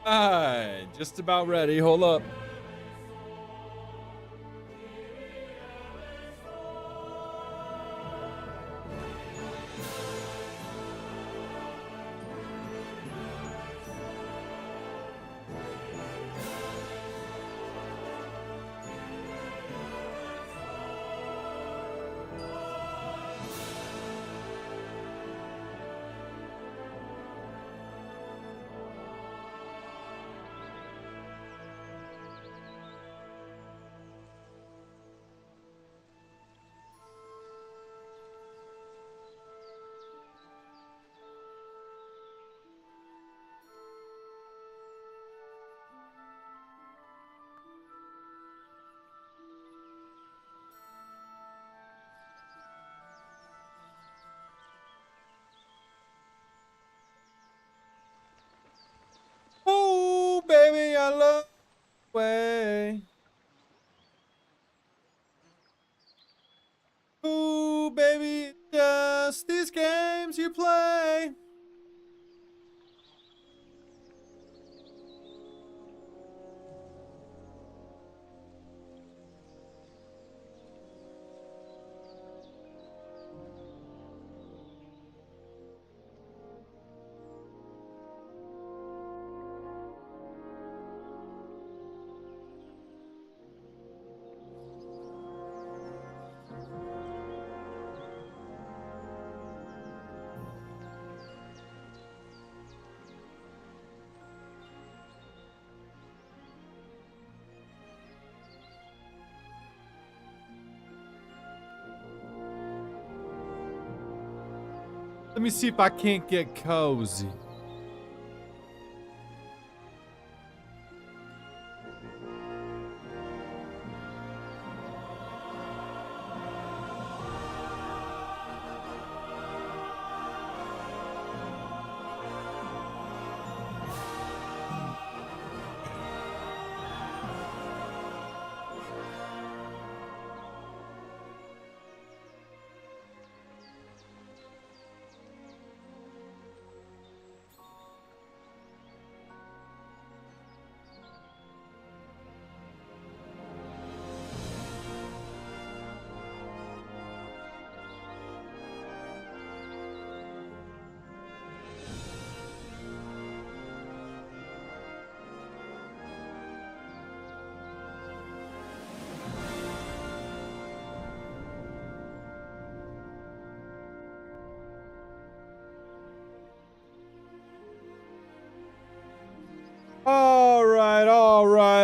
Alright, just about ready. Hold up. Oh, baby, I love the way. Ooh, baby, just these games you play. Let me see if I can't get cozy.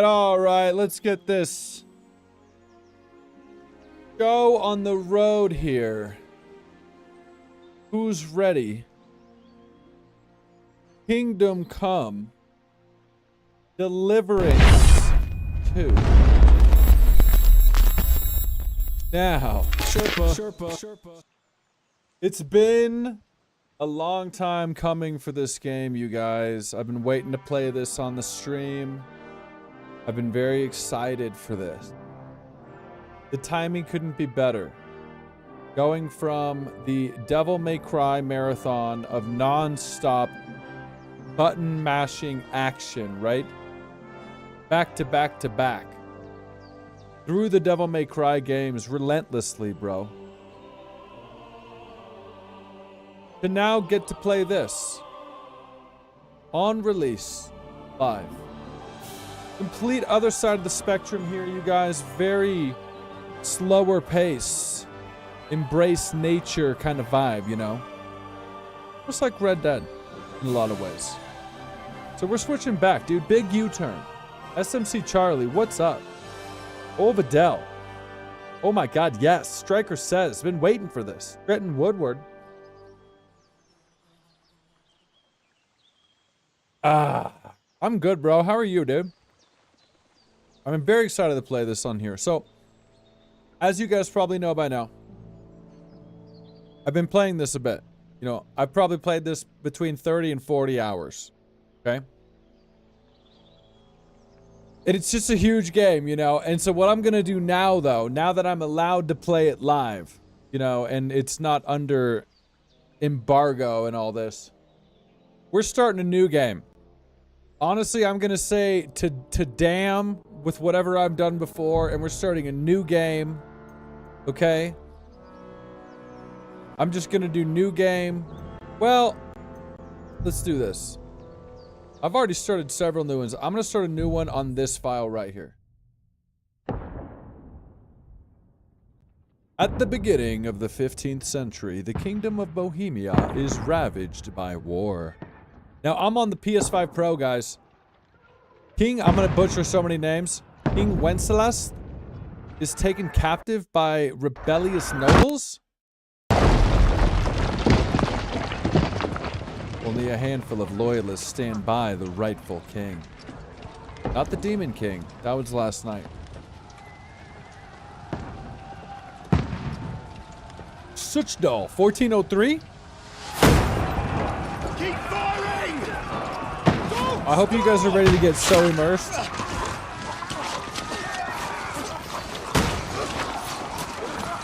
All right. Let's get this show on the road here. Who's ready? Kingdom Come. Deliverance 2. Now, Sherpa. It's been a long time coming for this game, you guys. I've been waiting to play this on the stream. I've been very excited for this. The timing couldn't be better. Going from the Devil May Cry marathon of non-stop button mashing action, right? Back to back to back. Through the Devil May Cry games relentlessly, bro. To now get to play this. On release. Live. Complete other side of the spectrum here, you guys. Very slower pace. Embrace nature kind of vibe, you know? Just like Red Dead in a lot of ways. So we're switching back, dude. Big U-turn. SMC Charlie, what's up? Oh, Vidal. Oh my god, yes. Striker says, been waiting for this. Trenton Woodward. I'm good, bro. How are you, dude? I'm very excited to play this on here. So, as you guys probably know by now, I've been playing this a bit. You know, I've probably played this between 30 and 40 hours. Okay? And it's just a huge game, you know? And so what I'm going to do now, though, now that I'm allowed to play it live, you know, and it's not under embargo and all this, we're starting a new game Honestly, I'm gonna say to damn with whatever I've done before, and we're starting a new game. Okay? I'm just gonna do new game. Well, let's do this. I've already started several new ones. I'm gonna start a new one on this file right here. At the beginning of the 15th century, the kingdom of Bohemia is ravaged by war. Now, I'm on the PS5 Pro, guys. I'm gonna butcher so many names. King Wenceslas is taken captive by rebellious nobles. Only a handful of loyalists stand by the rightful king. Not the Demon King. That was last night. Suchdol, 1403. Keep firing! I hope you guys are ready to get so immersed.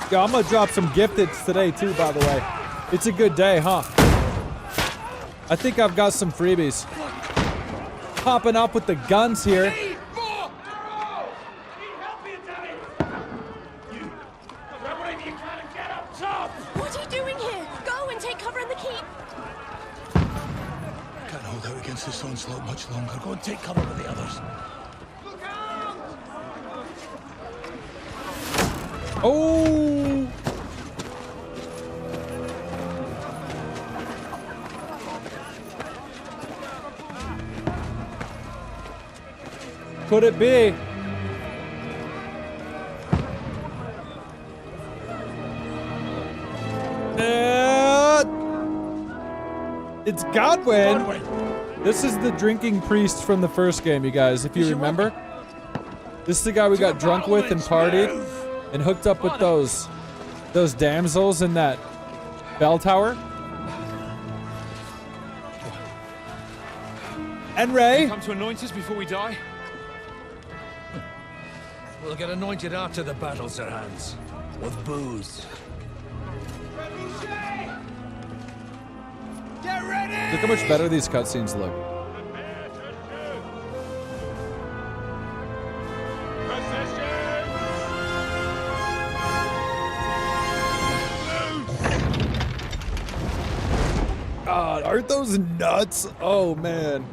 Yo, I'm gonna drop some gifteds today too, by the way. It's a good day, huh? I think I've got some freebies. Popping up with the guns here. What are you doing here? Go and take cover in the keep. Can't hold out against this onslaught much longer. Go and take cover with the others. Oh! Could it be? It's Godwin. This is the drinking priest from the first game, you guys, if you remember. This is the guy we got drunk with and partied and hooked up with those damsels in that bell tower. And Ray. Come to anoint us before we die? We'll get anointed after the battles are hands. With booze. Get ready! Look how much better these cutscenes look. God, aren't those nuts? Oh, man.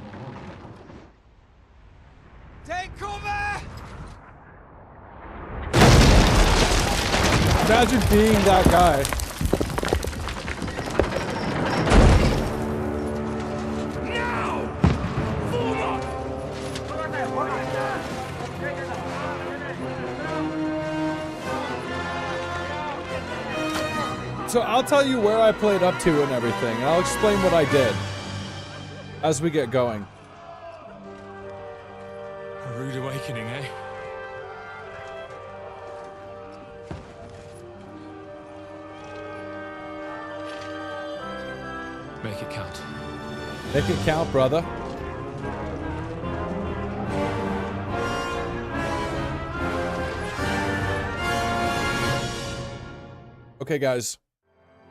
Take cover! Imagine being that guy. So I'll tell you where I played up to and everything, and I'll explain what I did as we get going. A rude awakening, eh? Make it count. Make it count, brother. Okay, guys.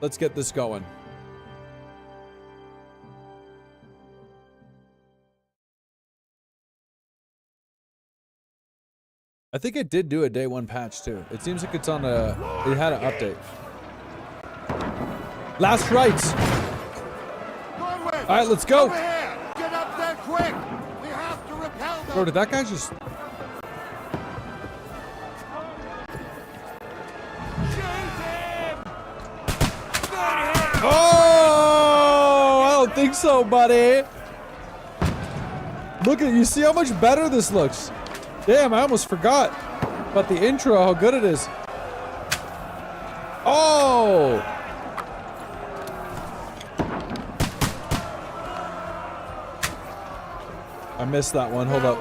Let's get this going. I think it did do a day one patch too. It seems like it's on a... It had an update. Last rites! Alright, let's go! Get up there quick! We have to repel them! Bro, did that guy just... Oh! I don't think so, buddy! Look at... You see how much better this looks? Damn, I almost forgot about the intro, how good it is. Oh! I missed that one. Hold up.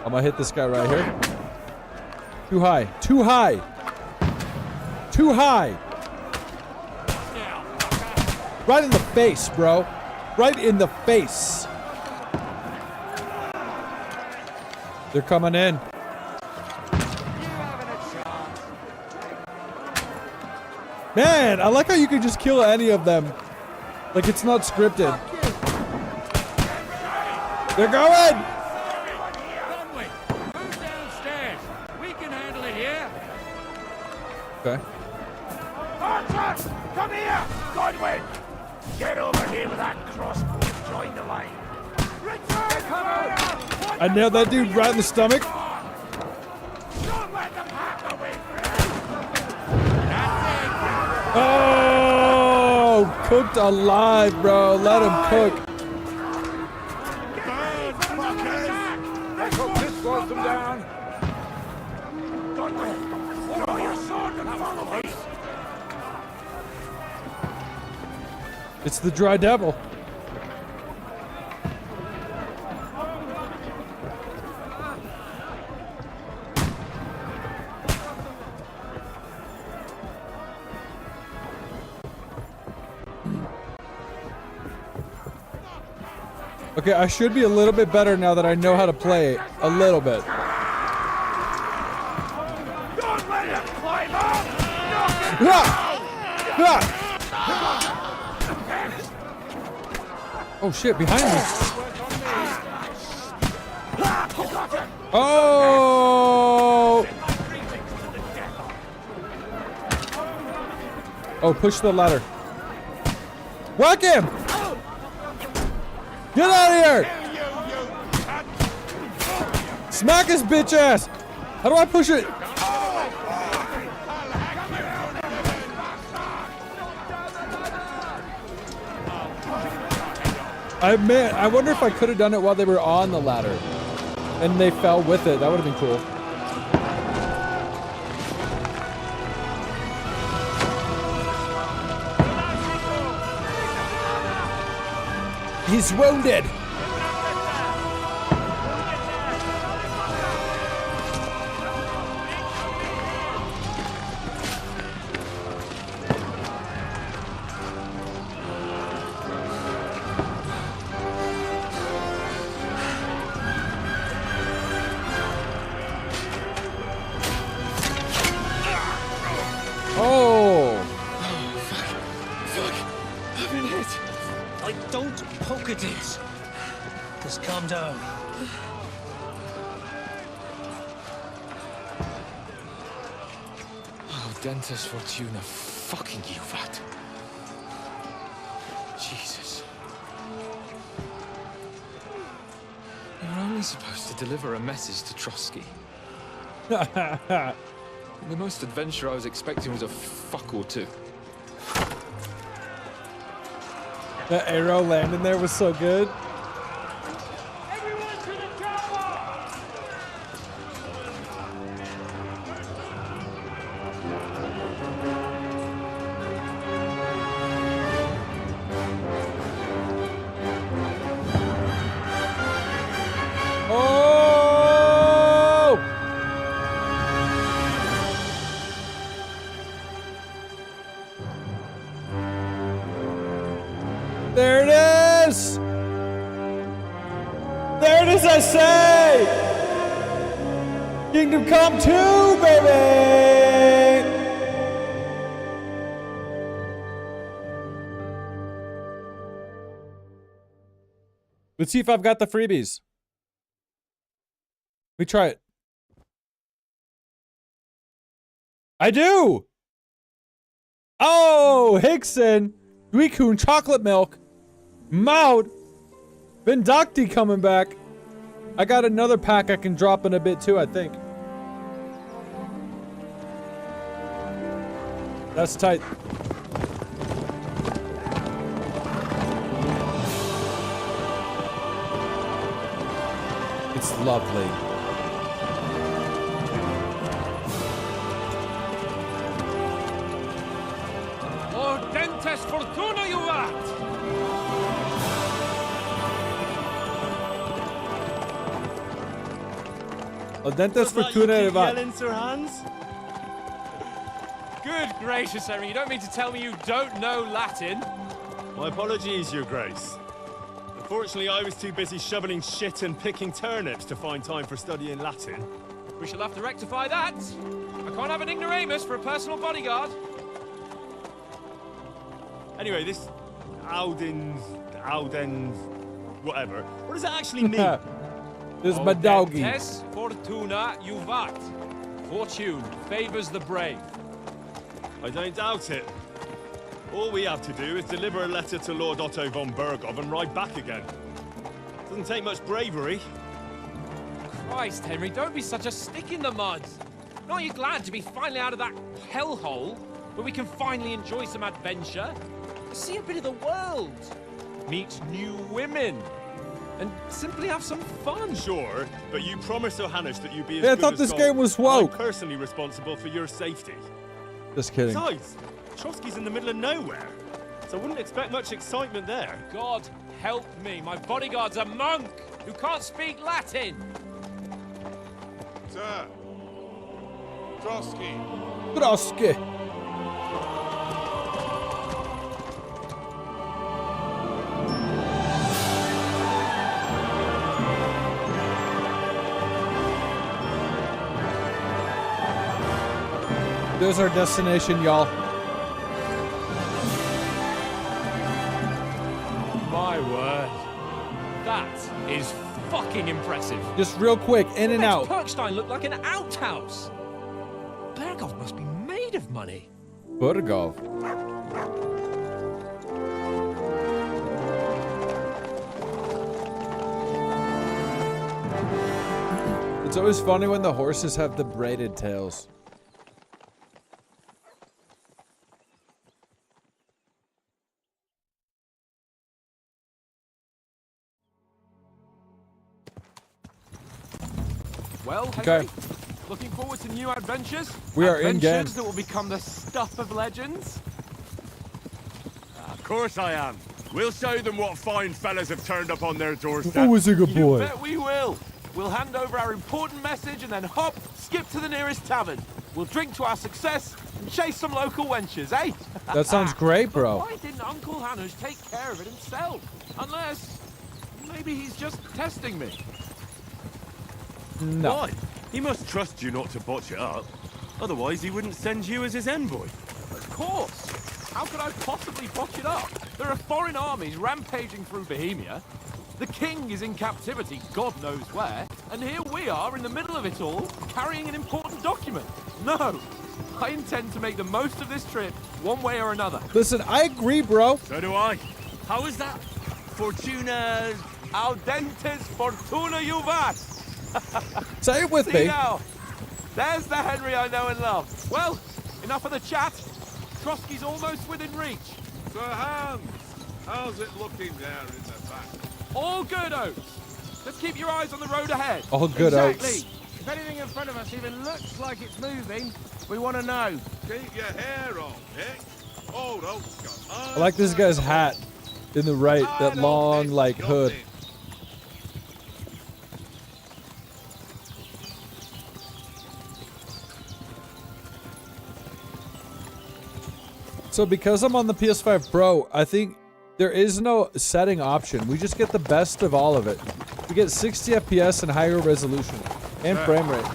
I'm gonna hit this guy right here. Too high. Too high. Too high. Right in the face, bro. Right in the face. They're coming in. Man, I like how you can just kill any of them Like it's not scripted. They're going! Conway, move downstairs. We can handle it here. Okay. Archer! Come here! Godwin! Get over here with that crossbow and join the line. Return fire! I nailed that dude right in the stomach. Don't let them hack away from Oh! Cooked alive, bro. Let him cook. This slows them down. Godwin, throw your sword and follow me. It's the dry devil. Okay, I should be a little bit better now that I know how to play a little bit. Don't let him climb up! Ah! Ah! Oh shit, behind me. Oh! Oh, push the ladder. Whack him! Get out of here! Smack his bitch ass! How do I push it? I wonder if I could have done it while they were on the ladder and they fell with it. That would have been cool. He's wounded. Look at it. Just calm down. Oh, Dentes Fortuna, fucking you, vat. Jesus. You're only supposed to deliver a message to Trosky. The most adventure I was expecting was a fuck or two. That arrow landing there was so good. Everyone to the tower! Oh! There it is! There it is, I say! Kingdom Come 2, baby! Let's see if I've got the freebies. Let me try it. I do! Oh, Hickson! Duikun chocolate milk. Maud. Vindakti coming back. I got another pack I can drop in a bit too, I think. That's tight. It's lovely. Oh, Dentes Fortuna, you vat! Dentes Fortuna. Sir Hans? Good gracious, Henry, you don't mean to tell me you don't know Latin? My apologies, Your Grace. Unfortunately, I was too busy shoveling shit and picking turnips to find time for studying Latin. We shall have to rectify that. I can't have an ignoramus for a personal bodyguard. Anyway, this Audens, whatever. What does it actually mean? This is my doggy. Audentes fortuna juvat. Fortune favors the brave. I don't doubt it. All we have to do is deliver a letter to Lord Otto von Bergov and ride back again. Doesn't take much bravery. Christ, Henry, don't be such a stick in the mud. Aren't you glad to be finally out of that hellhole where we can finally enjoy some adventure? See a bit of the world, meet new women, and simply have some fun. Sure, but you promised Johannes that you'd be as Yeah, I good thought as this gold. game was I'm woke. personally responsible for your safety. Just kidding. Besides, Trosky's in the middle of nowhere, so I wouldn't expect much excitement there. God help me, my bodyguard's a monk who can't speak Latin. Sir. Trosky. Trosky. There's our destination, y'all. My word. That is fucking impressive. Just real quick, in and Makes out. Perkstein look like an outhouse. Bergov must be made of money. Bergov. It's always funny when the horses have the braided tails. Well, Okay. Henry, looking forward to new adventures? We are in game. Adventures that will become the stuff of legends? Of course I am. We'll show them what fine fellas have turned up on their doorstep. Always a good You boy. bet we will. We'll hand over our important message and then hop, skip to the nearest tavern. We'll drink to our success and chase some local wenches, eh? That sounds great, But bro. why didn't Uncle Hanush take care of it himself? Unless, maybe he's just testing me. No. Why? He must trust you not to botch it up. Otherwise, he wouldn't send you as his envoy. Of course. How could I possibly botch it up? There are foreign armies rampaging through Bohemia. The king is in captivity, God knows where. And here we are in the middle of it all, carrying an important document. No, I intend to make the most of this trip, one way or another. Listen, I agree, bro. So do I. How is that? Fortuna... Audentes fortuna juvat. Say it with See me. now, there's the Henry I know and love. Well, enough of the chat. Trosky's almost within reach. Sir Hans, how's it looking there in the back? All good, Oates. Just keep your eyes on the road ahead. All good Exactly. oats. If anything in front of us even looks like it's moving, we want to know. Keep your hair on, Dick. Old oat's got I like this guy's hat in the right, that long, like, hood. So because I'm on the PS5 Pro, I think there is no setting option. We just get the best of all of it. We get 60 FPS and higher resolution and frame rate.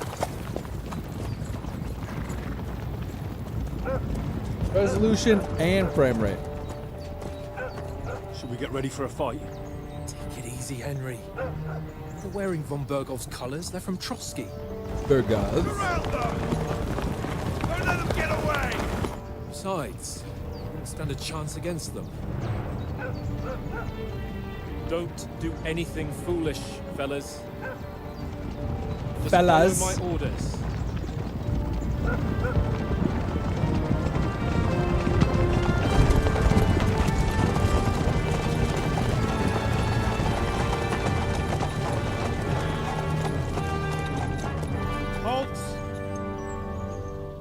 Resolution and frame rate. Should we get ready for a fight? Take it easy, Henry. They're wearing von Bergov's colours. They're from Trosky. Bergov. Around them! Don't let them get away! Besides, we don't stand a chance against them. Don't do anything foolish, fellas. Just Fellas. follow my orders. Halt!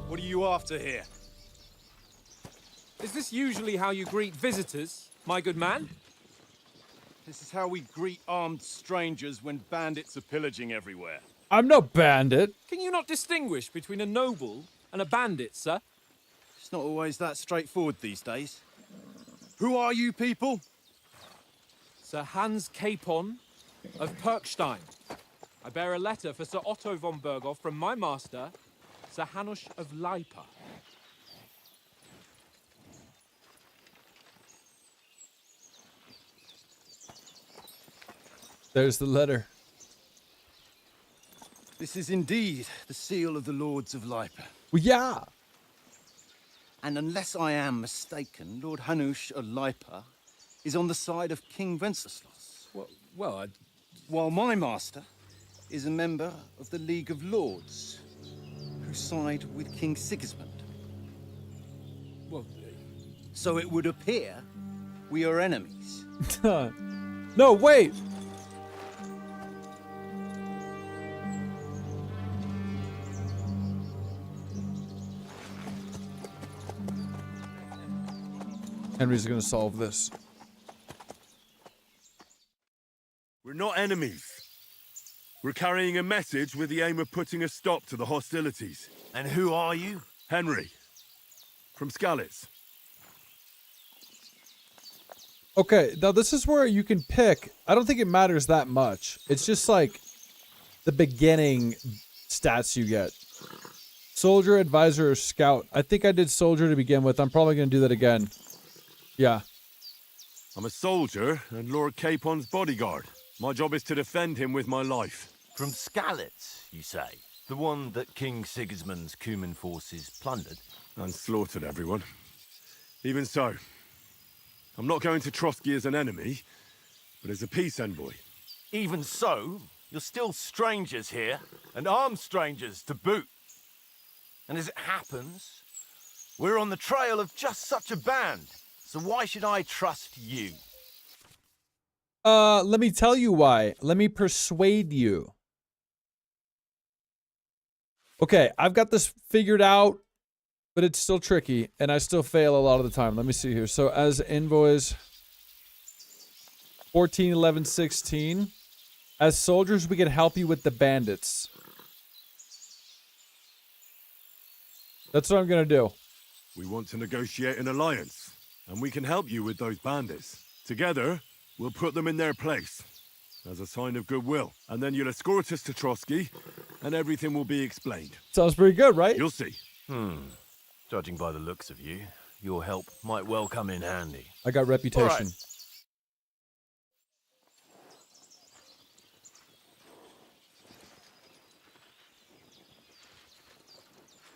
What are you after here? Is this usually how you greet visitors, my good man? This is how we greet armed strangers when bandits are pillaging everywhere. I'm no bandit. Can you not distinguish between a noble and a bandit, sir? It's not always that straightforward these days. Who are you people? Sir Hans Capon of Perkstein. I bear a letter for Sir Otto von Bergov from my master, Sir Hanush of Lipa. There's the letter. This is indeed the seal of the Lords of Lipa. Well, yeah. And unless I am mistaken, Lord Hanush of Lipa is on the side of King Wenceslas. While my master is a member of the League of Lords, who side with King Sigismund. So it would appear we are enemies. No, wait. Henry's gonna solve this. We're not enemies. We're carrying a message with the aim of putting a stop to the hostilities. And who are you? Henry. From Skalitz. Okay, now this is where you can pick. I don't think it matters that much. It's just like the beginning stats you get. Soldier, advisor, or scout. I think I did soldier to begin with. I'm probably going to do that again. Yeah. I'm a soldier and Lord Capon's bodyguard. My job is to defend him with my life. From Skalitz, you say? The one that King Sigismund's Cuman forces plundered? And slaughtered everyone. Even so, I'm not going to Trosky as an enemy, but as a peace envoy. Even so, you're still strangers here, and armed strangers to boot. And as it happens, we're on the trail of just such a band. So why should I trust you? Let me tell you why. Let me persuade you. Okay, I've got this figured out, but it's still tricky, and I still fail a lot of the time. Let me see here. So as envoys, 14, 11, 16. As soldiers, we can help you with the bandits. That's what I'm going to do. We want to negotiate an alliance, and we can help you with those bandits. Together, we'll put them in their place, as a sign of goodwill. And then you'll escort us to Trosky, and everything will be explained. Sounds pretty good, right? You'll see. Judging by the looks of you, your help might well come in handy. I got reputation. All right.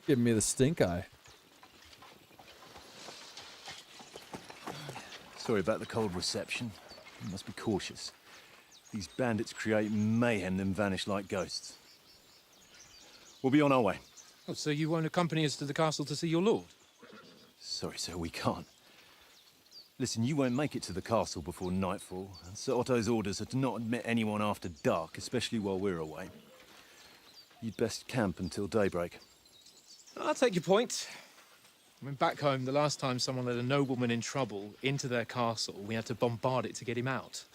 Giving me the stink eye. Sorry about the cold reception. You must be cautious. These bandits create mayhem, then vanish like ghosts. We'll be on our way. Oh, so you won't accompany us to the castle to see your lord? Sorry, sir, we can't. Listen, you won't make it to the castle before nightfall, and Sir Otto's orders are to not admit anyone after dark, especially while we're away. You'd best camp until daybreak. I'll take your point. I mean, back home, the last time someone let a nobleman in trouble into their castle, we had to bombard it to get him out.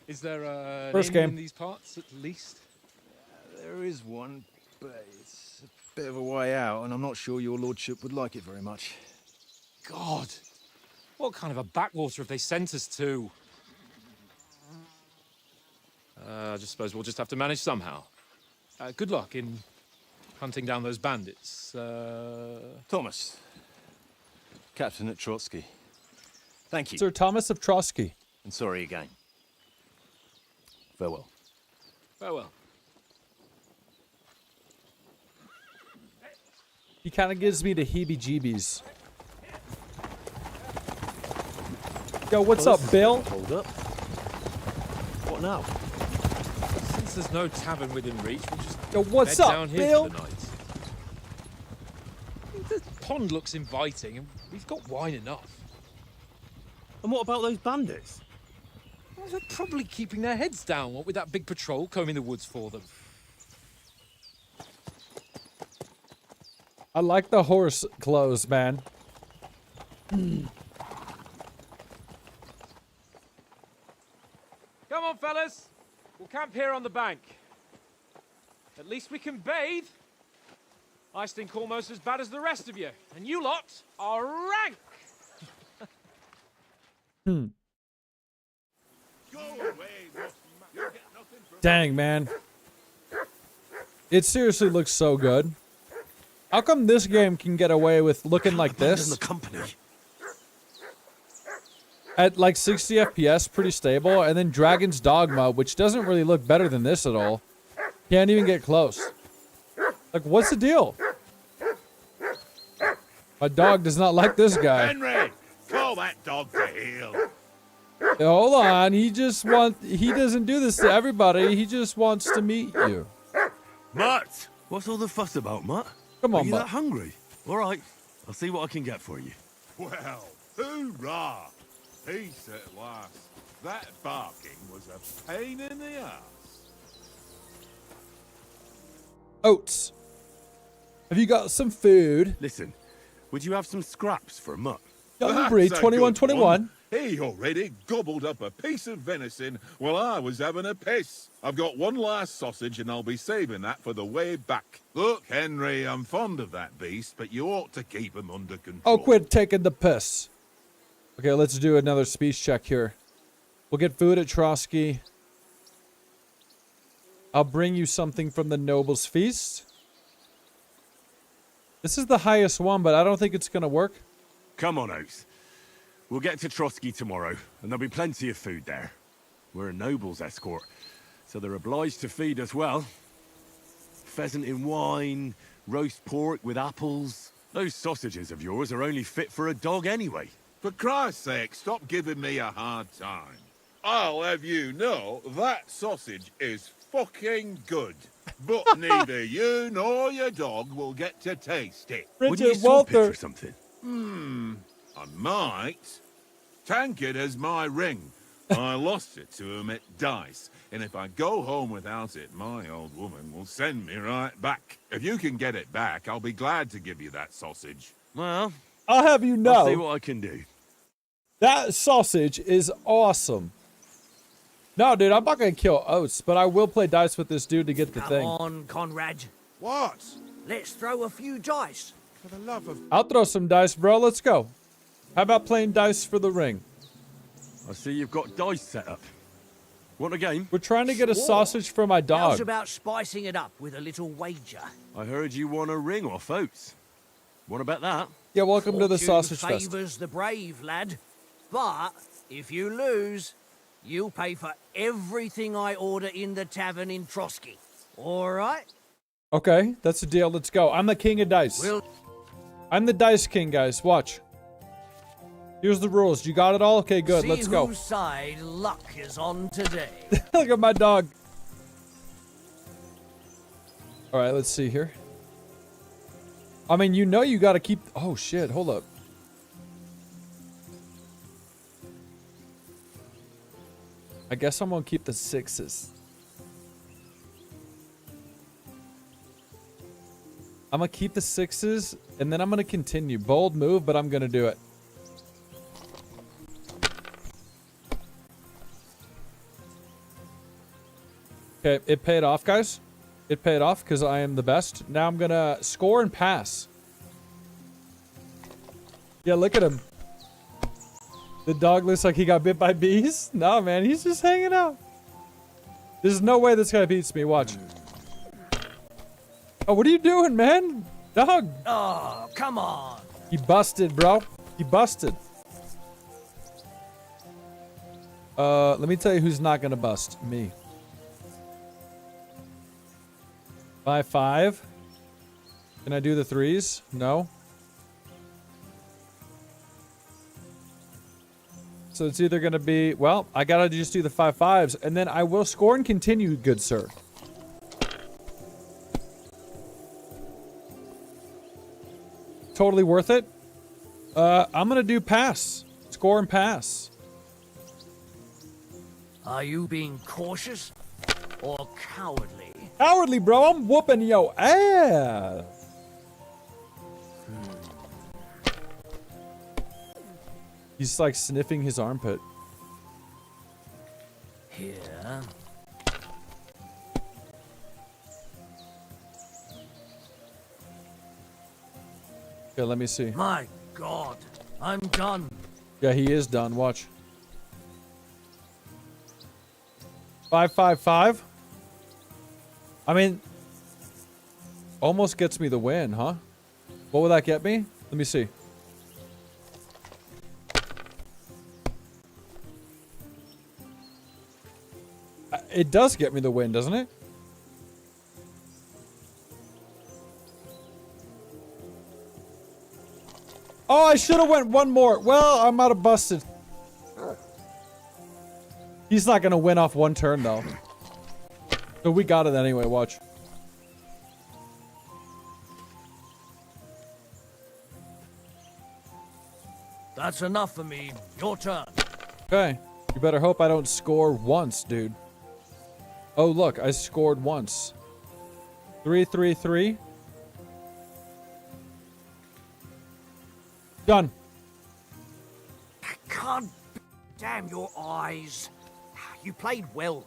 Is there an First inn game in these parts, at least? There is one, but it's a bit of a way out, and I'm not sure your lordship would like it very much. God! What kind of a backwater have they sent us to? I just suppose we'll just have to manage somehow. Good luck in hunting down those bandits. Thomas, captain at Trosky. Thank you. Sir Thomas of Trosky. And sorry again. Farewell. Farewell. He kind of gives me the heebie-jeebies. Yo, what's up, Bill? Hold up. What now? Since there's no tavern within reach, we'll just Yo, what's bed up, down here Bill? for the night. The pond looks inviting, and we've got wine enough. And what about those bandits? Well, they're probably keeping their heads down, what with that big patrol combing the woods for them. I like the horse clothes, man. Come on, fellas. We'll camp here on the bank. At least we can bathe. I stink almost as bad as the rest of you. And you lot are rank. Dang, man. It seriously looks so good. How come this game can get away with looking like this? The company. at like 60 FPS, pretty stable, and then Dragon's Dogma, which doesn't really look better than this at all. Can't even get close. Like, what's the deal? My dog does not like this guy. Henry, call that dog to heel. Hold on, he doesn't do this to everybody. He just wants to meet you. Mutt! What's all the fuss about, Mutt? Come Are on, you Mutt. that hungry? All right, I'll see what I can get for you. Well, hoorah! Peace at last. That barking was a pain in the ass. Oats. Have you got some food? Listen, would you have some scraps for Mutt? Young Breed, That's a good 2121. one. He already gobbled up a piece of venison while I was having a piss. I've got one last sausage and I'll be saving that for the way back. Look, Henry, I'm fond of that beast, but you ought to keep him under control. Oh, quit taking the piss. Okay, let's do another speech check here. We'll get food at Trosky. I'll bring you something from the Noble's Feast. This is the highest one, but I don't think it's going to work. Come on, Oaks. We'll get to Trosky tomorrow, and there'll be plenty of food there. We're a noble's escort, so they're obliged to feed us well. Pheasant in wine, roast pork with apples. Those sausages of yours are only fit for a dog anyway. For Christ's sake, stop giving me a hard time. I'll have you know that sausage is fucking good. But neither you nor your dog will get to taste it. Would you Richard swap it Walter. for something? I might. Tankard has my ring. I lost it to him at dice, and if I go home without it, my old woman will send me right back. If you can get it back, I'll be glad to give you that sausage. Well, I'll have you I'll see know, what I can do. that sausage is awesome. No, dude, I'm not going to kill Oats, but I will play dice with this dude to get the Come thing. on, Conrad. What? Let's throw a few dice. For the love of... I'll throw some dice, bro. Let's go. How about playing dice for the ring? I see you've got dice set up. Want a game? We're trying to get a Sure. sausage for my How's dog. about spicing it up with a little wager? I heard you won a ring off Oats. Want to bet that? Yeah, welcome to the Fortune sausage fest. favours the brave, lad. But if you lose, you'll pay for everything I order in the tavern in Trosky. All right? Okay, that's the deal. Let's go. I'm the king of dice. We'll I'm the dice king, guys. Watch. Here's the rules. You got it all? Okay, good. see Let's go. whose side luck is on today. Look at my dog. All right, let's see here. I mean, you know you got to keep... Oh, shit. Hold up. I guess I'm going to keep the sixes. I'm going to keep the sixes, and then I'm going to continue. Bold move, but I'm going to do it. Okay, it paid off, guys. It paid off because I am the best. Now I'm going to score and pass. Yeah, look at him. The dog looks like he got bit by bees. No, man, he's just hanging out. There's no way this guy beats me. Watch. Oh, what are you doing, man? Dog. Oh, come on. He busted, bro. He busted. Let me tell you who's not going to bust. Me. 5-5. Can I do the threes? No. So it's either going to be, well, I got to just do the 5-5s, and then I will score and continue, good sir. Totally worth it. I'm going to do pass. Score and pass. Are you being cautious or cowardly? Cowardly, bro. I'm whooping yo ass. He's like sniffing his armpit. Here. Okay, let me see. My God, I'm done. Yeah, he is done. Watch. 5-5-5. I mean, almost gets me the win, huh? What will that get me? Let me see. It does get me the win, doesn't it? Oh, I should have went one more. Well, I might have busted. He's not going to win off one turn, though. So we got it anyway, watch. That's enough for me. Your turn. Okay. You better hope I don't score once, dude. Oh, look. I scored once. 3-3-3. Done. God damn your eyes. You played well.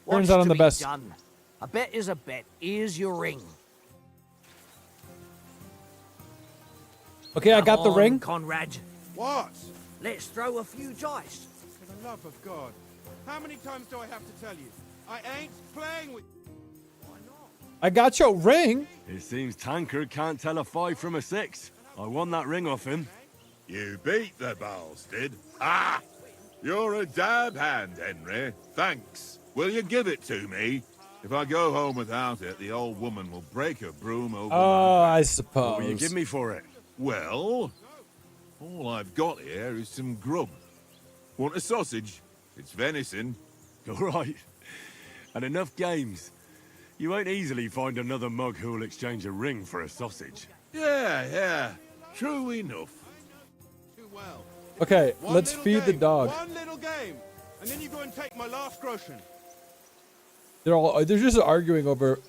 Turns out I'm the best. Done. A bet is a bet. Here's your ring. Okay, I got the ring. Conrad. What? Let's throw a few dice. For the love of God. How many times do I have to tell you? I ain't playing with... Why not? I got your ring. It seems Tankard can't tell a 5 from a 6. I won that ring off him. You beat the bastard. Ah! You're a dab hand, Henry. Thanks. Will you give it to me? If I go home without it, the old woman will break her broom over Oh, my back. I suppose. What will you give me for it? Well, all I've got here is some grub. Want a sausage? It's venison. All right. And enough games. You won't easily find another mug who'll exchange a ring for a sausage. Yeah. True enough. Too well. Okay, One let's little feed the game, dog. One little game. And then you go and take my last groschen. They're just arguing over.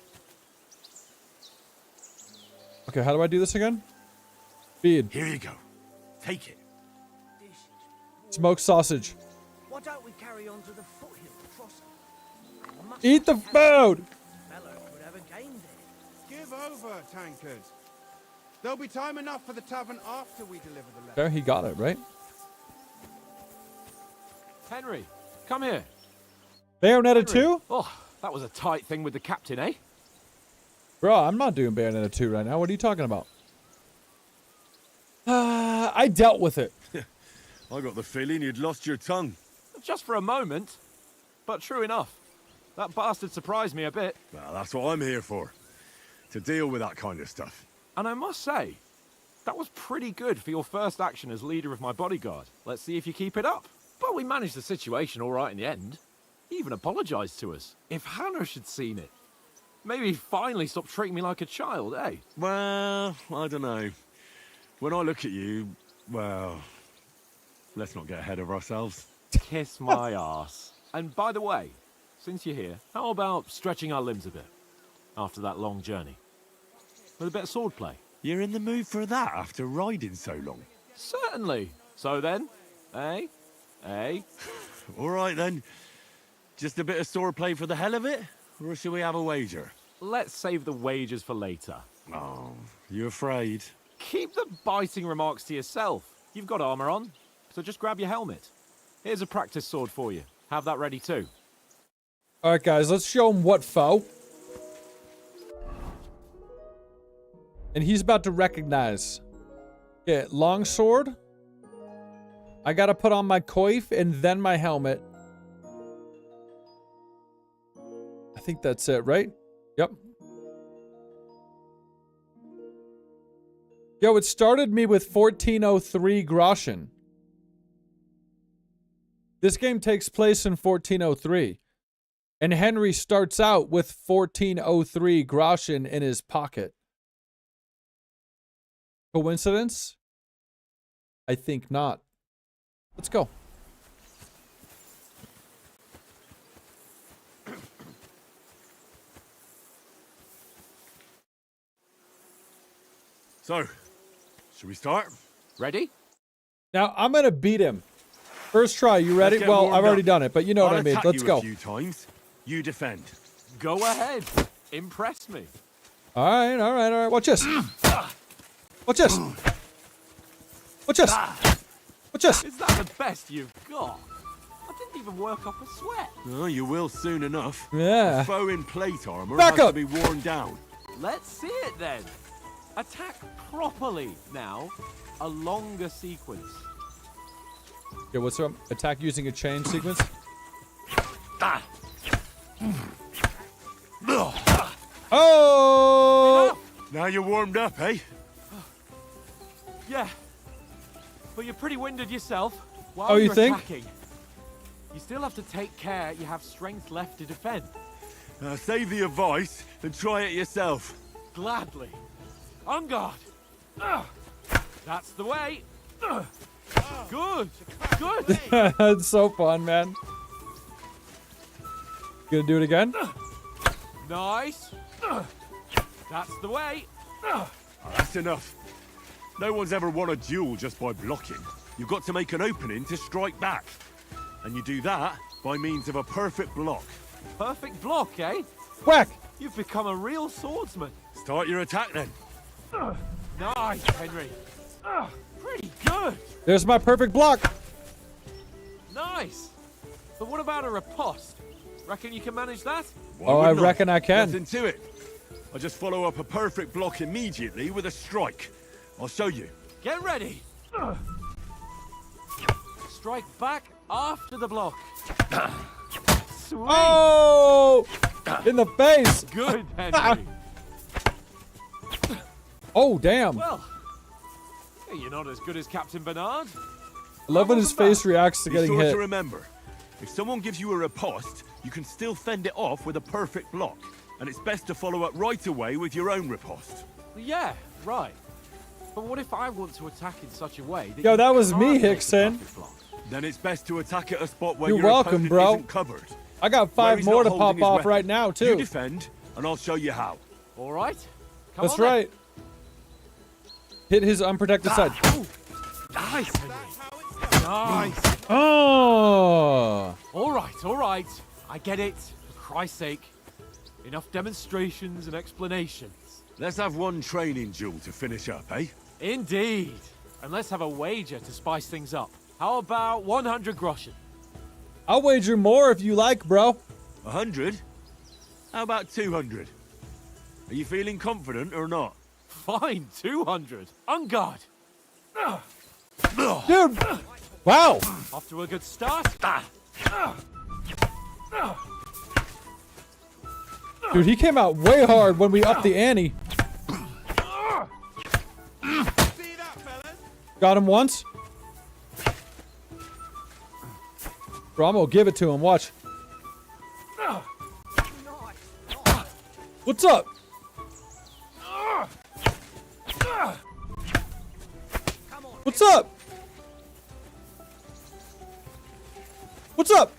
Okay, how do I do this again? Feed. Here you go. Take it. Smoked sausage. Why don't we carry on to the foothill, Trosky? Eat the food! Fellow could have a game there. Give over, Tankard. There'll be time enough for the tavern after we deliver the letter. Okay, he got it, right? Henry, come here. Bayonetta 2? Oh, that was a tight thing with the captain, eh? Bro, I'm not doing Bayonetta 2 right now. What are you talking about? I dealt with it. I got the feeling you'd lost your tongue. Just for a moment. But true enough. That bastard surprised me a bit. Well, that's what I'm here for. To deal with that kind of stuff. And I must say, that was pretty good for your first action as leader of my bodyguard. Let's see if you keep it up. But we managed the situation all right in the end. He even apologized to us. If Hanush had seen it, maybe he'd finally stop treating me like a child, eh? Well, I don't know. When I look at you, well, let's not get ahead of ourselves. Kiss my arse. And by the way, since you're here, how about stretching our limbs a bit after that long journey? With a bit of swordplay. You're in the mood for that after riding so long? Certainly. So then, eh? Eh? All right then. Just a bit of swordplay for the hell of it? Or shall we have a wager? Let's save the wagers for later. Oh, you afraid? Keep the biting remarks to yourself. You've got armor on, so just grab your helmet. Here's a practice sword for you. Have that ready too. Alright guys, let's show him what foe. And he's about to recognize. Okay, longsword. I gotta put on my coif and then my helmet. I think that's it, right? Yep. Yo, it started me with 1403 groschen. This game takes place in 1403. And Henry starts out with 1403 groschen in his pocket. Coincidence? I think not. Let's go. So, should we start? Ready? Now, I'm going to beat him. First try, you ready? Let's get Well, warmed I've already up. done it, but you know what I mean. I'll Let's attack you go. a few times. You defend. Go ahead. Impress me. All right, all right, all right. Watch this. Watch this. Watch this. Watch this. Is that the best you've got? I didn't even work up a sweat. Oh, you will soon enough. Yeah. A foe in plate armor Back has up. to be worn down. Let's see it then. Attack properly now. A longer sequence. Okay, what's up? Attack using a chain sequence? Oh! Now you're warmed up, eh? Yeah. But you're pretty winded yourself. While Oh, you you're think? attacking, you still have to take care you have strength left to defend. Save the advice and try it yourself. Gladly. On guard. That's the way. Good. Good. It's so fun, man. Gonna do it again? Nice. That's the way. That's enough. No one's ever won a duel just by blocking. You've got to make an opening to strike back. And you do that by means of a perfect block. Perfect block, eh? Whack! You've become a real swordsman. Start your attack then. Nice, Henry. Pretty good. There's my perfect block. Nice. But what about a riposte? Reckon you can manage that? Why Oh, I wouldn't reckon I can. Nothing to it. I just follow up a perfect block immediately with a strike. I'll show you. Get ready. Strike back after the block. Sweet. Oh! In the face. Good, Henry. Oh, damn. Well, you're not as good as Captain Bernard. I love when his face reacts to Be getting sure hit. to remember, if someone gives you a riposte, you can still fend it off with a perfect block. And it's best to follow up right away with your own riposte. Yeah, right. But what if I want to attack in such a way that Yo, you that was can't me, make a Hickson. perfect block? Then it's best to attack at a spot where You're your welcome, opponent bro. isn't covered. I got Where 5 he's more not to holding pop his off weapon. right now, You too. defend, and I'll show you how. All right. Come That's on, then. right. Hit his unprotected side. Ooh. Nice, Henry. Nice. Oh! All right. I get it. For Christ's sake. Enough demonstrations and explanations. Let's have one training duel to finish up, eh? Indeed. And let's have a wager to spice things up. How about 100 groschen? I'll wager more if you like, bro. 100? How about 200? Are you feeling confident or not? Fine, 200. On guard. Dude! Wow! Off to a good start. Dude, he came out way hard when we upped the ante. See that, fellas? Got him once. Bro, I'm gonna give it to him. Watch. What's up? What's up? What's up?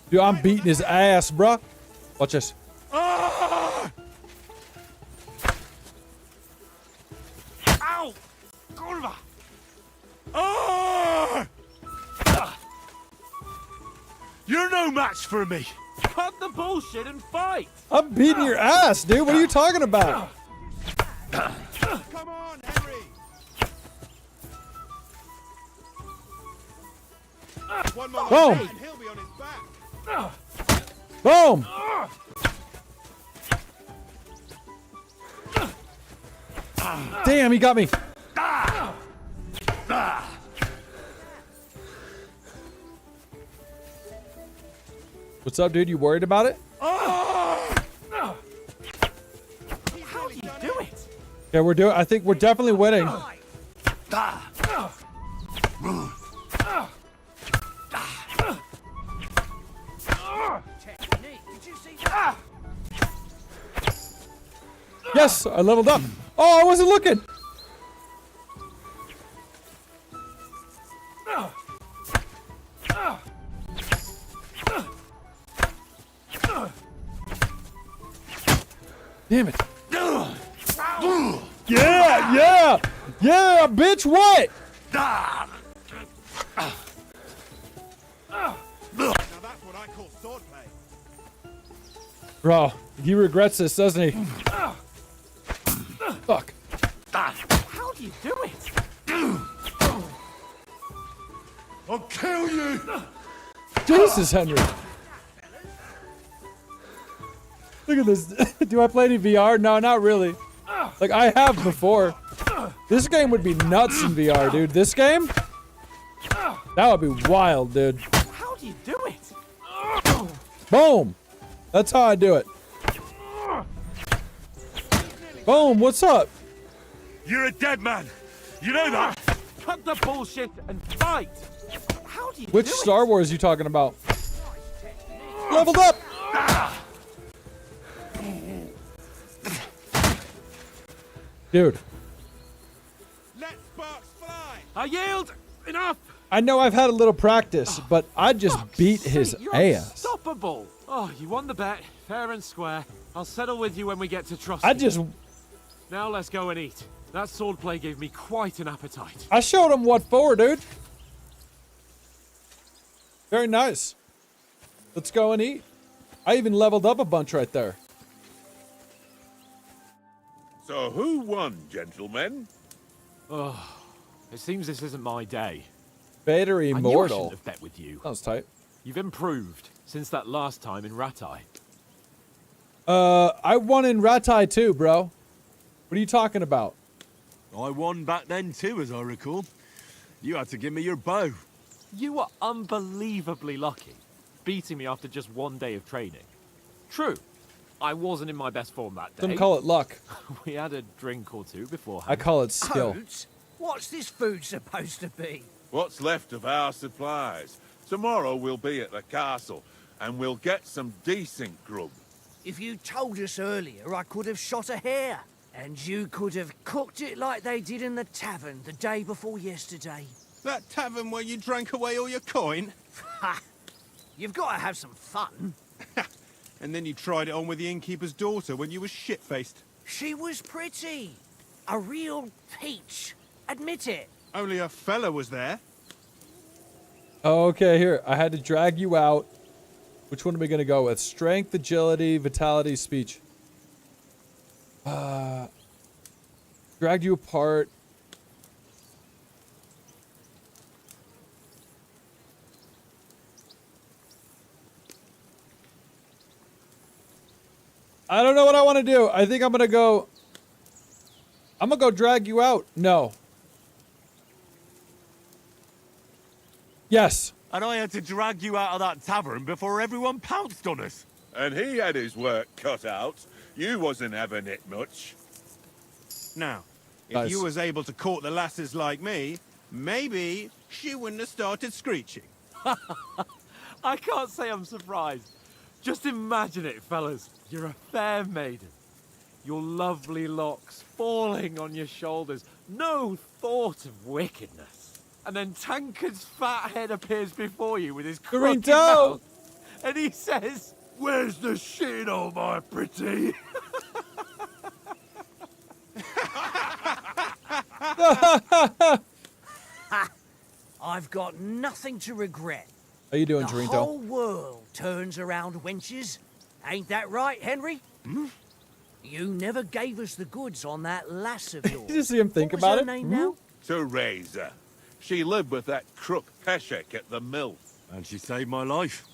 Dude, I'm beating his ass, bruh. Watch this. Ah! Ow! Kurva! Ah! You're no match for me. Cut the bullshit and fight! I'm beating your ass, dude. What are you talking about? Come on, Henry! One more Boom. like that and he'll be on his back. Boom! Damn, he got me. What's up, dude? You worried about it? How do you do it? Yeah, we're doing. I think we're definitely winning. Yes, I leveled up. Oh, I wasn't looking. Damn it. Yeah, bitch, what? Now that's what I call swordplay. Bro, he regrets this, doesn't he? Fuck. How do you do it? I'll kill you. Jesus, Henry. Look at this. Do I play any VR? No, not really. Like, I have before. This game would be nuts in VR, dude. This game? That would be wild, dude. How do you do it? Boom. That's how I do it. Boom. What's up? You're a dead man. You know that? Cut the bullshit and fight. How do you Which do it? Star Wars are you talking about? Leveled up. Dude. Let sparks fly. I yield. Enough. I know I've had a little practice, but I just beat his You're ass. unstoppable. Oh, you won the bet, fair and square. I'll settle with you when we get to Trosky. I just... Now let's go and eat. That swordplay gave me quite an appetite. I showed him what for, dude. Very nice. Let's go and eat. I even leveled up a bunch right there. So who won, gentlemen? Oh, it seems this isn't my day. Vader I knew I Immortal. shouldn't have bet with you. That was tight. You've improved since that last time in Ratai. I won in Ratai too, bro. What are you talking about? I won back then too, as I recall. You had to give me your bow. You were unbelievably lucky, beating me after just one day of training. True, I wasn't in my best form that day. Some call it luck. We had a drink or two beforehand. I call it skill. Oats? What's this food supposed to be? What's left of our supplies? Tomorrow we'll be at the castle, and we'll get some decent grub. If you told us earlier, I could have shot a hare. And you could have cooked it like they did in the tavern the day before yesterday. That tavern where you drank away all your coin? Ha! You've got to have some fun. And then you tried it on with the innkeeper's daughter when you were shit-faced. She was pretty. A real peach. Admit it. Only a fella was there. Okay, here. I had to drag you out. Which one are we going to go with? Strength, agility, vitality, speech. Dragged you apart. I don't know what I want to do. I think I'm going to go... I'm going to go drag you out. No. Yes. And I had to drag you out of that tavern before everyone pounced on us. And he had his work cut out. You wasn't having it much. Now, if Nice. you was able to court the lasses like me, maybe she wouldn't have started screeching. I can't say I'm surprised. Just imagine it, fellas. You're a fair maiden. Your lovely locks falling on your shoulders. No thought of wickedness. And then Tankard's fat head appears before you with his crooked Dorito! mouth. And he says, "Where's the shit, oh my pretty?" I've got nothing to regret. How you doing, The Dorito? whole world turns around wenches. Ain't that right, Henry? Hmm? You never gave us the goods on that lass of yours. Did you see him think What was about her it? name Hmm? now? Teresa. She lived with that crook Peshek at the mill. And she saved my life.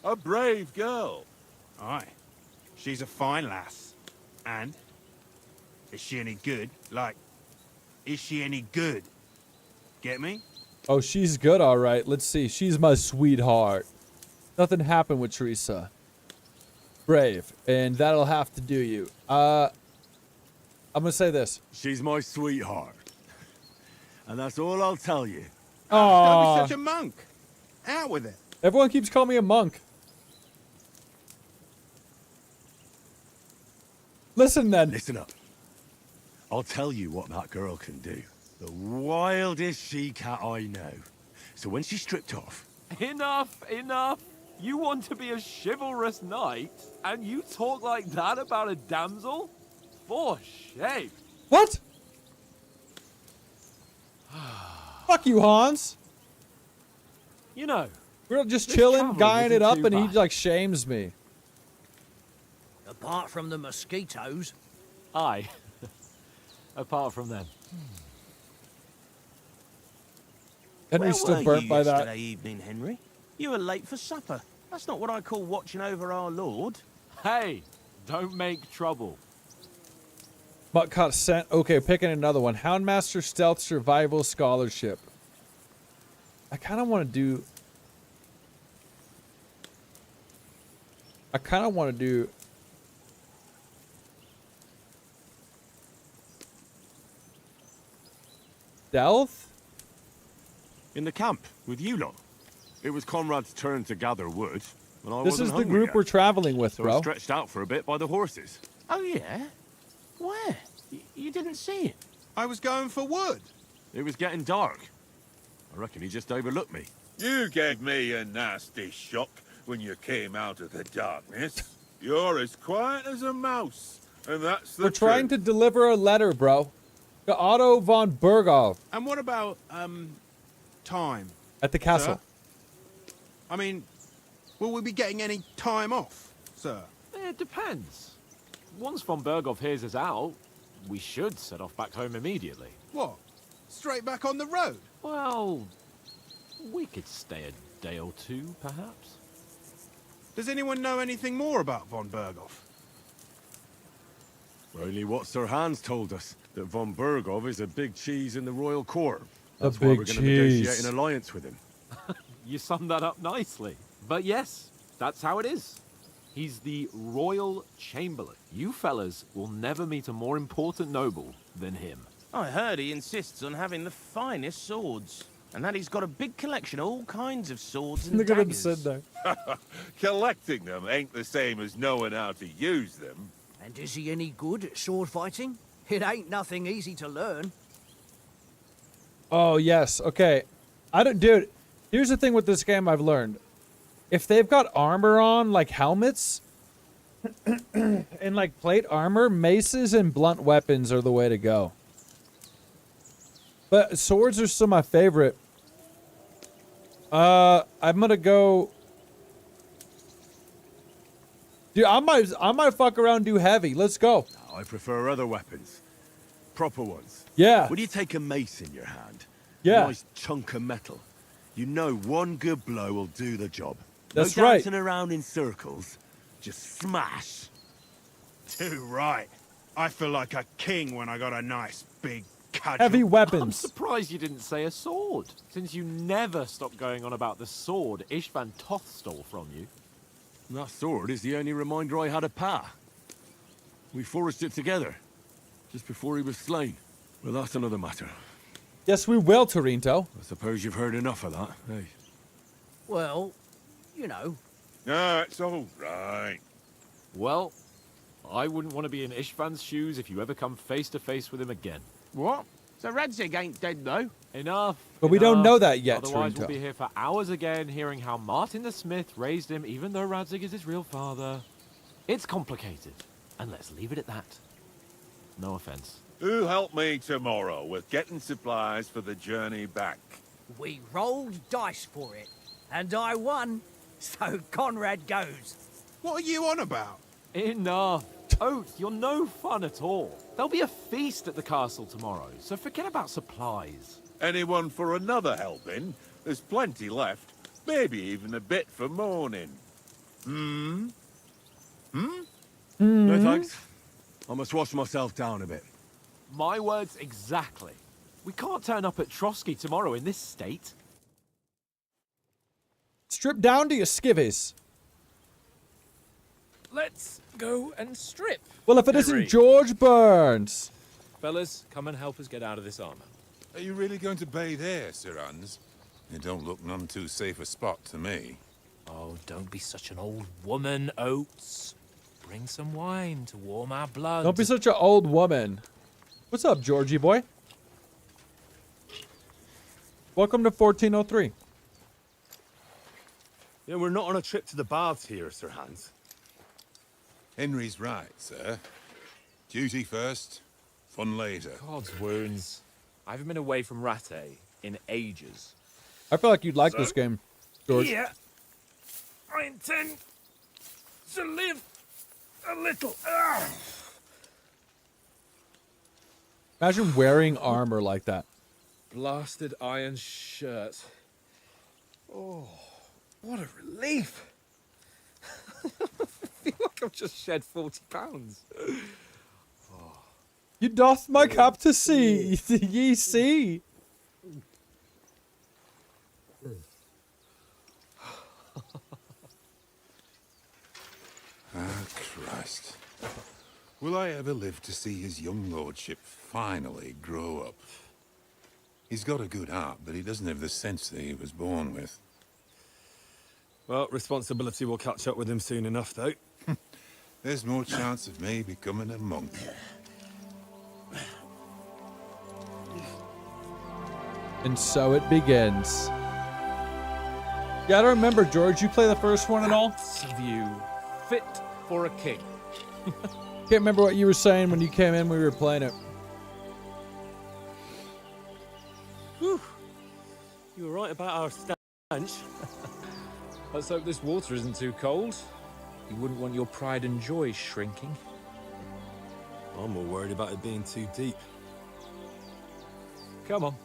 A brave girl. Aye. She's a fine lass. And? Is she any good? Like, is she any good? Get me? Oh, she's good, all right. Let's see. She's my sweetheart. Nothing happened with Teresa. Brave, and that'll have to do you. I'm gonna say this. She's my sweetheart. And that's all I'll tell you. Don't Aww. be such a monk. Out with it. Everyone keeps calling me a monk. Listen then. Listen up. I'll tell you what that girl can do. The wildest she-cat I know. So when she's stripped off... Enough, enough. You want to be a chivalrous knight, and you talk like that about a damsel? For shame. What? Fuck you, Hans. You know, We're just This chilling, travel guying isn't it up, too and he bad. like shames me. Apart from the mosquitoes. aye. Apart from them. Henry's still burnt by that. Yesterday evening, Henry? You were late for supper. That's not what I call watching over our Lord. Hey, don't make trouble. Butt caught scent. Okay, picking another one. Houndmaster Stealth Survival Scholarship. I kind of want to do... Stealth? In the camp with you lot. It was Conrad's turn to gather wood, and I This wasn't is the hungry group yet. we're traveling with, So I bro. stretched out for a bit by the horses. Oh, yeah? Where? You didn't see it? I was going for wood. It was getting dark. I reckon he just overlooked me. You gave me a nasty shock when you came out of the darkness. You're as quiet as a mouse, and that's the We're trying to truth. deliver a letter, bro. To Otto von Berghoff And what about, time? at the castle. Sir? I mean, will we be getting any time off, sir? It depends. Once von Berghoff hears us out, we should set off back home immediately. What? Straight back on the road? Well, we could stay a day or two, perhaps. Does anyone know anything more about von Berghoff? Only what Sir Hans told us, that von Berghoff is a big cheese in the royal court. A That's why big we're going to negotiate cheese. an alliance with him. You summed that up nicely. But yes, that's how it is. He's the royal chamberlain. You fellas will never meet a more important noble than him. I heard he insists on having the finest swords. And that he's got a big collection of all kinds of swords and Look at him daggers. sit there. Collecting them ain't the same as knowing how to use them. And is he any good at sword fighting? It ain't nothing easy to learn. Oh, yes. Okay. Dude, here's the thing with this game I've learned. If they've got armor on, like helmets, and like plate armor, maces and blunt weapons are the way to go. But swords are still my favorite. I'm gonna go... Dude, I might fuck around and do heavy. Let's go. I prefer other weapons. Proper ones. Yeah. When you take a mace in your hand, Yeah. a nice chunk of metal, you know one good blow will do the job. That's no right. dancing around in circles. Just smash. Too right. I feel like a king when I got a nice big cudgel. Heavy I'm weapons. surprised you didn't say a sword, since you never stop going on about the sword Ishvan Toth stole from you. That sword is the only reminder I had of Pa. We forged it together, just before he was slain. Well, that's another matter. Yes, we will, Torinto. I suppose you've heard enough of that, hey? Well, you know. No, it's all right. Well, I wouldn't want to be in Ishvan's shoes if you ever come face to face with him again. What? So Radzig ain't dead, though? Enough. But we don't enough. know that yet, Otherwise, Torinto. we'll be here for hours again, hearing how Martin the Smith raised him, even though Radzig is his real father. It's complicated, and let's leave it at that. No offense. Who help me tomorrow with getting supplies for the journey back? We rolled dice for it, and I won. So Conrad goes. What are you on about? Enough. Oath, you're no fun at all. There'll be a feast at the castle tomorrow, so forget about supplies. Anyone for another helping? There's plenty left. Maybe even a bit for morning. No thanks. I must wash myself down a bit. My words exactly. We can't turn up at Trosky tomorrow in this state. Strip down to your skivvies. Let's go and strip. Well, if it Henry. isn't George Burns. Fellas, come and help us get out of this armor. Are you really going to bathe here, Sir Hans? It don't look none too safe a spot to me. Oh, don't be such an old woman, Oates. Bring some wine to warm our blood. Don't be such an old woman. What's up, Georgie boy? Welcome to 1403. Yeah, we're not on a trip to the baths here, Sir Hans. Henry's right, sir. Duty first, fun later. God's wounds. I haven't been away from Rattay in ages. I feel like you'd like this game, George. Yeah. I intend to live a little. Imagine wearing armor like that. Blasted iron shirt. Oh, what a relief. I feel like I've just shed 40 pounds. You doth my cap to see, ye see. Ah, Christ. Will I ever live to see his young lordship finally grow up? He's got a good heart, but he doesn't have the sense that he was born with. Well, responsibility will catch up with him soon enough, though. There's more chance of me becoming a monk. And so it begins. Yeah, I don't remember, George. You play the first one and all? Of you, fit for a king. Can't remember what you were saying when you came in. We were playing it. Whew. You were right about our stench. Let's hope this water isn't too cold. You wouldn't want your pride and joy shrinking. I'm more worried about it being too deep. Come on.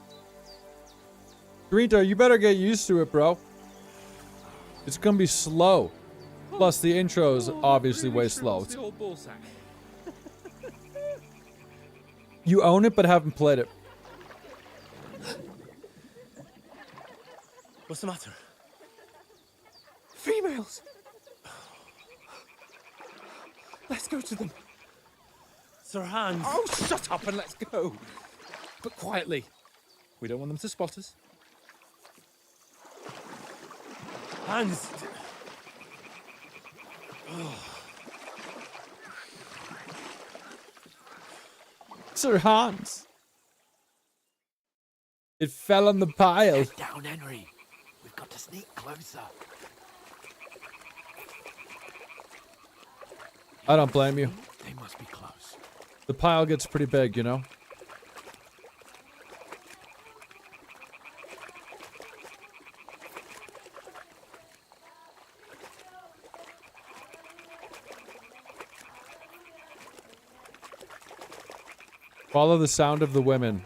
Dorito, you better get used to it, bro. It's gonna be slow. Plus, the intro is obviously way slow. You own it, but haven't played it. What's the matter? Females! Let's go to them. Sir Hans. Oh, shut up and let's go. But quietly. We don't want them to spot us. Hans. Sir Hans. It fell on the pile. Head down, Henry. We've got to sneak closer. I don't blame you. They must be close. The pile gets pretty big, you know? Follow the sound of the women.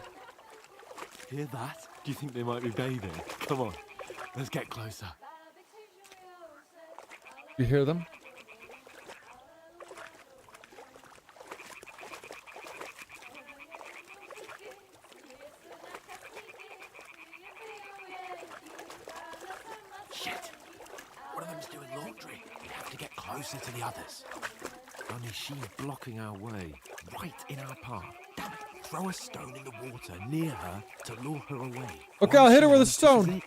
Hear that? Do you think they might be bathing? Come on, let's get closer. You hear them? Shit! One of them's doing laundry. We have to get closer to the others. Only she's blocking our way, right in our path. Damn it! Throw a stone in the water near her to lure her away. Okay, I'll hit her with a stone.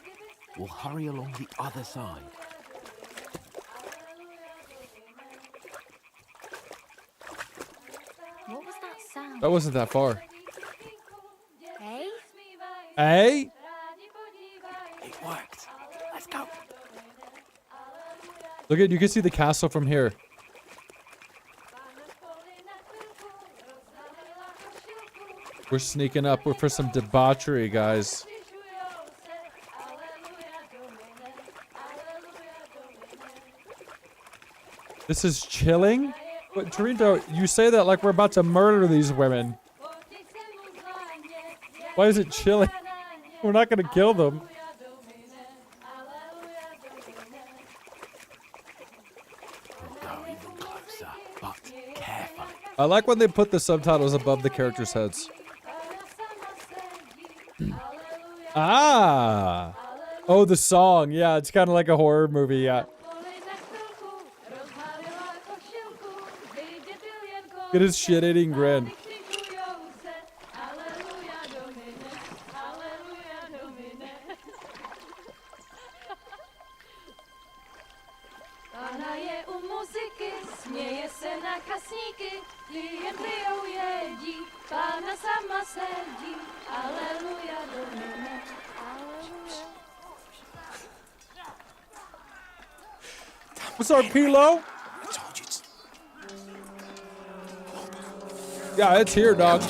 We'll hurry along the other side. What was that sound? That wasn't that far. Hey? Hey? It worked. Let's go. Look at, you can see the castle from here. We're sneaking up. We're for some debauchery, guys. This is chilling? But Torito, you say that like we're about to murder these women. Why is it chilling? We're not gonna kill them. We'll go even closer, but carefully. I like when they put the subtitles above the characters' heads. Ah! Oh, the song. Yeah, it's kind of like a horror movie, yeah. Look at his shit-eating grin. What's our Pilo? Yeah, it's here, dog.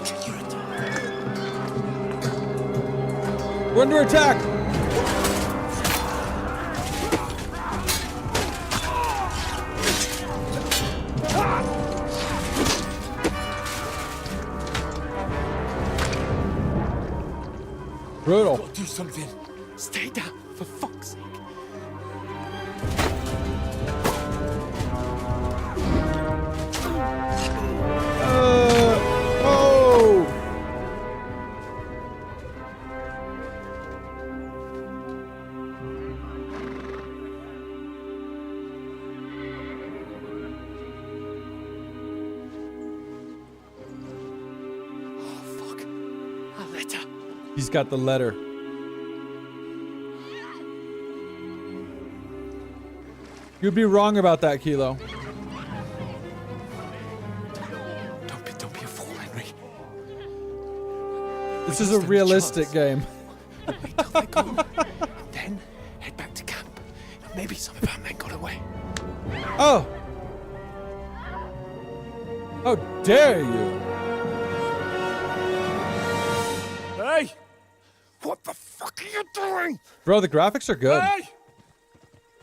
We're under attack. Brutal. Gotta do something. Stay down, for fuck's sake. Oh! He's got the letter. You'd be wrong about that, Kilo. Don't be a fool, Henry. This is a realistic game. Wait till they go. Then head back to camp. Maybe some of our men got away. Oh! How dare you! Hey! What the fuck are you doing? Bro, the graphics are good. Hey!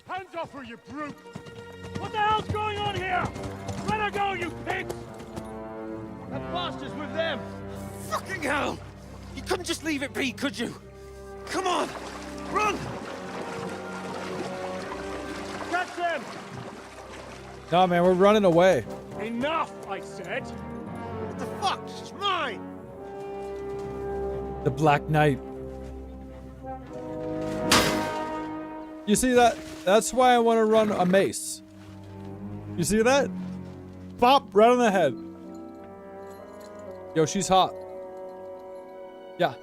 Hands off her, you brute! What the hell's going on here? Let her go, you pigs! That bastard's with them! Fucking hell! You couldn't just leave it be, could you? Come on! Run! Catch them! Nah, man, we're running away. Enough, I said! What the fuck? She's mine! The Black Knight. You see that? That's why I want to run a mace. You see that? Bop, right on the head. Yo, she's hot. Yeah.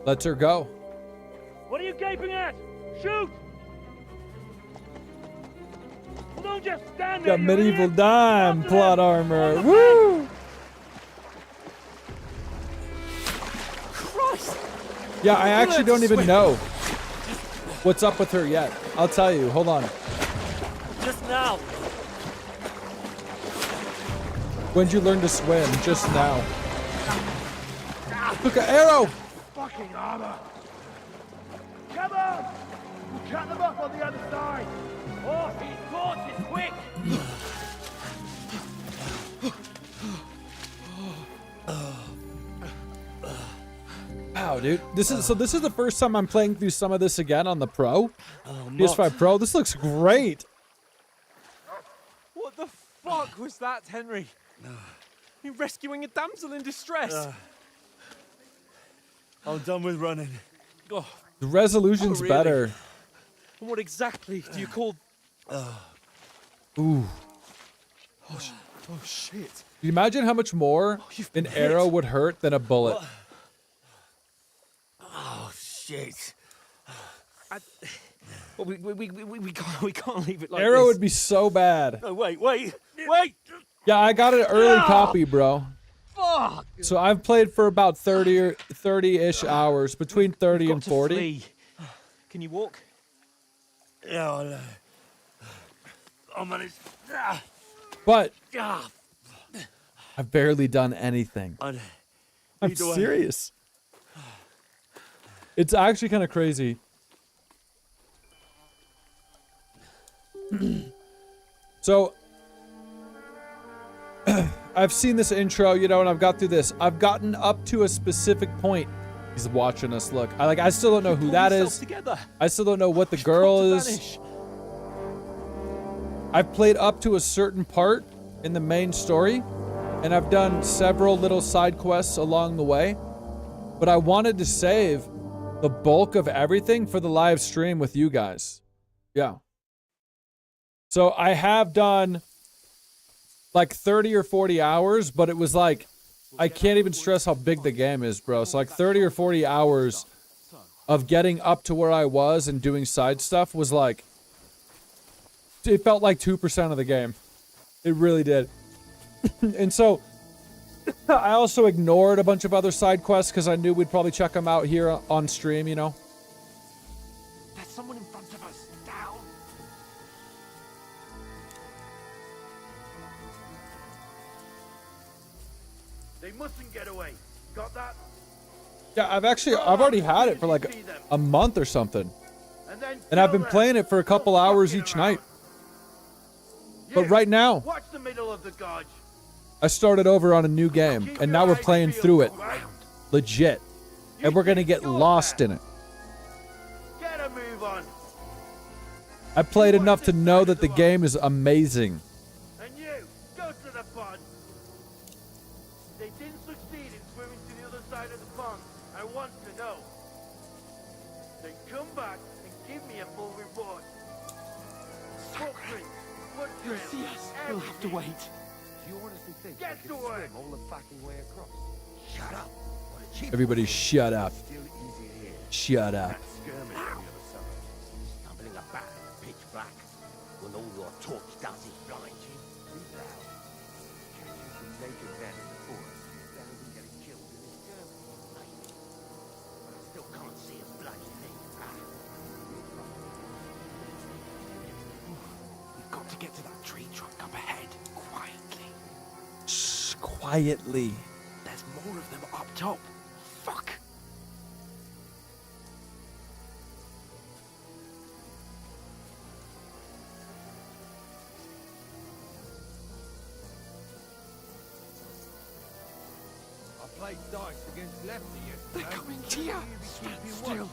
Let's her go. What are you gaping at? Shoot! Well, don't just stand there, Got you medieval idiot. dime After plot them. armor. On the Woo! Christ! Yeah, I actually don't even know what's up with her yet. I'll tell you. Hold on. Just now. When'd you learn to swim? Just now. Look, an arrow! Fucking armor! Come on! We'll cut them up on the other side! Oh, he's torches, quick! Wow, dude. This is the first time I'm playing through some of this again on the Pro. PS5 Pro. This looks great. What the fuck was that, Henry? You rescuing a damsel in distress? I'm done with running. Oh, The resolution's really? better. and what exactly do you call... Ooh. Oh, shit. Can you imagine how much more an arrow would hurt than a bullet? Oh, shit. Well, we can't leave it like Arrow this. would be so bad. No, wait! Yeah, I got an early copy, bro. Fuck! So I've played for about 30-ish hours, between 30 You've and got to 40. flee. Can you walk? Yeah, I'll manage. But Ah, I've barely done anything. I'm either way. serious. It's actually kind of crazy. So I've seen this intro, you know, and I've got through this. I've gotten up to a specific point. He's watching us. Look, I still don't know who that is. I still don't know what the girl is. I've played up to a certain part in the main story, and I've done several little side quests along the way. But I wanted to save the bulk of everything for the live stream with you guys. Yeah. So I have done like 30 or 40 hours, but it was like, I can't even stress how big the game is, bro. So like 30 or 40 hours of getting up to where I was and doing side stuff was like, it felt like 2% of the game. It really did. And so I also ignored a bunch of other side quests because I knew we'd probably check them out here on stream, you know? there's someone in front of us. Down. They mustn't get away. Got that? Yeah, I've already had it for like a month or something. And I've been playing it for a couple hours each night. But right now, Watch the middle of the gorge. I started over on a new game, and now we're playing through it. Legit. And we're gonna get lost in it. Get a move on. I played enough to know that the game is amazing. And you, go to the pond. They didn't succeed in swimming to the other side of the pond. I want to know. Then come back and give me a full report. Footprints, foot You'll trails, see us. We'll have to everything. wait. Do you honestly think Get you to can work. swim all the fucking way across? Shut up. Everybody shut up. Shut up. Stumbling about in pitch black when all your torch does is blind you. Read loud. Catching some naked men in the forest. Better than getting killed in this journey. Maybe. But I still can't see a bloody thing. We've got to get to that tree trunk up ahead, quietly. Shh, quietly. There's more of them up top. Fuck. Played dice against Lefty yesterday. They're coming here. Stand still.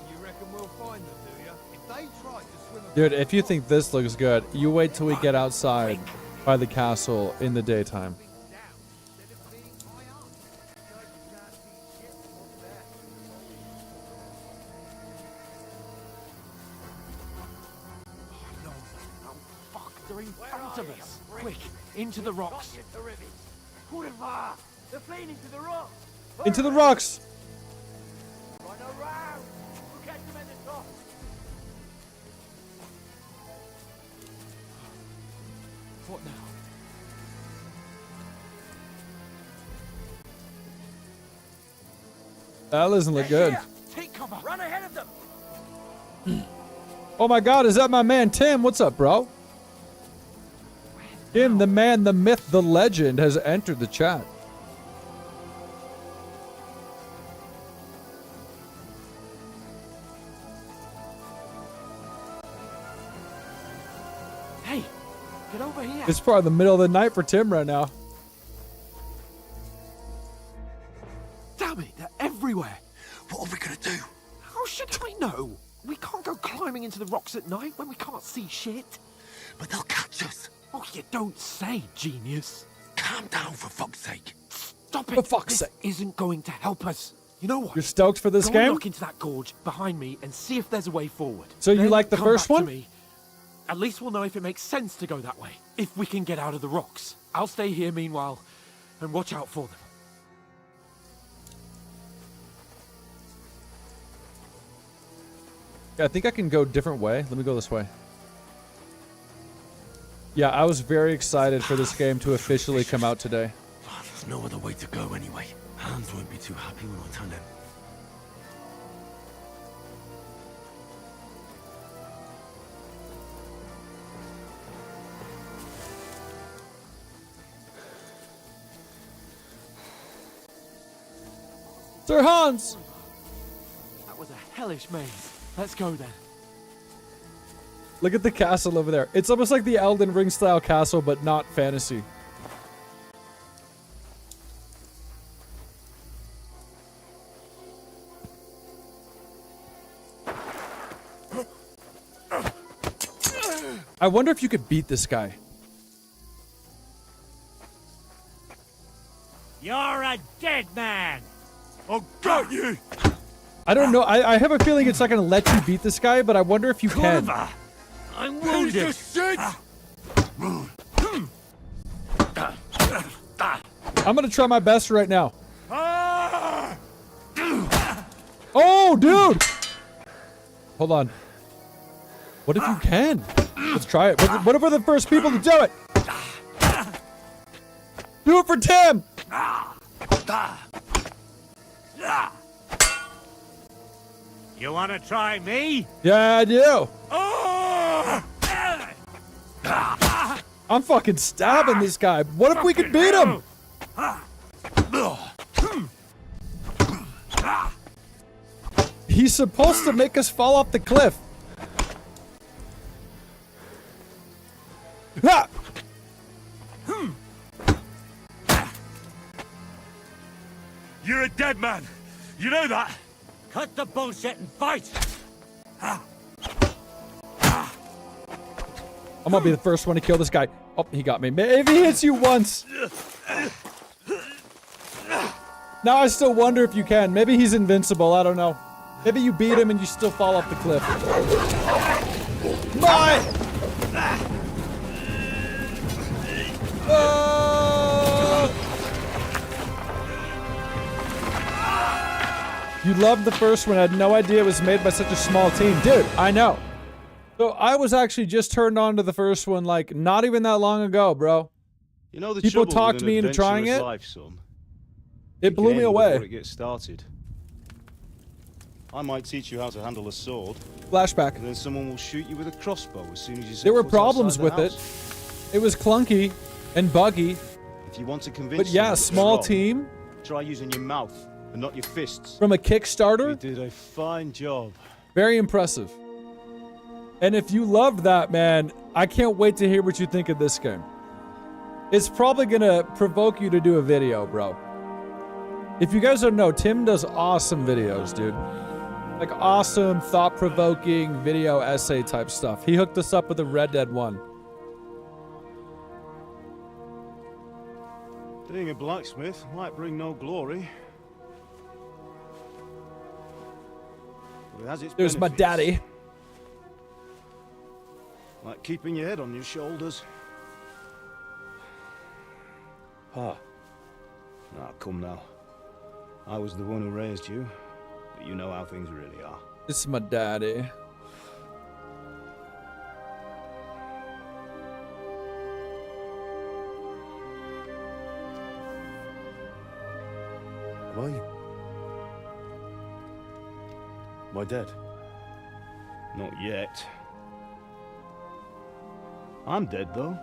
You reckon we'll find them, do you? If they try to swim Dude, if you think this looks good, you wait till we get outside by the castle in the daytime. No, fuck. They're in front of us. Quick, into the rocks. They're fleeing into the rocks. Into the rocks! Run around. We'll catch them at the top. What now? That doesn't look good. Take cover. Run ahead of them. Oh my god, is that my man Tim? What's up, bro? Tim, the man, the myth, the legend, has entered the chat. Hey, get over here. It's probably the middle of the night for Tim right now. Damn it, they're everywhere. What are we gonna do? How should I know? We can't go climbing into the rocks at night when we can't see shit. But they'll catch us. Oh, you don't say, genius. Calm down, for fuck's sake. Stop it. For fuck's This sake. isn't going to help us. You know what? You're stoked for this Go and game? look into that gorge behind me and see if there's a way forward. So you Then like the come first back to one? me. At least we'll know if it makes sense to go that way. If we can get out of the rocks. I'll stay here meanwhile and watch out for them. Yeah, I think I can go a different way. Let me go this way. Yeah, I was very excited for this game to officially come out today. There's no other way to go anyway. Hans won't be too happy when I turn in. Sir Hans! That was a hellish maze. Let's go then. Look at the castle over there. It's almost like the Elden Ring style castle, but not fantasy. I wonder if you could beat this guy. You're a dead man. I'll gut you. I don't know. I have a feeling it's not going to let you beat this guy, but I wonder if you can. I'm Piece wounded. of shit. I'm going to try my best right now. Ah! Oh, dude! Hold on. What if you can? Let's try it. What if we're the first people to do it? Do it for Tim! You want to try me? Yeah, I do. Ah! I'm fucking stabbing this guy. What if we could beat him? He's supposed to make us fall off the cliff. Ah! You're a dead man. You know that. Cut the bullshit and fight. I'm gonna be the first one to kill this guy. Oh, he got me. Maybe he hits you once. Now I still wonder if you can. Maybe he's invincible. I don't know. Maybe you beat him and you still fall off the cliff. Bye! You loved the first one. I had no idea it was made by such a small team. Dude, I know. So I was actually just turned on to the first one, like, not even that long ago, bro. You know the people trouble talked with me an into trying adventurous it. Life, son? It blew me away. Before it gets started. I might teach you how to handle a sword. Flashback. And then someone will shoot you with a crossbow as soon as you set There were foot problems outside the with it. house. It was clunky and buggy. If you want to convince But yeah, someone it's small wrong, team. Try using your mouth and not your fists. From a Kickstarter. You did a fine job. Very impressive. And if you loved that, man, I can't wait to hear what you think of this game. It's probably gonna provoke you to do a video, bro. If you guys don't know, Tim does awesome videos, dude. Like awesome, thought-provoking video essay type stuff. He hooked us up with a Red Dead 1. Being a blacksmith might bring no glory. But it has its There's my benefits. daddy. Like keeping your head on your shoulders. Pa. Ah, come now. I was the one who raised you, but you know how things really are. It's my daddy. Am I dead? Not yet. I'm dead, though.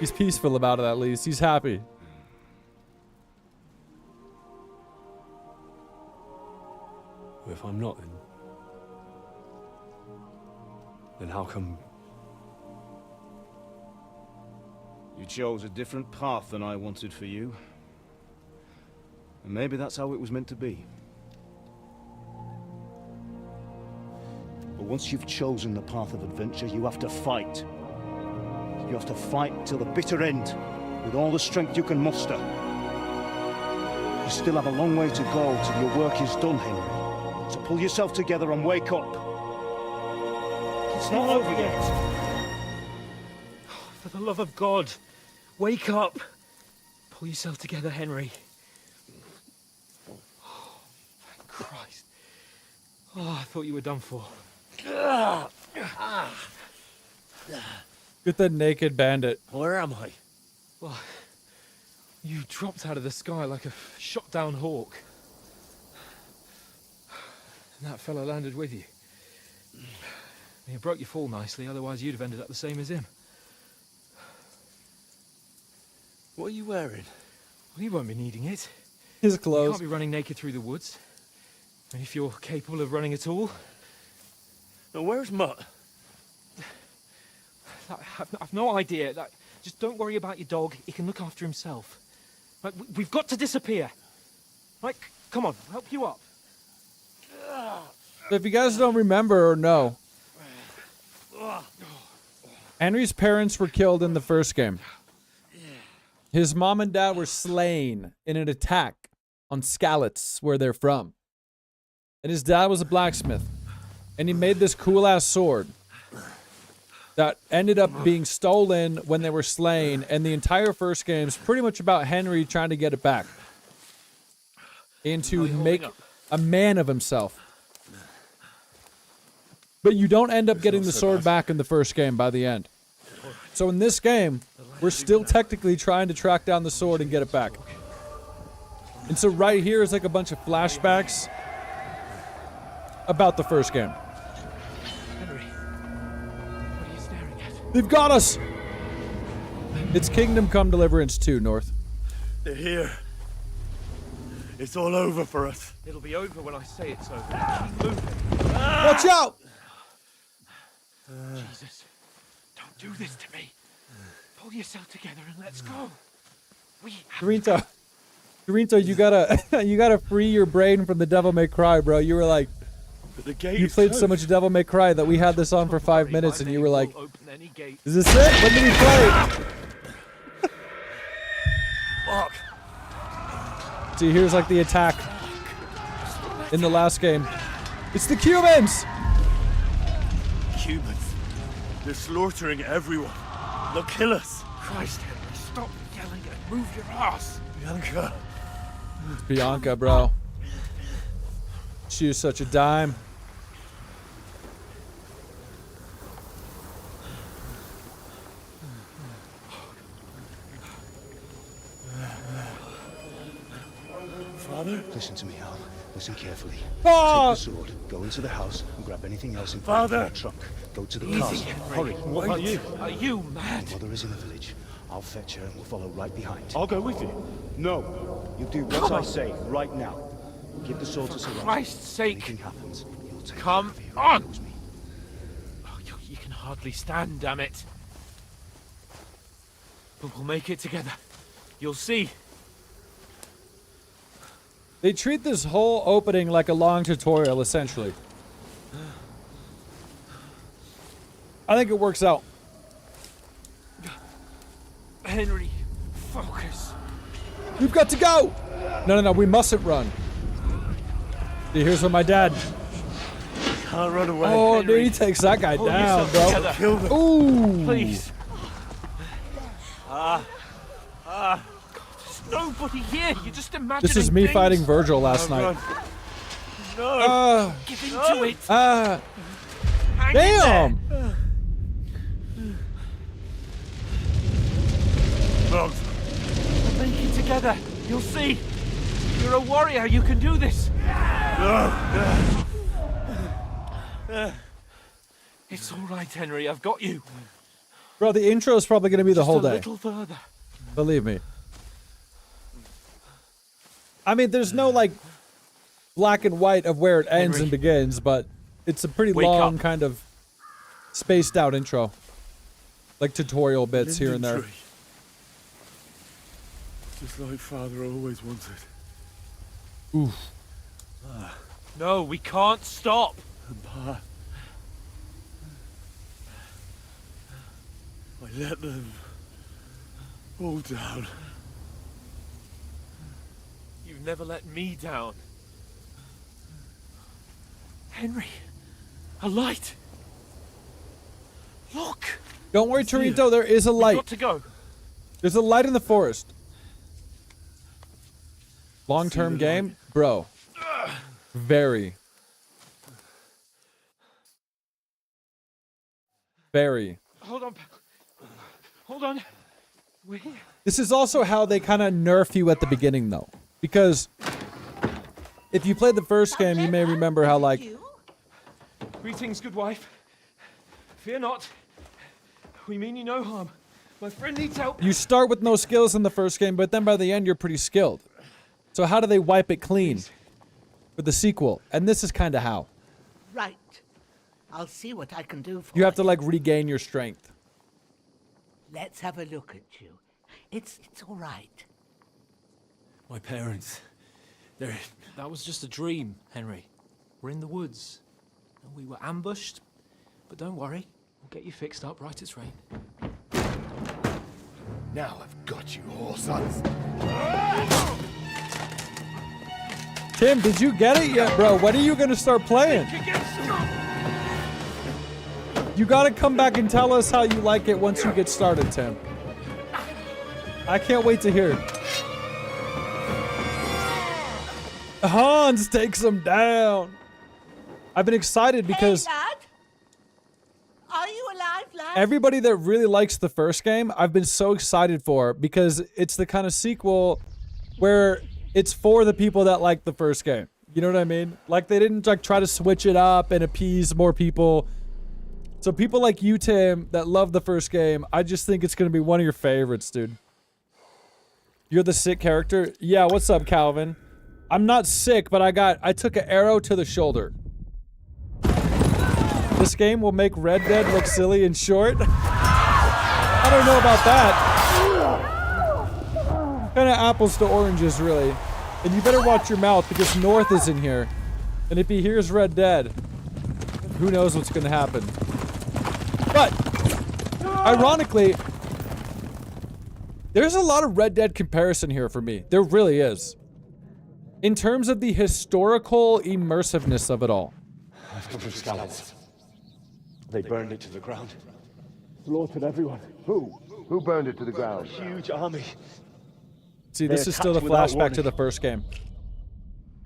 He's peaceful about it, at least. He's happy. If I'm not, then how come you chose a different path than I wanted for you? And maybe that's how it was meant to be. But once you've chosen the path of adventure, you have to fight. You have to fight till the bitter end, with all the strength you can muster. You still have a long way to go till your work is done, Henry. So pull yourself together and wake up. It's not over yet. For the love of God, wake up. Pull yourself together, Henry. Oh, thank Christ. Oh, I thought you were done for. Get that naked bandit. Where am I? Well, you dropped out of the sky like a shot down hawk. And that fella landed with you. You broke your fall nicely, otherwise you'd have ended up the same as him. What are you wearing? Well, you won't be needing it. His You clothes. can't be running naked through the woods. And if you're capable of running at all. Now, where's Mutt? I've no idea. Just don't worry about your dog. He can look after himself. We've got to disappear. Right, come on, I'll help you up. If you guys don't remember or know, Henry's parents were killed in the first game. His mom and dad were slain in an attack on Skalitz, where they're from. And his dad was a blacksmith. And he made this cool-ass sword that ended up being stolen when they were slain. And the entire first game is pretty much about Henry trying to get it back. And to make a man of himself. But you don't end up getting the sword back in the first game by the end. So in this game, we're still technically trying to track down the sword and get it back. And so right here is like a bunch of flashbacks about the first game. Henry, what are you staring at? They've got us! It's Kingdom Come Deliverance 2, North. They're here. It's all over for us. It'll be over when I say it's over. Keep moving. Watch out! Jesus, don't do this to me. Pull yourself together and let's go. Dorito, you gotta free your brain from the Devil May Cry, bro. You were like, you played so much Devil May Cry that we had this on for 5 minutes, and you were like, "Is this it? When did we play it?" Fuck. See, here's like the attack in the last game. It's the Cubans. Humans. They're slaughtering everyone. They'll kill us. Christ, Henry. Move your ass. Bianca. It's Bianca, bro. She was such a dime. Father? Listen to me, Al. Listen carefully. Ah! Take the sword, go into the house, and grab anything else in Father! the trunk. Go to the Easy, castle. Henry. Hurry. What about you? Are you mad? Your mother is in the village. I'll fetch her and we'll follow right behind. I'll go with you. No. You do what I say right now. Give the sword to Sir Roger. Christ's sake. Anything happens, you'll take Come care of it. on. He knows me. Oh, you can hardly stand, damn it. But we'll make it together. You'll see. They treat this whole opening like a long tutorial, essentially. I think it works out. Henry, focus. We've got to go! No, we mustn't run. See, here's what my dad... Can't run away. Oh, Henry. dude, he takes that guy Pull down, yourself bro. together. Kill them. Ooh! Please. There's nobody here. You're just imagining This is me things. fighting Virgil last night. No. Give into it. Damn! Logs. We'll make it together. You'll see. You're a warrior. You can do this. It's all right, Henry. I've got you. Bro, the intro is probably going to be the Just whole a day. little further. Believe me. I mean, there's no, like, black and white of where it ends Henry. and begins, but it's a pretty Wake long, up. kind of spaced out intro. Like tutorial bits here and there. Linden tree. Just like Father always wanted. Oof. No, we can't stop. Pa. I let them all down. You've never let me down. Henry, a light. Look. Don't worry, Torito, there is a We've light. got to go. There's a light in the forest. Long-term game? Bro. Very. Very. Hold on. Hold on. We're here. This is also how they kind of nerf you at the beginning, though. Because if you played the first game, you may remember how, like... Greetings, good wife. Fear not. We mean you no harm. My friend needs help. You start with no skills in the first game, but then by the end, you're pretty skilled. So how do they wipe it clean for the sequel? And this is kind of how. Right. I'll see what I can do for You have to, like, regain your strength. Let's have a look at you. It's all right. My parents, they're... That was just a dream, Henry. We're in the woods. And we were ambushed. But don't worry, we'll get you fixed up right as rain. Now I've got you, whore sons. Tim, did you get it yet, bro? When are you going to start playing? You got to come back and tell us how you like it once you get started, Tim. I can't wait to hear. Hans takes him down. I've been excited because... Hey, lad. Are you alive, lad? Everybody that really likes the first game, I've been so excited for because it's the kind of sequel where it's for the people that like the first game. You know what I mean? Like they didn't like try to switch it up and appease more people. So people like you, Tim, that love the first game, I just think it's going to be one of your favorites, dude. You're the sick character? Yeah, what's up, Calvin? I'm not sick, but I took an arrow to the shoulder. This game will make Red Dead look silly and short. I don't know about that. Kind of apples to oranges, really. And you better watch your mouth because North is in here. And if he hears Red Dead, who knows what's going to happen. But, ironically, there's a lot of Red Dead comparison here for me. There really is. In terms of the historical immersiveness of it all. I've come from Scallops. They burned it to the ground. Slaughtered everyone. Who? Who burned it to the A ground? huge army. See, this is still the flashback to the first game.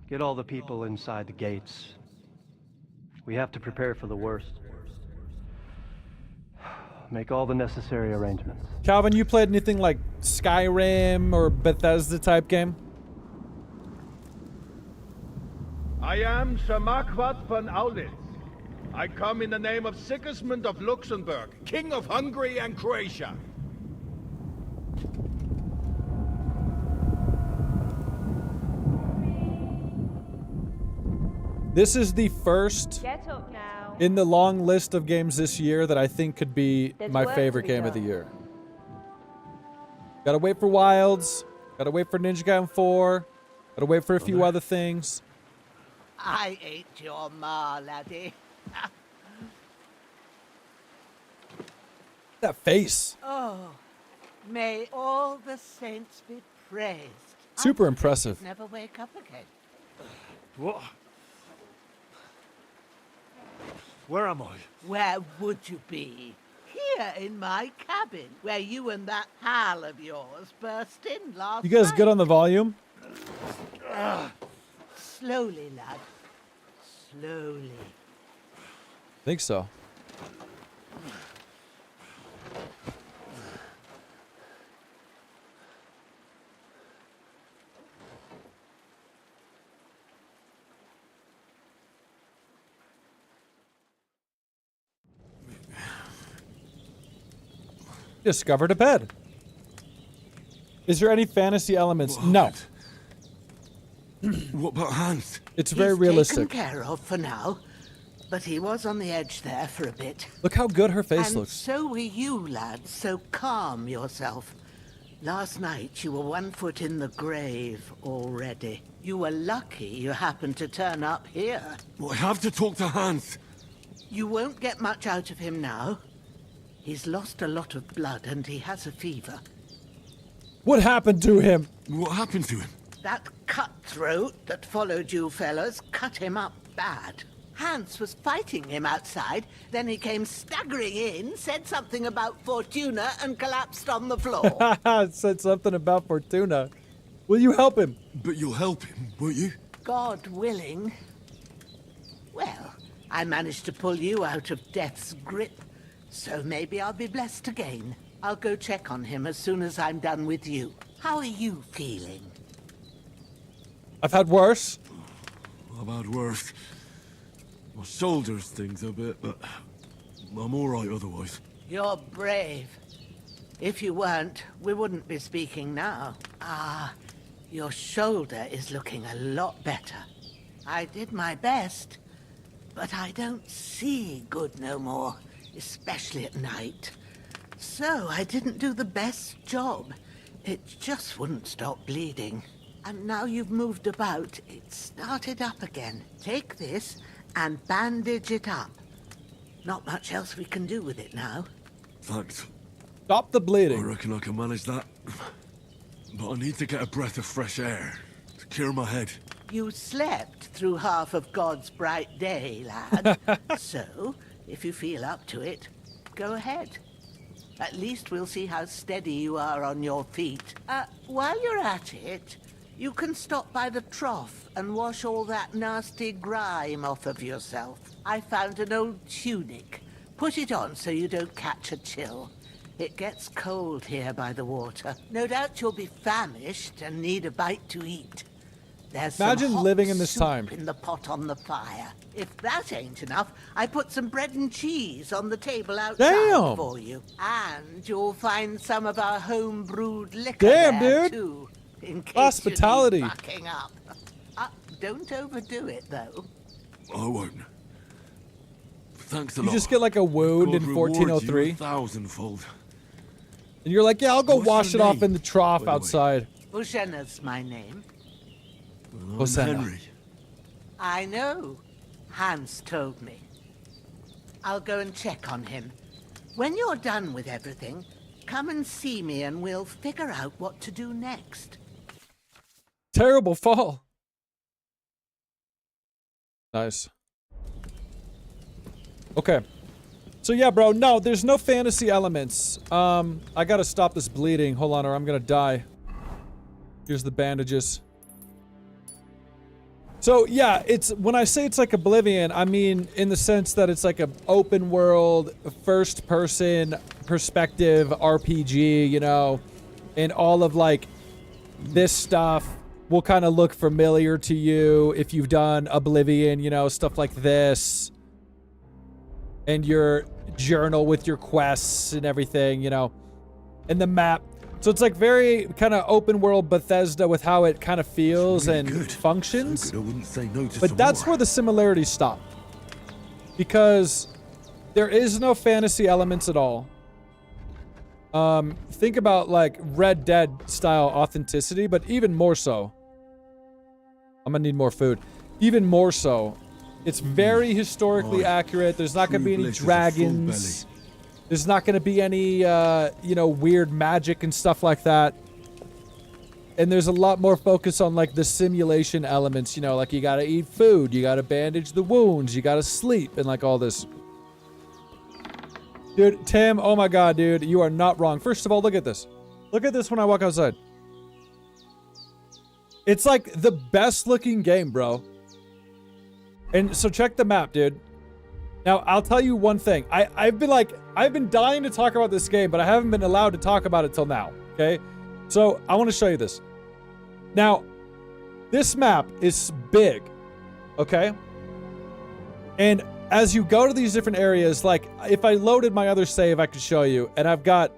Get all the people inside the gates. We have to prepare for the worst. Make all the necessary arrangements. Calvin, you played anything like Skyrim or Bethesda type game? I am Sir Marquardt von Aulitz. I come in the name of Sigismund of Luxembourg, King of Hungary and Croatia. This is the first in the long list of games this year that I think could be my favorite game of the year. Gotta wait for Wilds. Gotta wait for Ninja Gaiden 4. Gotta wait for a few other things. I ain't your ma, laddie. That face. Oh, may all the saints be praised. Super impressive. Never wake up again. What? Where am I? Where would you be? Here in my cabin, where you and that pal of yours burst in last You guys night. good on the volume? Slowly, lad. Slowly. Think so. Discovered a bed. Is there any fantasy elements? No. What about Hans? It's very He's realistic. taken care of for now, but he was on the edge there for a bit. Look how good her face And looks. so were you, lad, so calm yourself. Last night you were 1 foot in the grave already. You were lucky you happened to turn up here. Well, I have to talk to Hans. You won't get much out of him now. He's lost a lot of blood and he has a fever. What happened to him? What happened to him? That cutthroat that followed you fellas cut him up bad. Hans was fighting him outside, then he came staggering in, said something about Fortuna, and collapsed on the floor. Said something about Fortuna. Will you help him? But you'll help him, won't you? God willing. Well, I managed to pull you out of death's grip, so maybe I'll be blessed again. I'll go check on him as soon as I'm done with you. How are you feeling? I've had worse. I've had worse. My shoulder stings a bit, but I'm all right otherwise. You're brave. If you weren't, we wouldn't be speaking now. Ah, your shoulder is looking a lot better. I did my best, but I don't see good no more, especially at night. So I didn't do the best job. It just wouldn't stop bleeding. And now you've moved about, it started up again. Take this and bandage it up. Not much else we can do with it now. Thanks. Stop the bleeding. I reckon I can manage that. But I need to get a breath of fresh air to clear my head. You slept through half of God's bright day, lad. So, if you feel up to it, go ahead. At least we'll see how steady you are on your feet. While you're at it, you can stop by the trough and wash all that nasty grime off of yourself. I found an old tunic. Put it on so you don't catch a chill. It gets cold here by the water. No doubt you'll be famished and need a bite to eat. There's Imagine some hot living in this soup time. in the pot on the fire. If that ain't enough, I put some bread and cheese on the table outside Damn. for you. And you'll find some of our home-brewed liquor Damn, there, dude. too, in case Hospitality. you need backing up. Don't overdo it, though. I won't. Thanks a You lot. just get like a wound God in reward you 1403. 1,000-fold. And you're like, yeah, I'll go What's wash it your off name, in the trough by the way? outside. Bushenna's my name. I'm Hosanna. Henry. I know. Hans told me. I'll go and check on him. When you're done with everything, come and see me and we'll figure out what to do next. Terrible fall. Nice. Okay. So yeah, bro, no, there's no fantasy elements. I gotta stop this bleeding. Hold on, or I'm gonna die. Here's the bandages. So yeah, it's when I say it's like Oblivion, I mean in the sense that it's like an open world, first person perspective RPG, you know, and all of like this stuff will kind of look familiar to you if you've done Oblivion, you know, stuff like this. And your journal with your quests and everything, you know, and the map. So it's like very kind of open world Bethesda with how it kind of feels and functions. I wouldn't say no to But that's where the similarities stop. Because there is no fantasy elements at all. Think about like Red Dead style authenticity, but even more so. I'm gonna need more food. Even more so. It's very historically accurate. There's not gonna be any dragons. There's not going to be any, you know, weird magic and stuff like that. And there's a lot more focus on, like, the simulation elements, you know, like you got to eat food, you got to bandage the wounds, you got to sleep, and, like, all this. Dude, Tim, oh my god, dude, you are not wrong. First of all, look at this. Look at this when I walk outside. It's, like, the best-looking game, bro. And so check the map, dude. Now, I'll tell you one thing. I've been dying to talk about this game, but I haven't been allowed to talk about it till now, okay? So, I want to show you this. Now, this map is big, okay? And as you go to these different areas, like, if I loaded my other save, I could show you, and I've got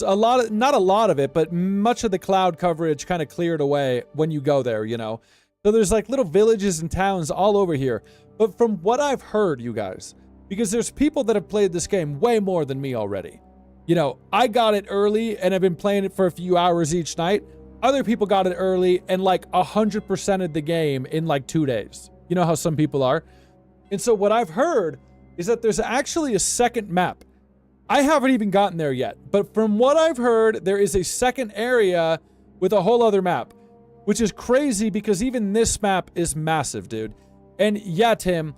a lot of, not a lot of it, but much of the cloud coverage kind of cleared away when you go there, you know? So there's, like, little villages and towns all over here. But from what I've heard, you guys, because there's people that have played this game way more than me already. You know, I got it early and I've been playing it for a few hours each night. Other people got it early and like 100% of the game in like 2 days. You know how some people are. And so what I've heard is that there's actually a second map. I haven't even gotten there yet. But from what I've heard, there is a second area with a whole other map, which is crazy because even this map is massive, dude. And yeah, Tim,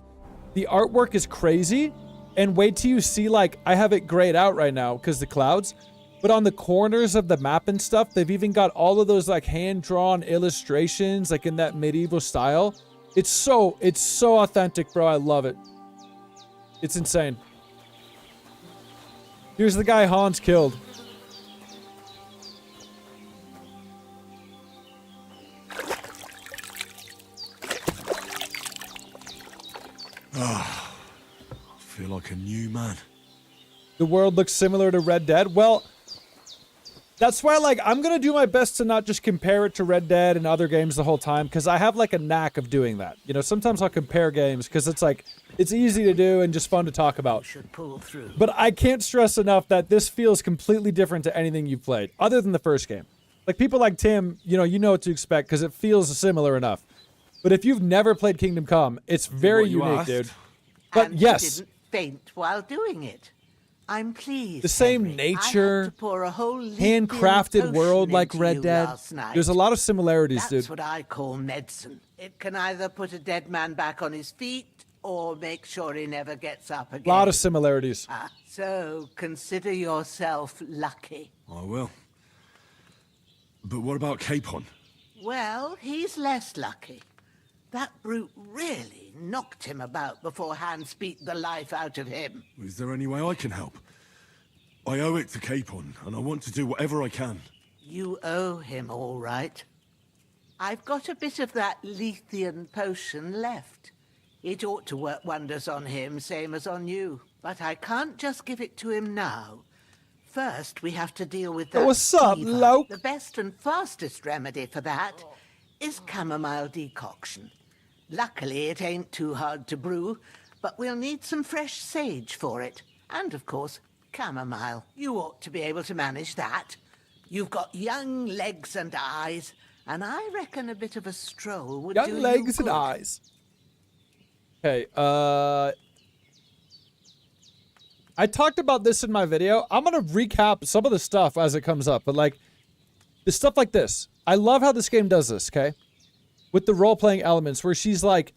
the artwork is crazy. And wait till you see, like, I have it grayed out right now because the clouds. But on the corners of the map and stuff, they've even got all of those, like, hand-drawn illustrations, like, in that medieval style. It's so authentic, bro. I love it. It's insane. Here's the guy Hans killed. Ah, I feel like a new man. The world looks similar to Red Dead. Well, that's why, like, I'm gonna do my best to not just compare it to Red Dead and other games the whole time, because I have, like, a knack of doing that. You know, sometimes I'll compare games, because it's, like, it's easy to do and just fun to talk about. Should pull through. But I can't stress enough that this feels completely different to anything you've played, other than the first game. Like, people like Tim, you know what to expect, because it feels similar enough. But if you've never played Kingdom Come, it's very unique, dude. But and yes. You didn't faint while doing it. I'm pleased. The same Henry. nature, I had to pour a whole handcrafted world like Red Dead. There's a lot of similarities, dude. That's what I call medicine. It can either put a dead man back on his feet or make sure he never gets up again. A lot of similarities. So consider yourself lucky. I will. But what about Capon? Well, he's less lucky. That brute really knocked him about before Hans beat the life out of him. Is there any way I can help? I owe it to Capon, and I want to do whatever I can. You owe him, all right. I've got a bit of that Lethean potion left. It ought to work wonders on him, same as on you. But I can't just give it to him now. First, we have to deal with that What's up, fever. Loke? The best and fastest remedy for that is chamomile decoction. Luckily, it ain't too hard to brew, but we'll need some fresh sage for it. And, of course, chamomile. You ought to be able to manage that. You've got young legs and eyes, and I reckon a bit of a stroll would do you good. Young legs and eyes. Okay, I talked about this in my video. I'm gonna recap some of the stuff as it comes up, but, like, the stuff like this. I love how this game does this, okay? With the role-playing elements, where she's like,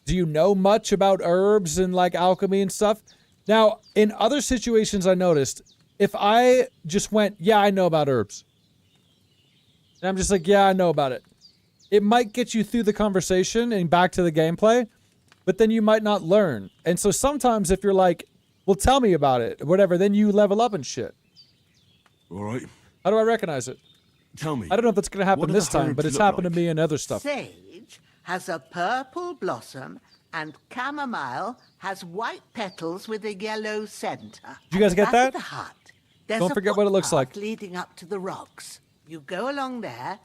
do you know much about herbs and, like, alchemy and stuff? Now, in other situations I noticed, if I just went, yeah, I know about herbs, And I'm just like, yeah, I know about it. It might get you through the conversation and back to the gameplay, but then you might not learn. And so sometimes if you're like, well, tell me about it, whatever, then you level up and shit. All right. How do I recognize it? Tell me. I don't know if it's going to happen this time, but it's happened to me in other stuff. Sage has a purple blossom, and chamomile has white petals with a yellow center. Did you guys get that? At the back of the hut, there's Don't a forget what it looks footpath like. leading up to the rocks. You go along there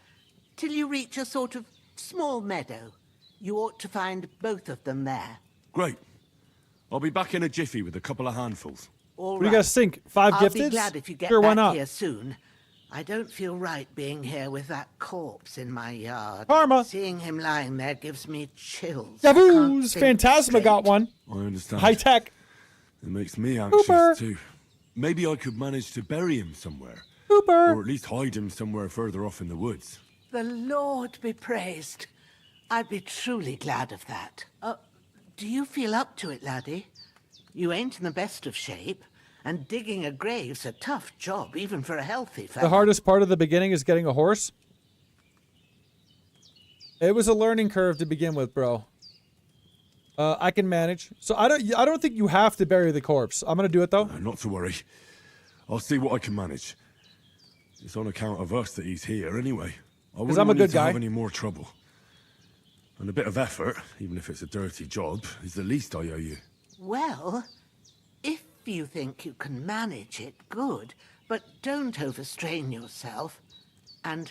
till you reach a sort of small meadow. You ought to find both of them there. Great. I'll be back in a jiffy with a couple of handfuls. All What do you guys think? 5 I'll gifted? be glad if you get Sure, why back not? here soon. I don't feel right being here with that corpse in my yard. Karma. Seeing him lying there gives me chills. I can't Yahoo's think Phantasma straight. got one. I understand. High tech. It makes me anxious Hooper. too. Maybe I could manage to bury him somewhere. Hooper. Or at least hide him somewhere further off in the woods. The Lord be praised. I'd be truly glad of that. Do you feel up to it, laddie? You ain't in the best of shape, and digging a grave's a tough job, even for a healthy fellow. The hardest part of the beginning is getting a horse. It was a learning curve to begin with, bro. I can manage. So I don't think you have to bury the corpse. I'm gonna do it though. Not to worry. I'll see what I can manage. It's on account of us that he's here anyway. I wouldn't I'm a want you good to guy. have any more trouble. And a bit of effort, even if it's a dirty job, is the least I owe you. Well, if you think you can manage it, good. But don't overstrain yourself. And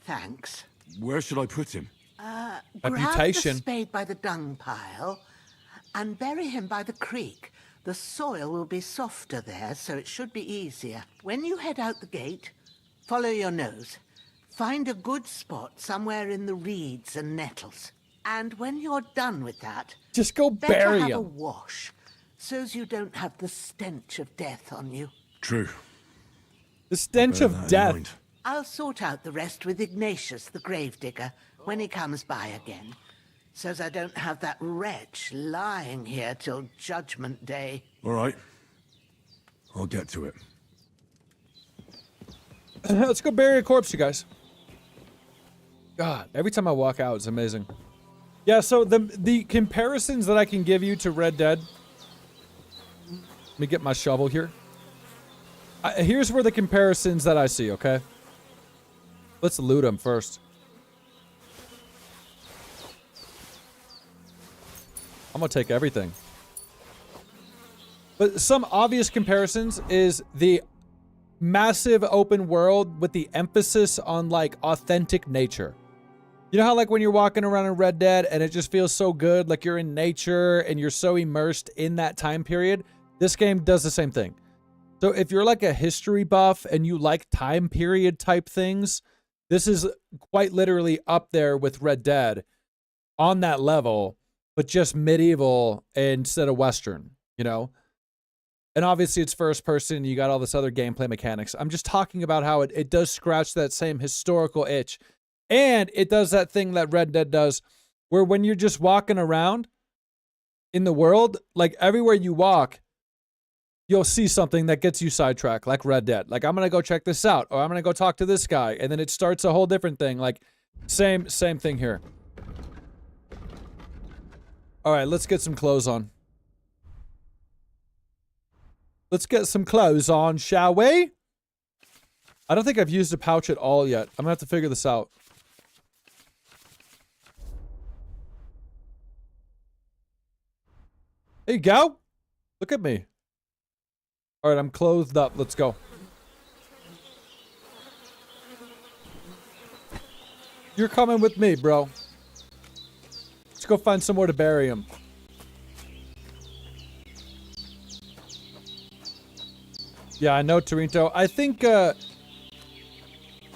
thanks. Where should I put him? Grab the Reputation. spade by the dung pile and bury him by the creek. The soil will be softer there, so it should be easier. When you head out the gate, follow your nose. Find a good spot somewhere in the reeds and nettles. And when you're done with that, just go better bury have a him. wash, so's you don't have the stench of death on you. True. The stench Bear of that in death. mind. I'll sort out the rest with Ignatius, the gravedigger, when he comes by again, so's I don't have that wretch lying here till Judgment Day. All right. I'll get to it. Let's go bury a corpse, you guys. God, every time I walk out, it's amazing. Yeah, so the comparisons that I can give you to Red Dead. Let me get my shovel here. Here's where the comparisons that I see, okay? Let's loot them first. I'm gonna take everything. But some obvious comparisons is the massive open world with the emphasis on like authentic nature. You know how like when you're walking around in Red Dead and it just feels so good, like you're in nature and you're so immersed in that time period? This game does the same thing. So if you're like a history buff and you like time period type things, this is quite literally up there with Red Dead on that level, but just medieval instead of Western, you know? And obviously it's first person, you got all this other gameplay mechanics. I'm just talking about how it does scratch that same historical itch. And it does that thing that Red Dead does, where when you're just walking around in the world, like everywhere you walk, you'll see something that gets you sidetracked, like Red Dead. Like, I'm going to go check this out, or I'm going to go talk to this guy. And then it starts a whole different thing. Like, same thing here. All right, let's get some clothes on. Let's get some clothes on, shall we? I don't think I've used a pouch at all yet. I'm going to have to figure this out. There you go. Look at me. All right, I'm clothed up. Let's go. You're coming with me, bro. Let's go find somewhere to bury him. Yeah, I know, Torinto. I think, I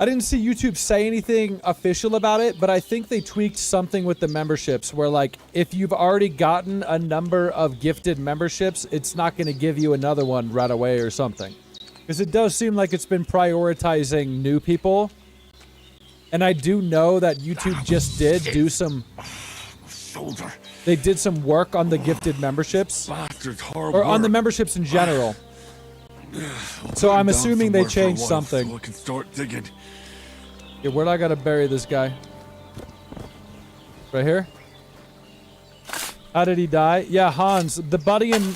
didn't see YouTube say anything official about it, but I think they tweaked something with the memberships where, like, if you've already gotten a number of gifted memberships, it's not going to give you another one right away or something. Because it does seem like it's been prioritizing new people. And I do know that YouTube just did do some... Shoulder. They did some work on the gifted memberships. Bastards, hard Or on the work. memberships in general. So I'm assuming they changed something. So I can start digging. Yeah, where do I gotta bury this guy? Right here? How did he die? Yeah, Hans,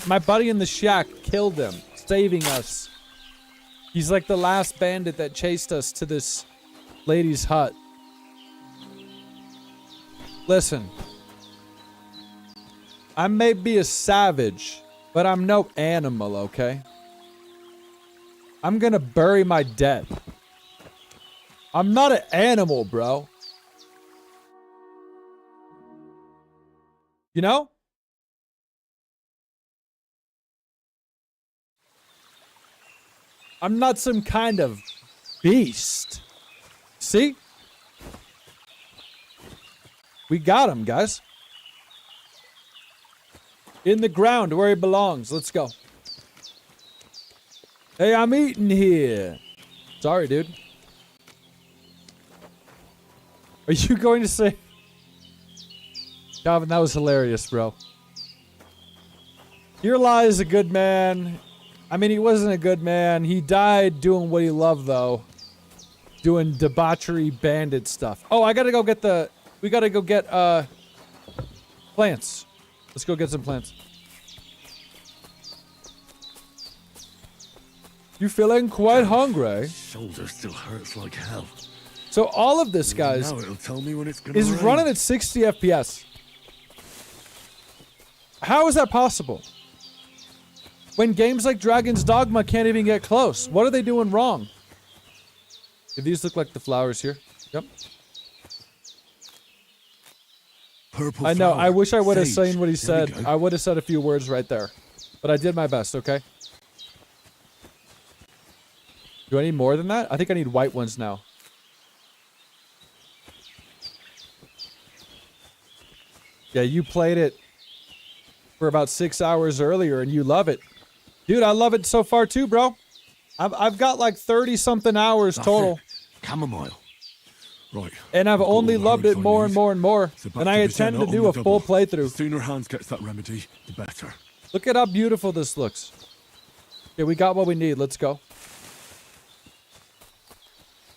my buddy in the shack killed him, saving us. He's like the last bandit that chased us to this lady's hut. Listen. I may be a savage, but I'm no animal, okay? I'm gonna bury my dead. I'm not an animal, bro. You know? I'm not some kind of beast. See? We got him, guys. In the ground where he belongs. Let's go. Hey, I'm eating here. Sorry, dude. Are you going to say... Calvin, that was hilarious, bro. Here lies a good man. I mean, he wasn't a good man. He died doing what he loved, though. Doing debauchery bandit stuff. Oh, I gotta go get the... We gotta go get, plants. Let's go get some plants. You feeling quite hungry? Shoulder still hurts like hell. So all of this, guys, Now it'll tell me when it's gonna is rain. running at 60 FPS. How is that possible? When games like Dragon's Dogma can't even get close. What are they doing wrong? Do these look like the flowers here? Yep. Purple I know. flower, I wish I would have sage. seen what he There we said. go. I would have said a few words right there. But I did my best, okay? Do I need more than that? I think I need white ones now. Yeah, you played it for about 6 hours earlier and you love it. Dude, I love it so far too, bro. I've got like 30-something hours That's total. it. Chamomile. Right. And I've only all the loved it herbs I more and need. more and more. So back And I to intend to Vicenna do on a the full double. playthrough. The sooner Hans gets that remedy, the better. Look at how beautiful this looks. Okay, we got what we need. Let's go.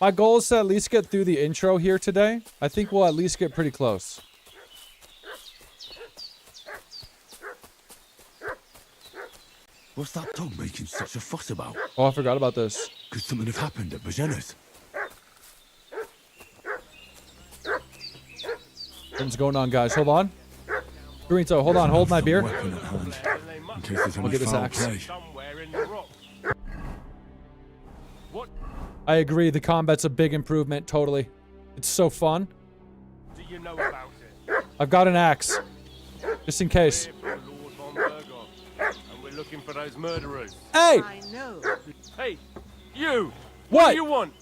My goal is to at least get through the intro here today. I think we'll at least get pretty close. What's that dog making such a fuss about? Oh, I forgot about this. Could something have happened at Vicenna's? Something's going on, guys. Hold on. Dorito, hold on. Hold my beer. Weapon at hand, in case there's I'll any get this foul axe. play. Somewhere in the rock. What I agree. The combat's a big improvement. Totally. It's so fun. do you know about it? I've got an axe. Just in case. We're from Lord von Bergov, and we're looking for those murderers. Hey! I know. Hey, you! What? do you want?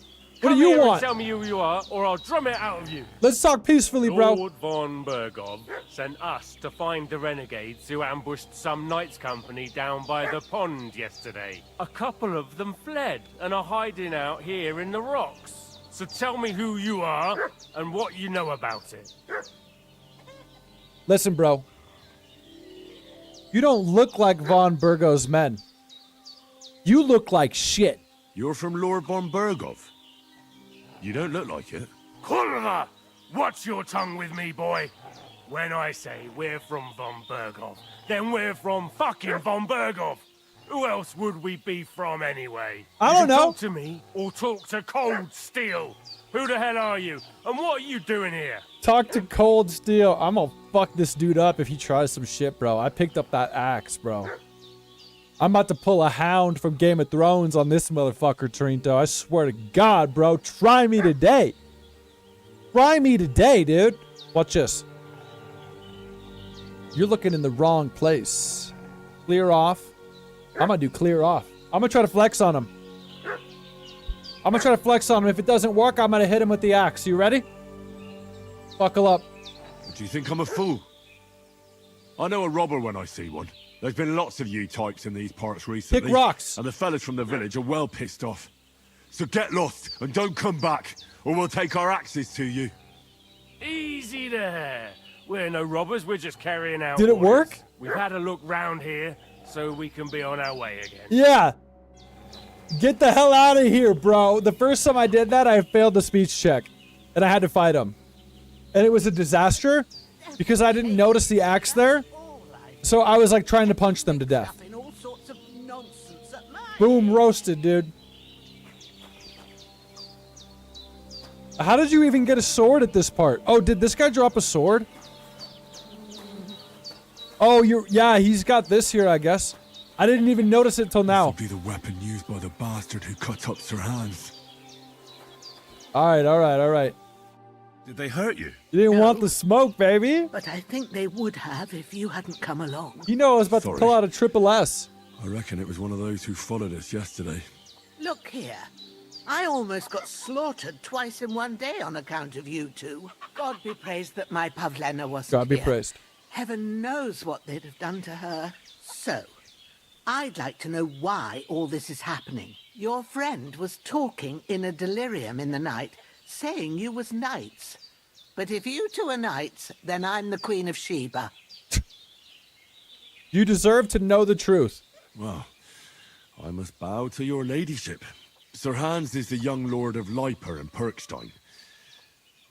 What do Come you here and want? tell me who you are, or I'll drum it out of you. Let's talk peacefully, bro. Lord von Bergov sent us to find the renegades who ambushed some knights company down by the pond yesterday. A couple of them fled and are hiding out here in the rocks. So tell me who you are and what you know about it. Listen, bro. You don't look like Von Bergo's men. You look like shit. You're from Lord von Bergov. You don't look like it. Kurva! Watch your tongue with me, boy. When I say we're from von Bergov, then we're from fucking von Bergov. Who else would we be from anyway? I You don't can know. Talk to me or talk to Cold Steel. Who the hell are you? And what are you doing here? Talk to Cold Steel. I'm gonna fuck this dude up if he tries some shit, bro. I picked up that axe, bro. I'm about to pull a hound from Game of Thrones on this motherfucker, Trinto. I swear to God, bro. Try me today. Try me today, dude. Watch this. You're looking in the wrong place. Clear off. I'm gonna do clear off. I'm gonna try to flex on him. I'm gonna try to flex on him. If it doesn't work, I'm gonna hit him with the axe. You ready? Buckle up. Do you think I'm a fool? I know a robber when I see one. There's been lots of you types in these parts recently. Pick rocks. And the fellas from the village are well pissed off. So get lost and don't come back, or we'll take our axes to you. Easy there. We're no robbers, we're just carrying out Did it orders. work? We've had a look round here, so we can be on our way again. Yeah. Get the hell out of here, bro. The first time I did that, I failed the speech check. And I had to fight him. And it was a disaster because I didn't notice the axe there. So I was like trying to punch them to death. Boom, roasted, dude. How did you even get a sword at this part? Oh, did this guy drop a sword? Oh, yeah, he's got this here, I guess. I didn't even notice it till now. This will be the weapon used by the bastard who cut up Sir Hans. All right. Did they hurt you? You didn't want the smoke, baby. But I think they would have if you hadn't come along. You know I was about to pull out a triple S. I reckon it was one of those who followed us yesterday. Look here. I almost got slaughtered twice in one day on account of you two. God be praised that my Pavlena wasn't God be here. praised. Heaven knows what they'd have done to her. So, I'd like to know why all this is happening. Your friend was talking in a delirium in the night, saying you was knights. But if you two are knights, then I'm the Queen of Sheba. You deserve to know the truth. Well, I must bow to your ladyship. Sir Hans is the young lord of Leiper and Perkstein.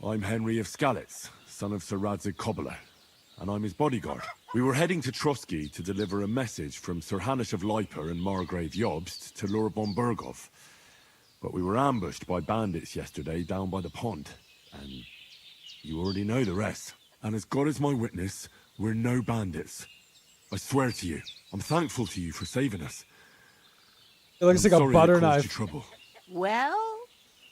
I'm Henry of Skalitz, son of Sir Radzig Cobbler, and I'm his bodyguard. We were heading to Trosky to deliver a message from Sir Hanush of Leiper and Margrave Jobst to Lord Bombergov. But we were ambushed by bandits yesterday down by the pond, and you already know the rest. And as God is my witness, we're no bandits. I swear to you, I'm thankful to you for saving us. It looks like a butter knife. Trouble. Well,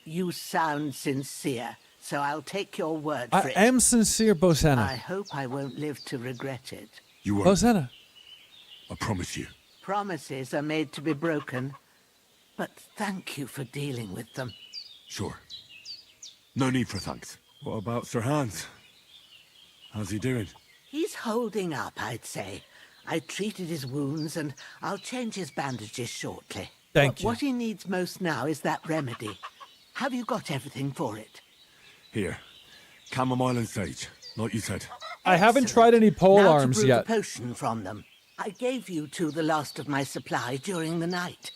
you sound sincere, so I'll take your word for I it. am sincere, Bosenna. I hope I won't live to regret it. You won't. Bosenna. I promise you. Promises are made to be broken, but thank you for dealing with them. Sure. No need for thanks. What about Sir Hans? How's he doing? He's holding up, I'd say. I treated his wounds, and I'll change his bandages shortly. Thank you. What he needs most now is that remedy. Have you got everything for it? Here. Chamomile and sage, like you said. I haven't tried any pole now arms to brew yet. The potion from them. I gave you two the last of my supply during the night.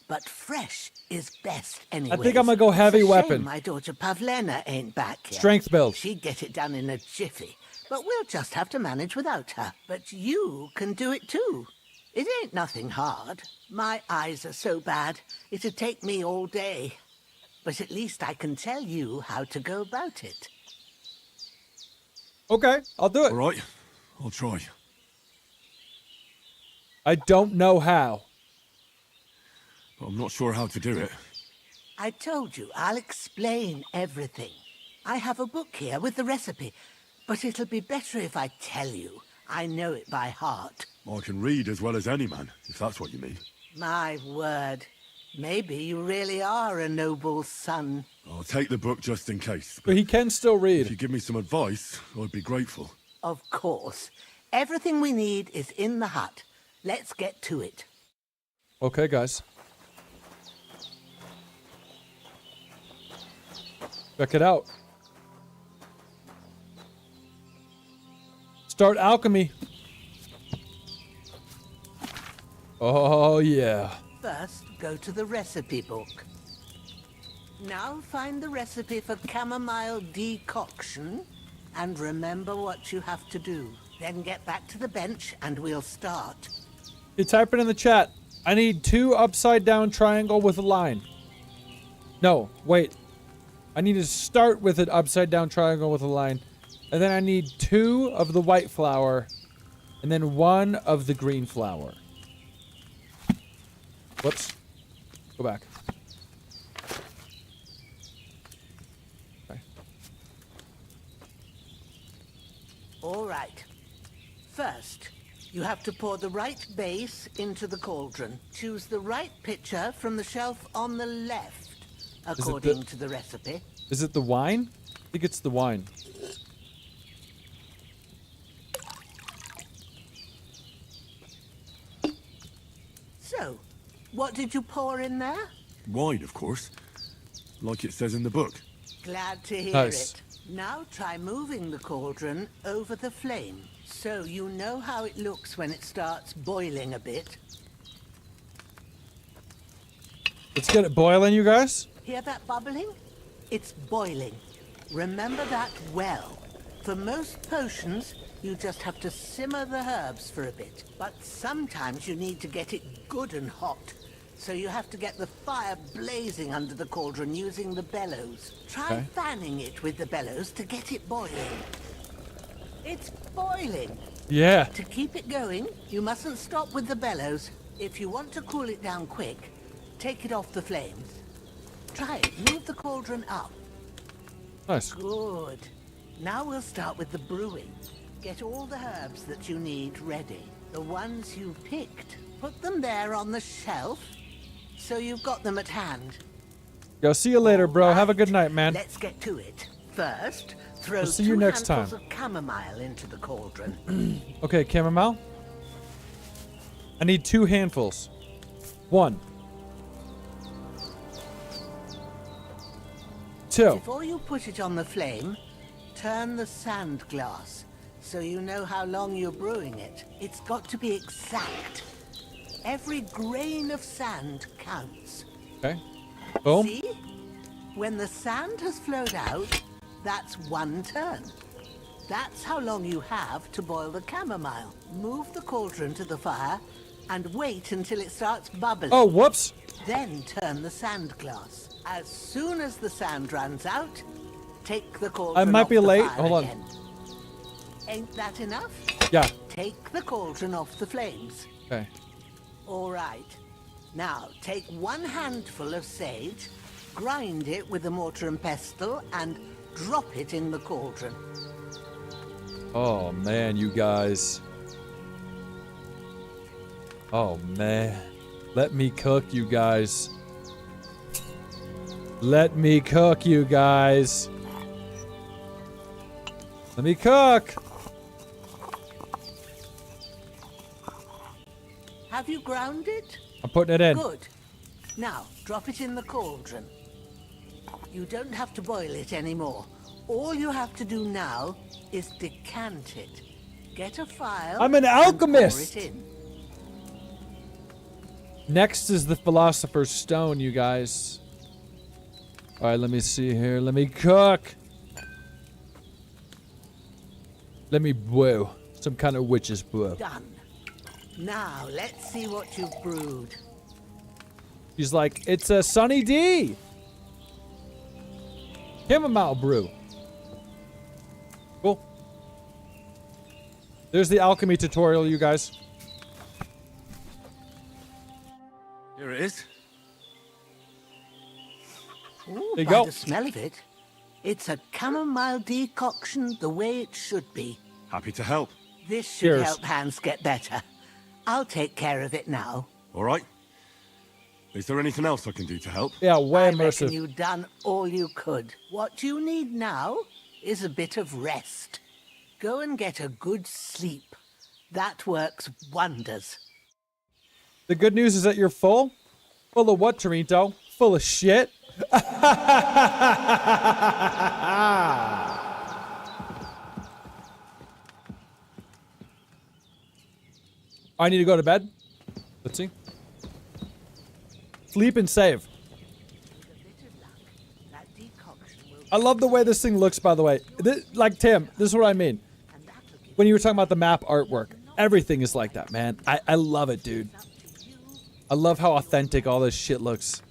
But fresh is best anyway. I think I'm gonna go heavy weapon. My daughter Pavlena ain't back yet. Strength build. She'd get it done in a jiffy. But we'll just have to manage without her. But you can do it too. It ain't nothing hard. My eyes are so bad, it'd take me all day. But at least I can tell you how to go about it. Okay, I'll do it. All right, I'll try. I don't know how. But I'm not sure how to do it. I told you, I'll explain everything. I have a book here with the recipe, but it'll be better if I tell you. I know it by heart. I can read as well as any man, if that's what you mean. My word. Maybe you really are a noble son. I'll take the book just in case. But he can still read. If you give me some advice, I'd be grateful. Of course. Everything we need is in the hut. Let's get to it. Okay, guys. Check it out. Start alchemy. Oh, yeah. First, go to the recipe book. Now find the recipe for chamomile decoction and remember what you have to do. Then get back to the bench and we'll start. You type it in the chat. I need 2 upside down triangle with a line. No, wait. I need to start with an upside down triangle with a line. And then I need 2 of the white flour. And then 1 of the green flour. Whoops. Go back. Okay. All right. First, you have to pour the right base into the cauldron. Choose the right pitcher from the shelf on the left, according to the recipe. Is it the wine? I think it's the wine. So, what did you pour in there? Wine, of course. Like it says in the book. Glad to hear Nice. it. Now try moving the cauldron over the flame, so you know how it looks when it starts boiling a bit. Let's get it boiling, you guys. Hear that bubbling? It's boiling. Remember that well. For most potions, you just have to simmer the herbs for a bit. But sometimes you need to get it good and hot. So you have to get the fire blazing under the cauldron using the bellows. Try fanning it with the bellows to get it boiling. It's boiling. Yeah. To keep it going, you mustn't stop with the bellows. If you want to cool it down quick, take it off the flames. Try it. Move the cauldron up. Nice. Good. Now we'll start with the brewing. Get all the herbs that you need ready. The ones you picked. Put them there on the shelf, so you've got them at hand. Yo, see you later, bro. Have a good night, man. Let's get to it. First, throw I'll see you next time. handfuls of chamomile into the cauldron. Okay, chamomile. I need 2 handfuls. 1. 2. Before you put it on the flame, turn the sand glass so you know how long you're brewing it. It's got to be exact. Every grain of sand counts. Okay. Boom. See? When the sand has flowed out, that's 1 turn. That's how long you have to boil the chamomile. Move the cauldron to the fire and wait until it starts bubbling. Oh, whoops. Then turn the sand glass. As soon as the sand runs out, take the cauldron I might off be the late. fire Hold again. Ain't that enough? Yeah. Take the cauldron off the flames. Okay. All right. Now, take 1 handful of sage, grind it with a mortar and pestle, and drop it in the cauldron. Oh, man, you guys. Oh, man. Let me cook, you guys. Let me cook, you guys. Let me cook. Have you ground it? I'm putting it in. Good. Now, drop it in the cauldron. You don't have to boil it anymore. All you have to do now is decant it. Get a file. I'm an and alchemist. pour it in. Next is the Philosopher's Stone, you guys. All right, let me see here. Let me cook. Let me brew. Some kind of witch's brew. Done. Now, let's see what you've brewed. He's like, it's a Sunny D. Chamomile brew. Cool. There's the alchemy tutorial, you guys. Here it is. Ooh, There you by go. the smell of it, it's a chamomile decoction the way it should be. Happy to help. This should Cheers. help Hans get better. I'll take care of it now. All right. Is there anything else I can do to help? Yeah, way I reckon immersive. you've done all you could. What you need now is a bit of rest. Go and get a good sleep. That works wonders. The good news is that you're full. Full of what, Torinto? Full of shit. I need to go to bed. Let's see. Sleep and save. I love the way this thing looks, by the way. Like, Tim, this is what I mean. When you were talking about the map artwork, everything is like that, man. I love it, dude. I love how authentic all this shit looks.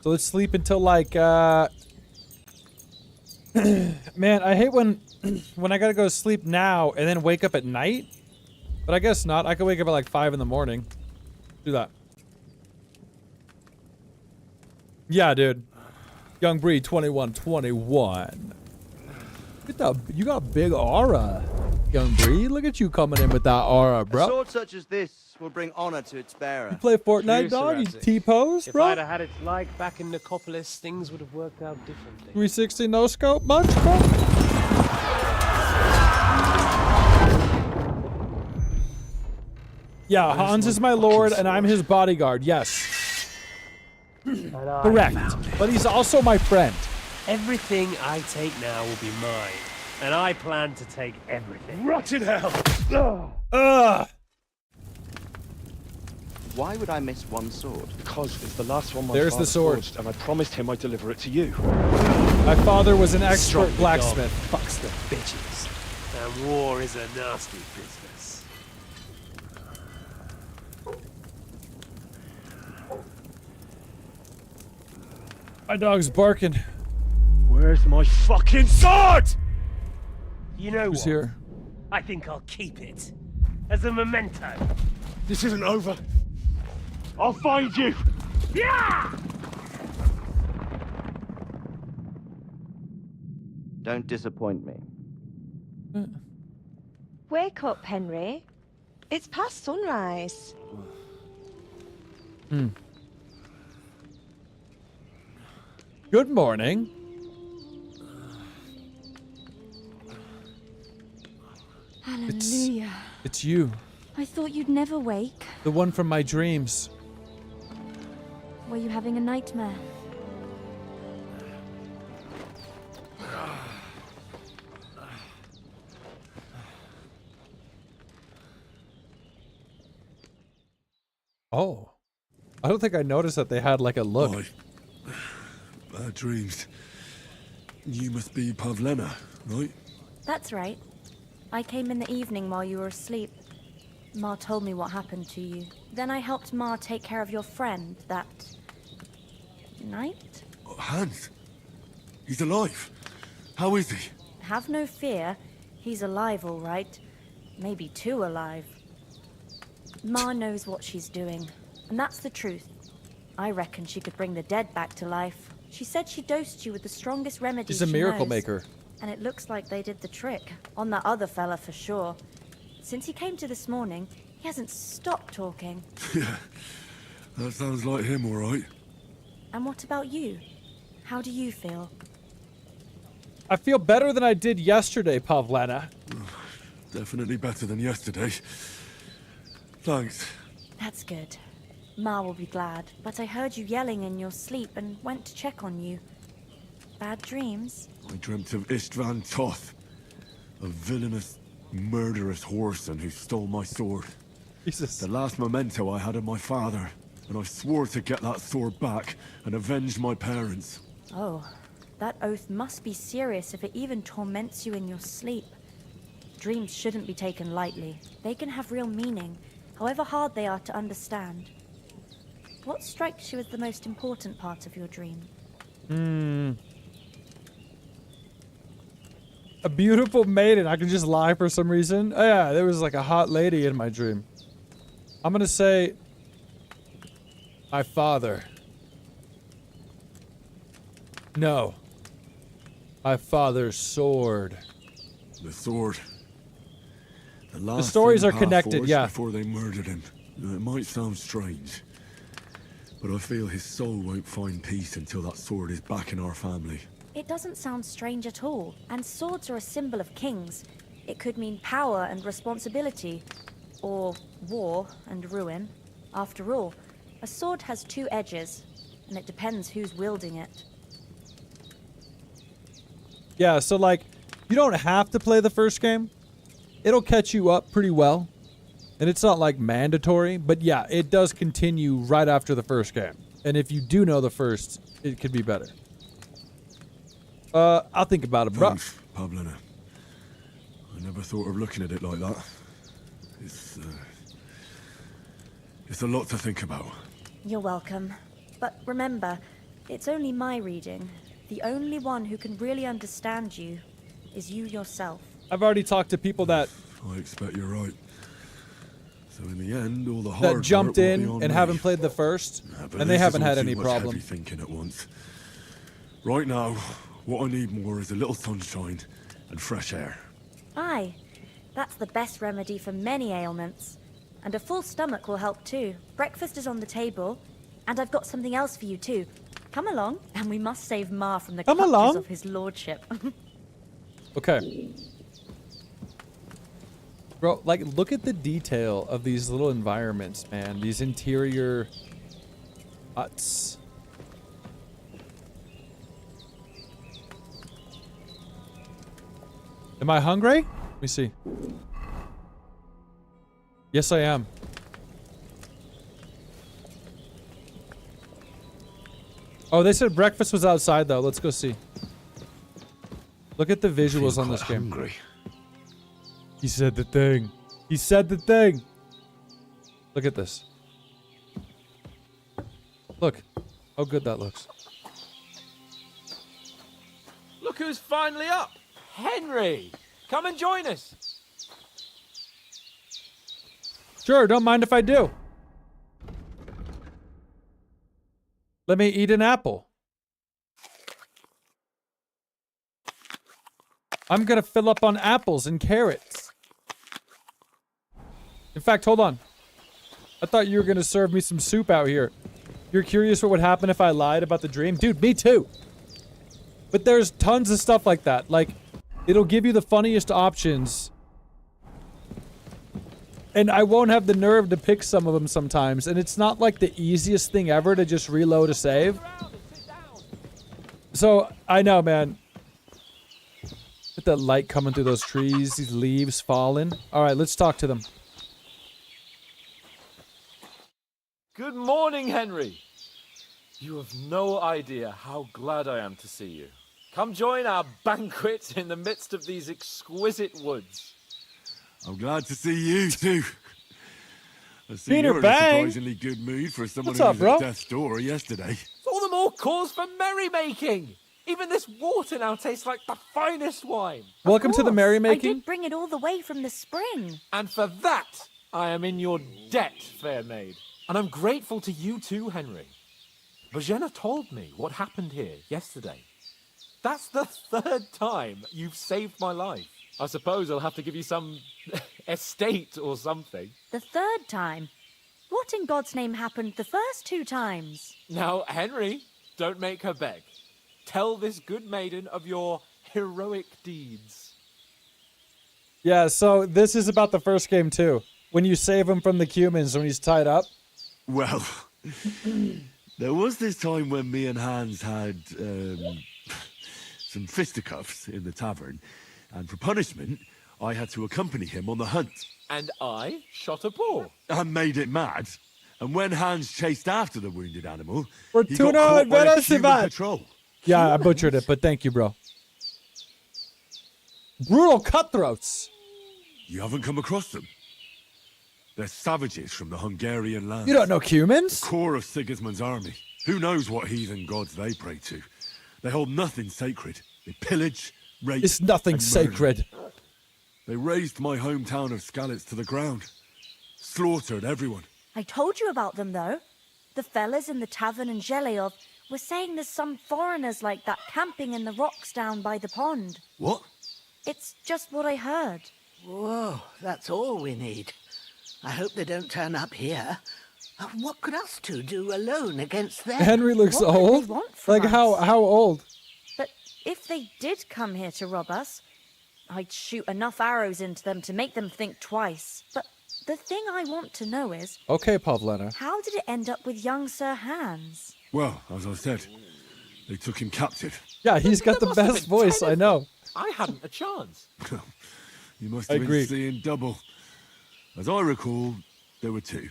So let's sleep until, like, man, I hate when I gotta go to sleep now and then wake up at night. But I guess not. I could wake up at like 5 in the morning. Do that. Yeah, dude. Young Bree 2121. Get that, you got a big aura, Young Bree. Look at you coming in with that aura, A bro. sword such as this will bring honor to its bearer. You play Fortnite, True, dog? You Sir Isaac. T-pose, If bro? I'd have had its like back in Nicopolis, things would have worked out differently. 360 no scope much, bro? Yeah, Hans is my lord and I'm his bodyguard, yes. Correct. But he's also my friend. Everything I take now will be mine, and I plan to take everything. Rot in hell! Ugh! Why would I miss one sword? Because it's the last one my There's father the sword. forged, and I promised him I'd deliver it to you. My father was an expert Strong the blacksmith. dog fucks the bitches. And war is a nasty business. My dog's barking. Where's my fucking sword? You know Who's what? here? I think I'll keep it. As a memento. This isn't over. I'll find you. Yeah! Don't disappoint me. Wake up, Henry. It's past sunrise. Good morning. Hallelujah. It's you. I thought you'd never wake. The one from my dreams. Were you having a nightmare? Oh. I don't think I noticed that they had like a look. Bad dreams. You must be Pavlena, right? That's right. I came in the evening while you were asleep. Ma told me what happened to you. Then I helped Ma take care of your friend that night? Hans? He's alive. How is he? Have no fear. He's alive, all right. Maybe too alive. Ma knows what she's doing, and that's the truth. I reckon she could bring the dead back to life. She said she dosed you with the strongest remedy She's a miracle maker. And it looks like they did the trick. On that other fella for sure. Since he came to this morning, he hasn't stopped talking. Yeah, that sounds like him, all right. And what about you? How do you feel? I feel better than I did yesterday, Pavlena. Definitely better than yesterday. Thanks. That's good. Ma will be glad, but I heard you yelling in your sleep and went to check on you. Bad dreams? I dreamt of Istvan Toth, a villainous, murderous whoreson who stole my sword. Jesus. The last memento I had of my father, and I swore to get that sword back and avenge my parents. Oh, that oath must be serious if it even torments you in your sleep. Dreams shouldn't be taken lightly. They can have real meaning, however hard they are to understand. What strikes you as the most important part of your dream? A beautiful maiden. I can just lie for some reason. Oh, yeah, there was like a hot lady in my dream. I'm gonna say my father. No. My father's sword. The sword. The stories are connected, yeah. Before they murdered him. It might sound strange, but I feel his soul won't find peace until that sword is back in our family. It doesn't sound strange at all, and swords are a symbol of kings. It could mean power and responsibility, or war and ruin. After all, a sword has two edges, and it depends who's wielding it. Yeah, so like, you don't have to play the first game. It'll catch you up pretty well. And it's not like mandatory, but yeah, it does continue right after the first game. And if you do know the first, it could be better. I'll think about it, bro. Thanks, Pavlena. I never thought of looking at it like that. It's a lot to think about. You're welcome. But remember, it's only my reading. The only one who can really understand you is you yourself. I've already talked to people that I expect you're right. So in the end, all the hard that jumped work will in be on and me. haven't played the first, But and they this haven't is all had too any much problem. heavy thinking at once. Right now, what I need more is a little sunshine and fresh air. Aye, that's the best remedy for many ailments. And a full stomach will help too. Breakfast is on the table, and I've got something else for you too. Come along, and we must save Ma from the Come clutches along. of his lordship. Okay. Bro, like, look at the detail of these little environments, man. These interior huts. Am I hungry? Let me see. Yes, I am. Oh, they said breakfast was outside though. Let's go see. Look at the visuals on this game. Hungry. He said the thing. He said the thing. Look at this. Look how good that looks. Look who's finally up. Henry, come and join us. Sure, don't mind if I do. Let me eat an apple. I'm gonna fill up on apples and carrots. In fact, hold on. I thought you were gonna serve me some soup out here. You're curious what would happen if I lied about the dream? Dude, me too. But there's tons of stuff like that. Like, it'll give you the funniest options. And I won't have the nerve to pick some of them sometimes. And it's not like the easiest thing ever to just reload a save. So, I know, man. Get that light coming through those trees, these leaves falling. Alright, let's talk to them. Good morning, Henry. You have no idea how glad I am to see you. Come join our banquet in the midst of these exquisite woods. I'm glad to see you too. I see Peter you're in a Bang. surprisingly good mood for someone What's who up, was bro? at death's door yesterday. It's all the more cause for merrymaking. Even this water now tastes like the finest wine. Welcome to the I merrymaking. did bring it all the way from the spring. And for that, I am in your debt, fair maid. And I'm grateful to you too, Henry. Bojena told me what happened here yesterday. That's the third time you've saved my life. I suppose I'll have to give you some estate or something. The third time? What in God's name happened the first 2 times? Now, Henry, don't make her beg. Tell this good maiden of your heroic deeds. Yeah, so this is about the first game too. When you save him from the cumins when he's tied up. Well, there was this time when me and Hans had some fisticuffs in the tavern, and for punishment, I had to accompany him on the hunt. And I shot a boar. And made it mad. And when Hans chased after the wounded animal, he got Fortuna caught by a Velocivat. human patrol. Yeah, I butchered it, but thank you, bro. Brutal cutthroats. You haven't come across them? They're savages from the Hungarian lands. You don't know cumins? The core of Sigismund's army. Who knows what heathen gods they pray to? They hold nothing sacred. They pillage, rape, It's nothing and murder. sacred. They razed my hometown of Skalitz to the ground. Slaughtered everyone. I told you about them, though. The fellas in the tavern in Zheleov were saying there's some foreigners like that camping in the rocks down by the pond. What? It's just what I heard. Whoa, that's all we need. I hope they don't turn up here. What could us two do alone against them? Henry looks What could they old. want from Like us? how old? But if they did come here to rob us, I'd shoot enough arrows into them to make them think twice. But the thing I want to know is, Okay, Pavlena. how did it end up with young Sir Hans? Well, as I said, they took him captive. Yeah, he's got the must have best been voice, 10 I of know. I hadn't a chance. You must I have agree. been seeing double. As I recall, there were 2.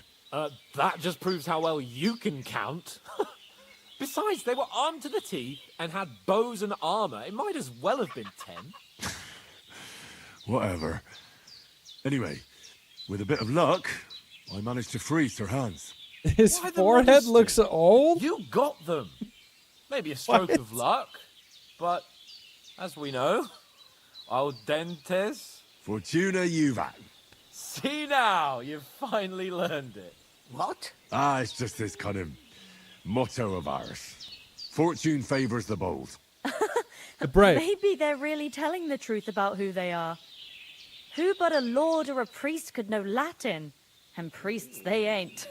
That just proves how well you can count. Besides, they were armed to the teeth and had bows and armor. It might as well have been 10. Whatever. Anyway, with a bit of luck, I managed to free Sir Hans. His Why the forehead modesty? looks old. You got them. Maybe a stroke What? of luck, but as we know, al dentes. Fortuna juvat. See now, you've finally learned it. What? Ah, it's just this kind of motto of ours. Fortune favors the bold. The brave. Maybe they're really telling the truth about who they are. Who but a lord or a priest could know Latin? And priests they ain't.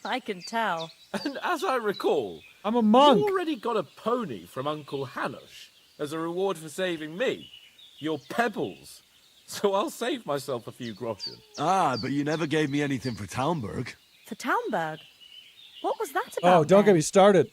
I can tell. And as I recall, I'm a monk. you already got a pony from Uncle Hanush as a reward for saving me. Your pebbles. So I'll save myself a few groschen. Ah, but you never gave me anything for Talmberg. For Townberg? What was that about? Oh, don't get then? me started.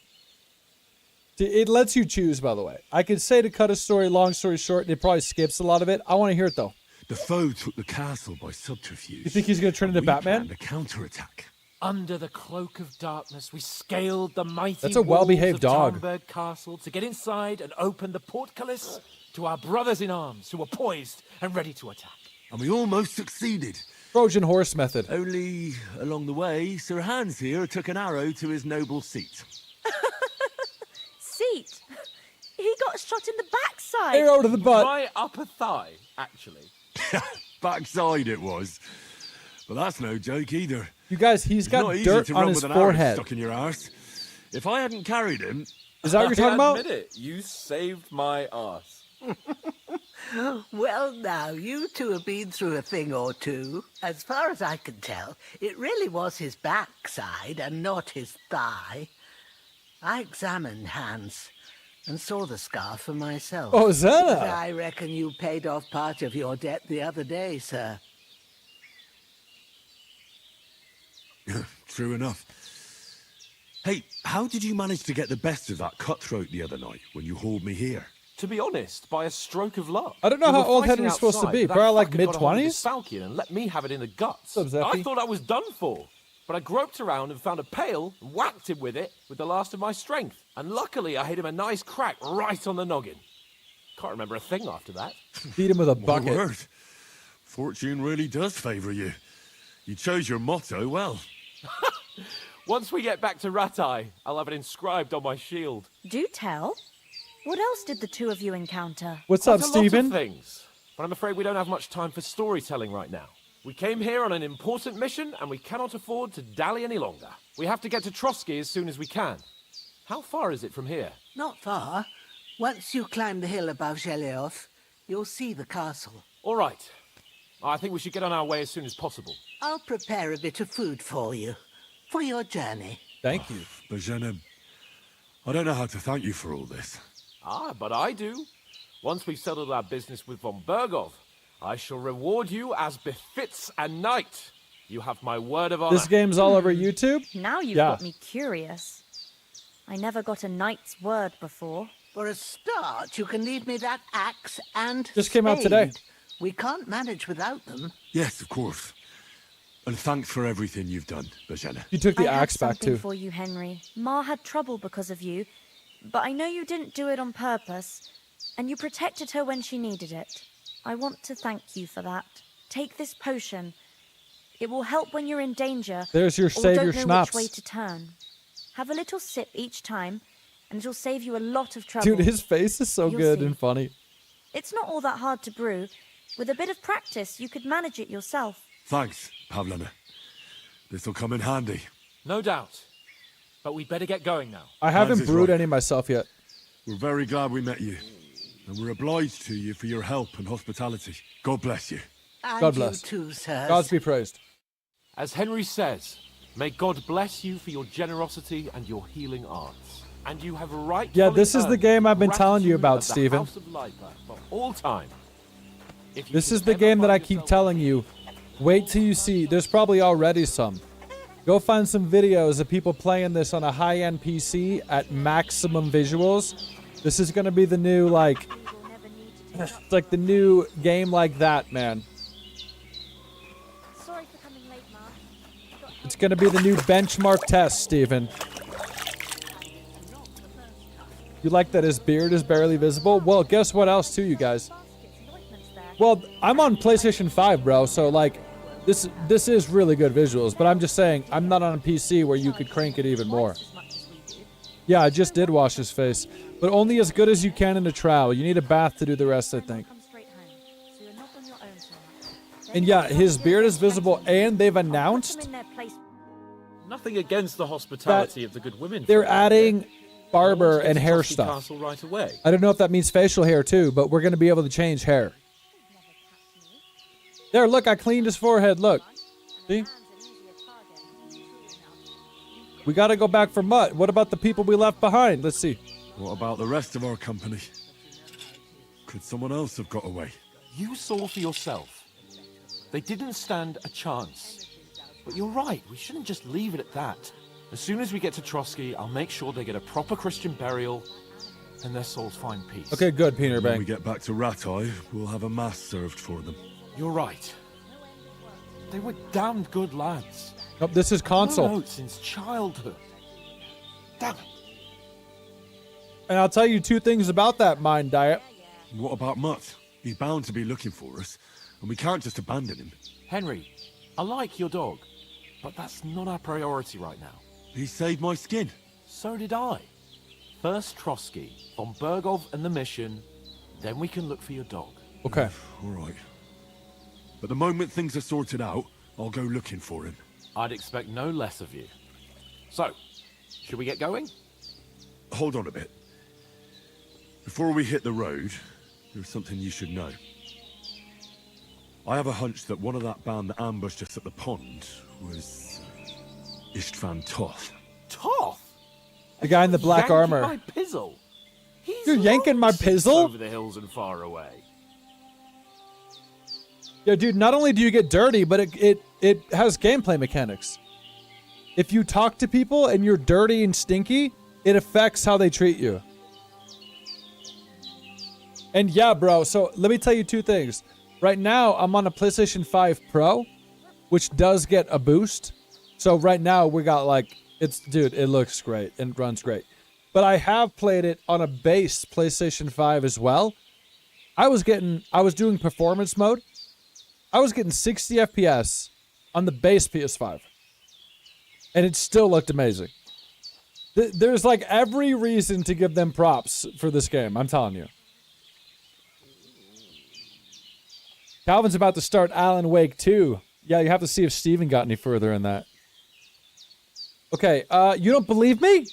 It lets you choose, by the way. I could say to cut a story, long story short, and it probably skips a lot of it. I want to hear it, though. The foe took the castle by subterfuge. You think he's going to turn into We Batman? planned a counterattack. Under the cloak of darkness, we scaled the mighty That's a well-behaved walls dog. of Tarnberg Castle to get inside and open the portcullis to our brothers in arms who were poised and ready to attack. And we almost succeeded. Trojan horse method. Only along the way, Sir Hans here took an arrow to his noble seat. Seat? He got shot in the backside. Arrow to the butt. My upper thigh, actually. Backside it was. But that's no joke either. You guys, he's It's got not easy dirt to on run his with an arrow forehead. stuck in your arse. If I hadn't carried him... Is that what you're talking about? Admit it, you saved my arse. Well, now, you two have been through a thing or two. As far as I can tell, it really was his backside and not his thigh. I examined Hans and saw the scar for myself. Oh, is that But I reckon you paid off part of your debt the other day, sir. True enough. Hey, how did you manage to get the best of that cutthroat the other night when you hauled me here? To be honest, by a stroke of luck. I don't know We how were old fighting Henry's supposed to outside, be. but that Probably like fucker got a hold of his mid-20s? falcon and let me have it in the guts. What's up, Zeppy? I thought I was done for. But I groped around and found a pail and whacked him with it with the last of my strength. And luckily, I hit him a nice crack right on the noggin. Can't remember a thing after that. Beat him with a My bucket. word. Fortune really does favour you. You chose your motto well. Once we get back to Ratai, I'll have it inscribed on my shield. Do tell. What else did the two of you encounter? What's Quite up, a lot Stephen? of things, but I'm afraid we don't have much time for storytelling right now. We came here on an important mission, and we cannot afford to dally any longer. We have to get to Trosky as soon as we can. How far is it from here? Not far. Once you climb the hill above Zhelioth, you'll see the castle. All right. I think we should get on our way as soon as possible. I'll prepare a bit of food for you, for your journey. Thank you. Bajena, I don't know how to thank you for all this. Ah, but I do. Once we've settled our business with von Bergov, I shall reward you as befits a knight. You have my word of honor. This game's all over YouTube? Now you've got me curious. I never got a knight's word before. For a start, you can leave me that axe and Just came out today. spade. We can't manage without them. Yes, of course. And thanks for everything you've done, Bajena. You took the I axe have back something too. for you, Henry. Ma had trouble because of you, but I know you didn't do it on purpose, and you protected her when she needed it. I want to thank you for that. Take this potion. It will help when you're in danger. There's your or savior don't know schnapps. which way to turn. Have a little sip each time, and it'll save you a lot of trouble. Dude, his face is so You'll good see. and funny. It's not all that hard to brew. With a bit of practice, you could manage it yourself. Thanks, Pavlana. This'll come in handy. No doubt. But we'd better get going now. I haven't Hans is brewed right. any myself yet. We're very glad we met you. And we're obliged to you for your help and hospitality. God bless you. And God bless. you too, sirs. Gods be praised. As Henry says, may God bless you for your generosity and your healing arts. And you have rightfully Yeah, this is the earned game I've been telling you gratitude about, of the Stephen. House of Lipa for all time. If you This should is the ever game that find I keep yourself- telling you. Wait till you see. There's probably already some. Go find some videos of people playing this on a high-end PC at maximum visuals. This is gonna be the new it's like the new game like that, man. Sorry for coming late, Ma. It's gonna be the new benchmark test, Steven. You like that his beard is barely visible? Well, guess what else too, you guys? Well, I'm on PlayStation 5, bro, so like this is really good visuals, but I'm just saying I'm not on a PC where you could crank it even more. Yeah, I just did wash his face, but only as good as you can in a trial. You need a bath to do the rest, I think. And yeah, his beard is visible, and they've announced Nothing against the hospitality of the good women. they're folk. adding barber Let's get and to hair Trosky stuff. Castle right away. I don't know if that means facial hair too, but we're going to be able to change hair. There, look, I cleaned his forehead, look. See? We got to go back for Mutt. What about the people we left behind? Let's see. What about the rest of our company? Could someone else have got away? You saw for yourself. They didn't stand a chance. But you're right, we shouldn't just leave it at that. As soon as we get to Trosky, I'll make sure they get a proper Christian burial and their souls find peace. Okay, good, Peter When Bang. we get back to Ratai, we'll have a mass served for them. You're right. They were damned good lads. Nope, this is console. No note since childhood. Damn it. And I'll tell you two things about that mind diet. What about Mutt? He's bound to be looking for us, and we can't just abandon him. Henry, I like your dog, but that's not our priority right now. He saved my skin. So did I. First Trosky, von Bergov and the mission, then we can look for your dog. Okay. All right. But the moment things are sorted out, I'll go looking for him. I'd expect no less of you. So, should we get going? Hold on a bit. Before we hit the road, there's something you should know. I have a hunch that one of that band that ambushed us at the pond was Istvan Toth. Toth? The guy in the black armor. My pizzle. You're yanking my pizzle? Over the hills and far away. Yo, dude, not only do you get dirty, but it has gameplay mechanics. If you talk to people and you're dirty and stinky, it affects how they treat you. And yeah, bro, so let me tell you two things. Right now, I'm on a PlayStation 5 Pro, which does get a boost. So right now, we got like, dude, it looks great and runs great. But I have played it on a base PlayStation 5 as well. I was doing performance mode. I was getting 60 FPS on the base PS5. And it still looked amazing. There's like every reason to give them props for this game, I'm telling you. Calvin's about to start Alan Wake 2. Yeah, you have to see if Steven got any further in that. Okay, you don't believe me?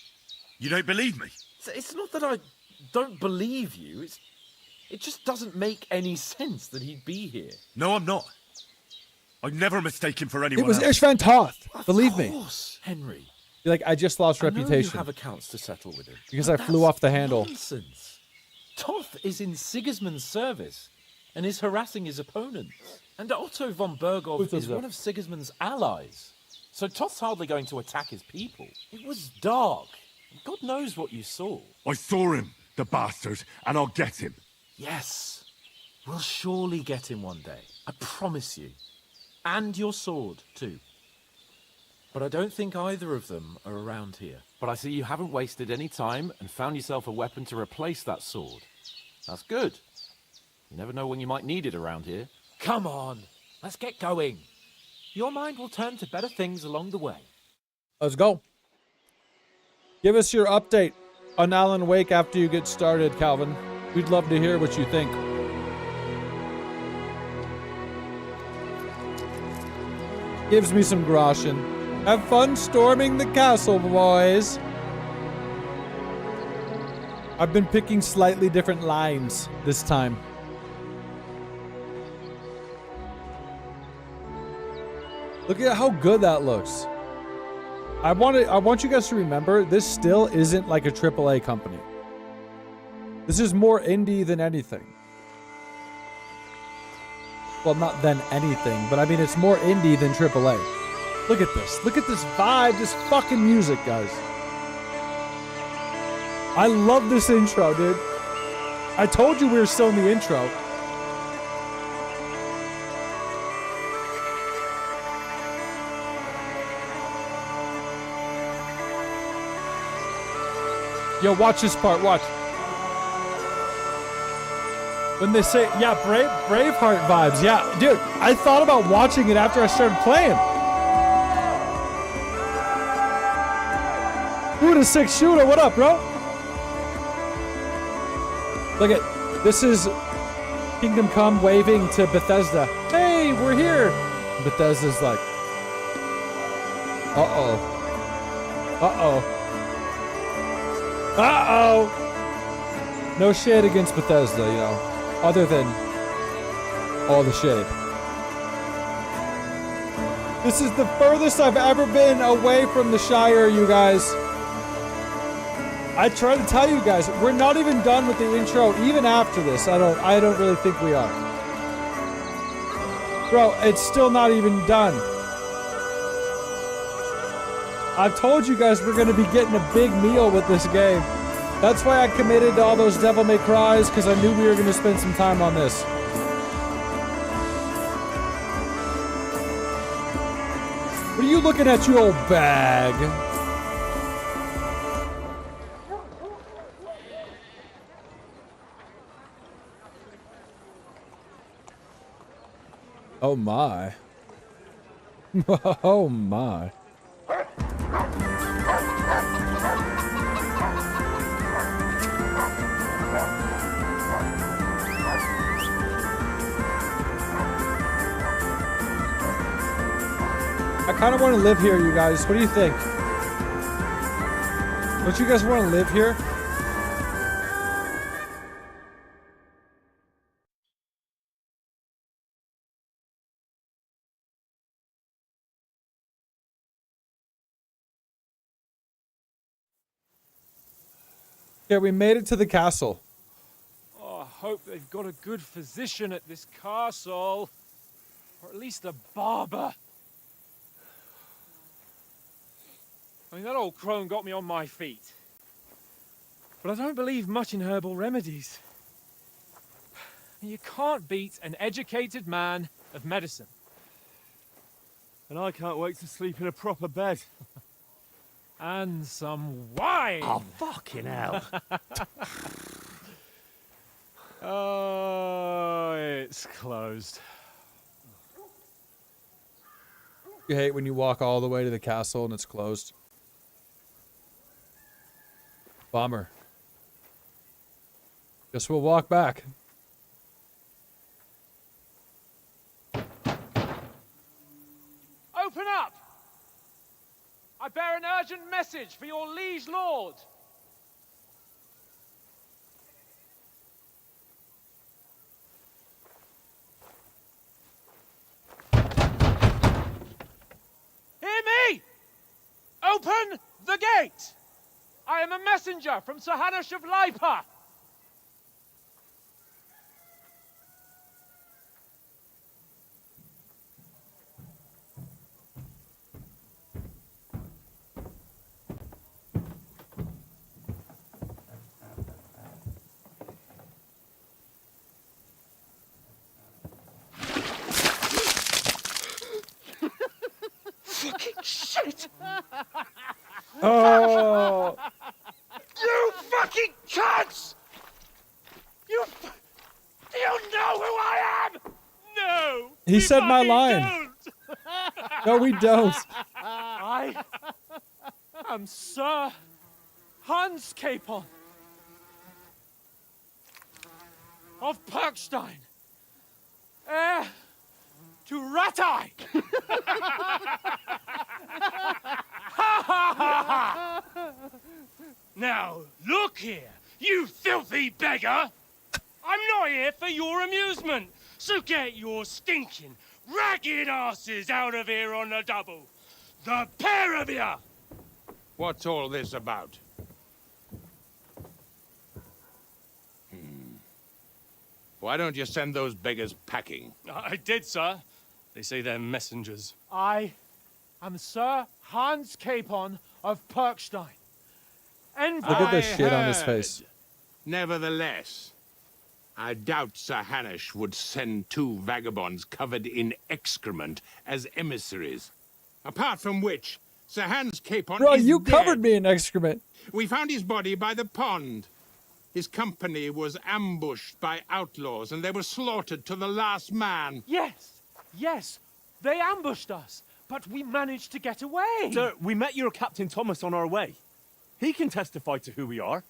You don't believe me? It's not that I don't believe you. It just doesn't make any sense that he'd be here. No, I'm not. I'd never mistake him for anyone It was else. Istvan Toth. Believe me. Of course, Henry. You're like, I just lost I know reputation. you have accounts to settle with him. Because but I flew that's off the handle. Nonsense. Toth is in Sigismund's service and is harassing his opponents. And Otto von Bergov is one of Sigismund's allies. So Toth's hardly going to attack his people. It was dark. God knows what you saw. I saw him, the bastard, and I'll get him. Yes. We'll surely get him one day. I promise you. And your sword, too. But I don't think either of them are around here. But I see you haven't wasted any time and found yourself a weapon to replace that sword. That's good. You never know when you might need it around here. Come on, let's get going. Your mind will turn to better things along the way. Let's go. Give us your update on Alan Wake after you get started, Calvin. We'd love to hear what you think. Gives me some groschen. Have fun storming the castle, boys. I've been picking slightly different lines this time. Look at how good that looks. I want you guys to remember, this still isn't like a AAA company. This is more indie than anything. Well, not than anything, but I mean, it's more indie than AAA. Look at this. Look at this vibe, this fucking music, guys. I love this intro, dude. I told you we were still in the intro. Yo, watch this part, watch. When they say, yeah, Braveheart vibes. Yeah, dude, I thought about watching it after I started playing. Who the 6 shooter? What up, bro? Look at, this is Kingdom Come waving to Bethesda. Hey, we're here. Bethesda's like, uh-oh. Uh-oh. Uh-oh! No shade against Bethesda, you know, other than all the shade. This is the furthest I've ever been away from the Shire, you guys. I try to tell you guys, we're not even done with the intro, even after this. I don't really think we are. Bro, it's still not even done. I've told you guys we're going to be getting a big meal with this game. That's why I committed to all those Devil May Cries, because I knew we were going to spend some time on this. What are you looking at, you old bag? Oh my. Oh my. I kind of want to live here, you guys. What do you think? Don't you guys want to live here? Yeah, we made it to the castle. Oh, I hope they've got a good physician at this castle. Or at least a barber. I mean, that old crone got me on my feet. But I don't believe much in herbal remedies. You can't beat an educated man of medicine. And I can't wait to sleep in a proper bed. And some wine! Oh, fucking hell. Oh, it's closed. You hate when you walk all the way to the castle and it's closed. Bummer. Guess we'll walk back. Open up! I bear an urgent message for your liege lord. Hear me! Open the gate! I am a messenger from Sir Hanush of Lipa. Fucking shit! Oh! You fucking cunts! Do you know who I am? No! He said my line. No, we don't. I am Sir Hans Capon of Perkstein, heir to Ratai. Now, look here, you filthy beggar! I'm not here for your amusement, so get your stinking, ragged asses out of here on the double. The pair of you! What's all this about? Why don't you send those beggars packing? I did, sir. They say they're messengers. I am Sir Hans Capon of Perkstein. And Look at this shit on his face. Nevertheless, I doubt Sir Hanush would send two vagabonds covered in excrement as emissaries. Apart from which, Sir Hans Capon Bro, is you dead. covered me in excrement. We found his body by the pond. His company was ambushed by outlaws, and they were slaughtered to the last man. yes, yes, they ambushed us, but we managed to get away. Sir, we met your Captain Thomas on our way. He can testify to who we are.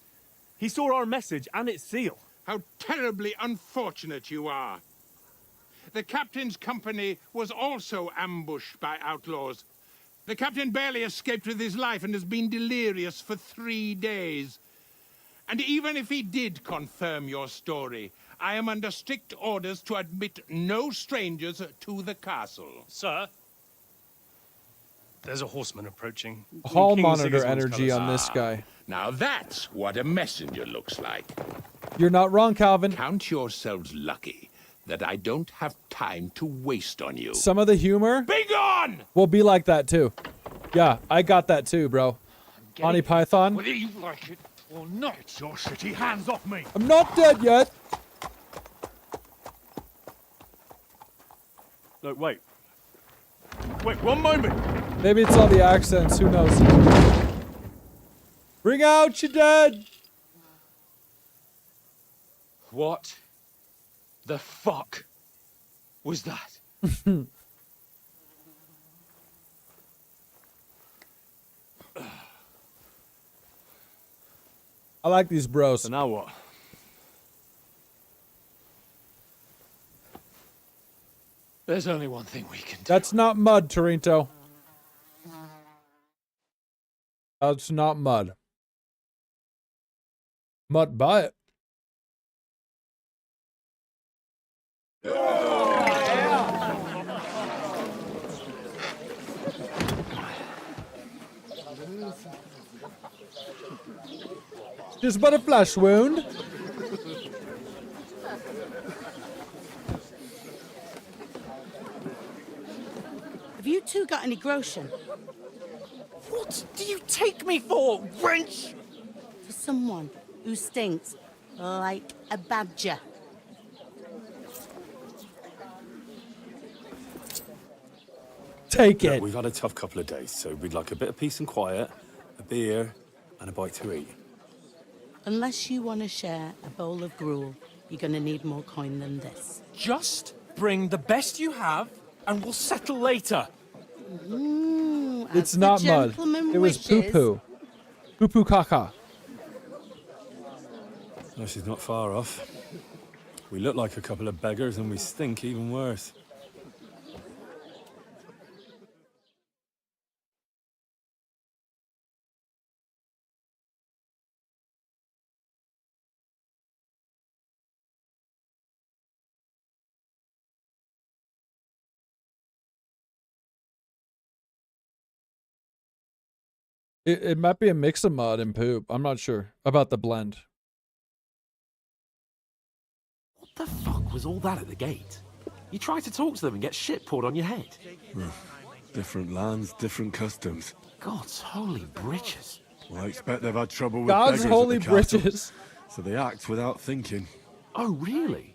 He saw our message and its seal. How terribly unfortunate you are. The captain's company was also ambushed by outlaws. The captain barely escaped with his life and has been delirious for 3 days. And even if he did confirm your story, I am under strict orders to admit no strangers to the castle. Sir, there's a horseman approaching. Hall King monitor Sigismund's energy colours. on this guy. Now that's what a messenger looks like. You're not wrong, Calvin. Count yourselves lucky that I don't have time to waste on you. Some of the humor Be gone! will be like that too. Yeah, I got that too, bro. Monty Python. Whether you like it or not, your shitty hands off me! I'm not dead yet. Look, wait. Wait, one moment! Maybe it's all the accents, who knows? Bring out your dead! What the fuck was that? I like these bros. So now what? There's only one thing we can do. That's not mud, Torinto. That's not mud. Mud by it. Just but a flesh wound. Have you two got any groschen? What do you take me for, wench? For someone who stinks like a badger. Take Look, it. we've had a tough couple of days, so we'd like a bit of peace and quiet, a beer, and a bite to eat. Unless you want to share a bowl of gruel, you're going to need more coin than this. Just bring the best you have, and we'll settle later. It's not mud. It was poo-poo. Poo-poo caca. No, she's not far off. We look like a couple of beggars, and we stink even worse. It might be a mix of mud and poop. I'm not sure about the blend. What the fuck was all that at the gate? You try to talk to them and get shit poured on your head. Different lands, different customs. God's holy britches. Well, I expect they've had trouble with God's beggars holy at the castle, britches. so they act without thinking. Oh, really?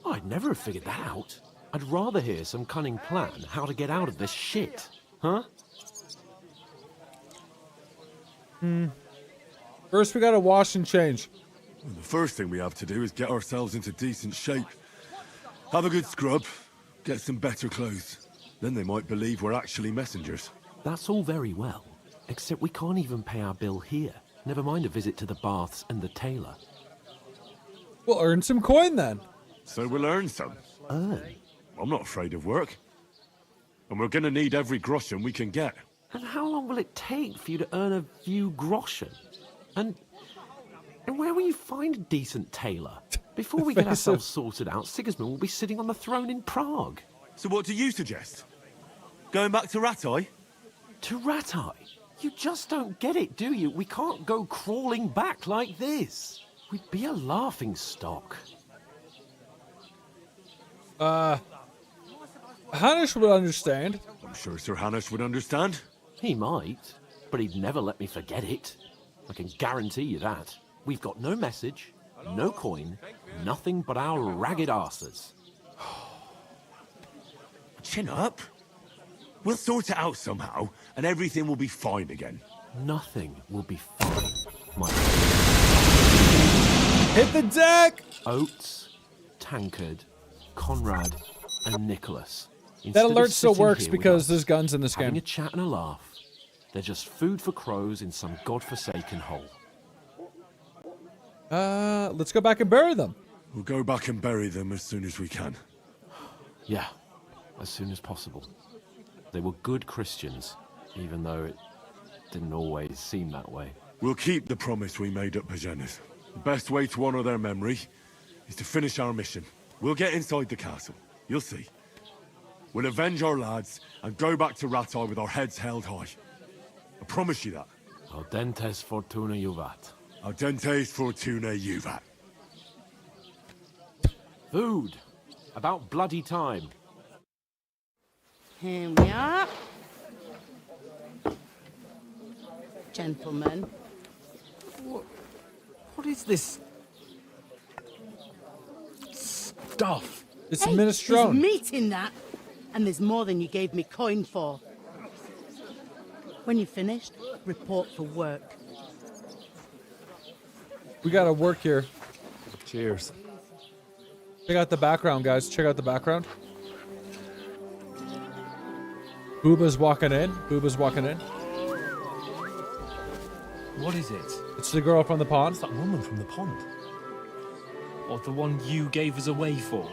I'd never have figured that out. I'd rather hear some cunning plan how to get out of this shit. Huh? First, we gotta wash and change. Well, the first thing we have to do is get ourselves into decent shape. Have a good scrub, get some better clothes. Then they might believe we're actually messengers. That's all very well, except we can't even pay our bill here. Never mind a visit to the baths and the tailor. We'll earn some coin then. So we'll earn some. Earn? I'm not afraid of work. And we're gonna need every groschen we can get. And how long will it take for you to earn a few groschen? And where will you find a decent tailor? Before we get ourselves sorted out, Sigismund will be sitting on the throne in Prague. So what do you suggest? Going back to Ratai? To Ratai? You just don't get it, do you? We can't go crawling back like this. We'd be a laughing stock. Hanish would understand. I'm sure Sir Hanish would understand. He might, but he'd never let me forget it. I can guarantee you that. We've got no message, no coin, nothing but our ragged arses. Chin up. We'll sort it out somehow, and everything will be fine again. Nothing will be fine, my Hit the deck! Oates, Tankard, Conrad, and Nicholas. That Instead alert of still sitting works here with because us, there's guns in this having game. a chat and a laugh. They're just food for crows in some godforsaken hole. Let's go back and bury them. We'll go back and bury them as soon as we can. Yeah, as soon as possible. They were good Christians, even though it didn't always seem that way. We'll keep the promise we made at Pagenas. The best way to honor their memory is to finish our mission. We'll get inside the castle. You'll see. We'll avenge our lads and go back to Ratai with our heads held high. I promise you that. Audentes fortuna juvat. Audentes fortuna juvat. Food. About bloody time. Here we are. Gentlemen. What is this stuff? It's Hey, minestrone. There's meat in that, and there's more than you gave me coin for. When you're finished, report for work. We gotta work here. Cheers. Check out the background, guys. Check out the background. Booba's walking in. Booba's walking in. What is it? It's the girl from the pond. It's that woman from the pond. Or the one you gave us away for?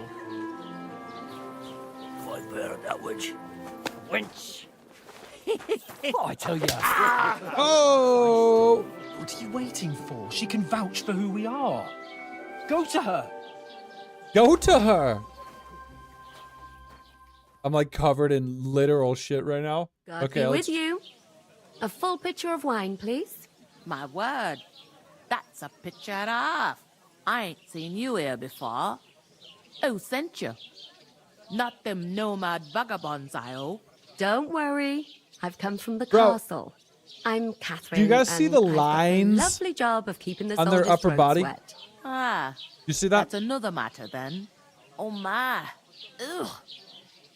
I've heard that witch. Wench! Oh, I tell you. Oh! What are you waiting for? She can vouch for who we are. Go to her. Go to her. I'm like covered in literal shit right now. God be with you. A full pitcher of wine, please. My word, that's a picture and a half. I ain't seen you here before. Who sent you? Not them nomad vagabonds, I hope. Don't worry. I've come from the Bro, castle. I'm Catherine. do you guys see and the I've got lines a lovely job of keeping the on their soldiers' upper throats body? wet. Ah, You see that? that's another matter then. Oh my. Ugh.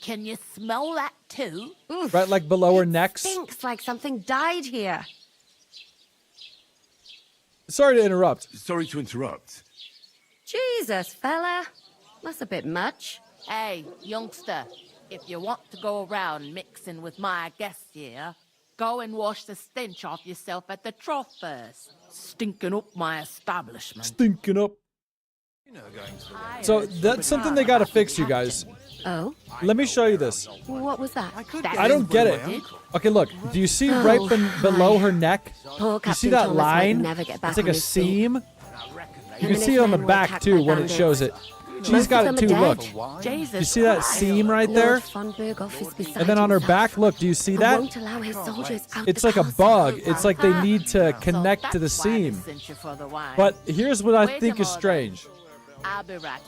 Can you smell that too? Right, like below her necks. Stinks like something died here. Sorry to interrupt. Sorry to interrupt. Jesus, fella. That's a bit much. Hey, youngster, if you want to go around mixing with my guests here, go and wash the stench off yourself at the trough first. Stinking up my establishment. Stinking up. So that's something they gotta fix, you guys. Oh? Let me show you this. What was that? I don't get it. Okay, look. Do you see right below her neck? Poor You see Captain that Thomas might line? never get back It's like on a his feet. seam. You Him can and see his it on the men were back attacked too by when it bandits. shows it. She's Most got of it them too. are Look. dead. You see that seam right there? Lord von Berghoff is beside And then on her himself back, look. Do you see and that? won't allow his soldiers out It's the like a castle. bug. It's like they need to connect to the seam. But here's what I think is strange. I'll be right back.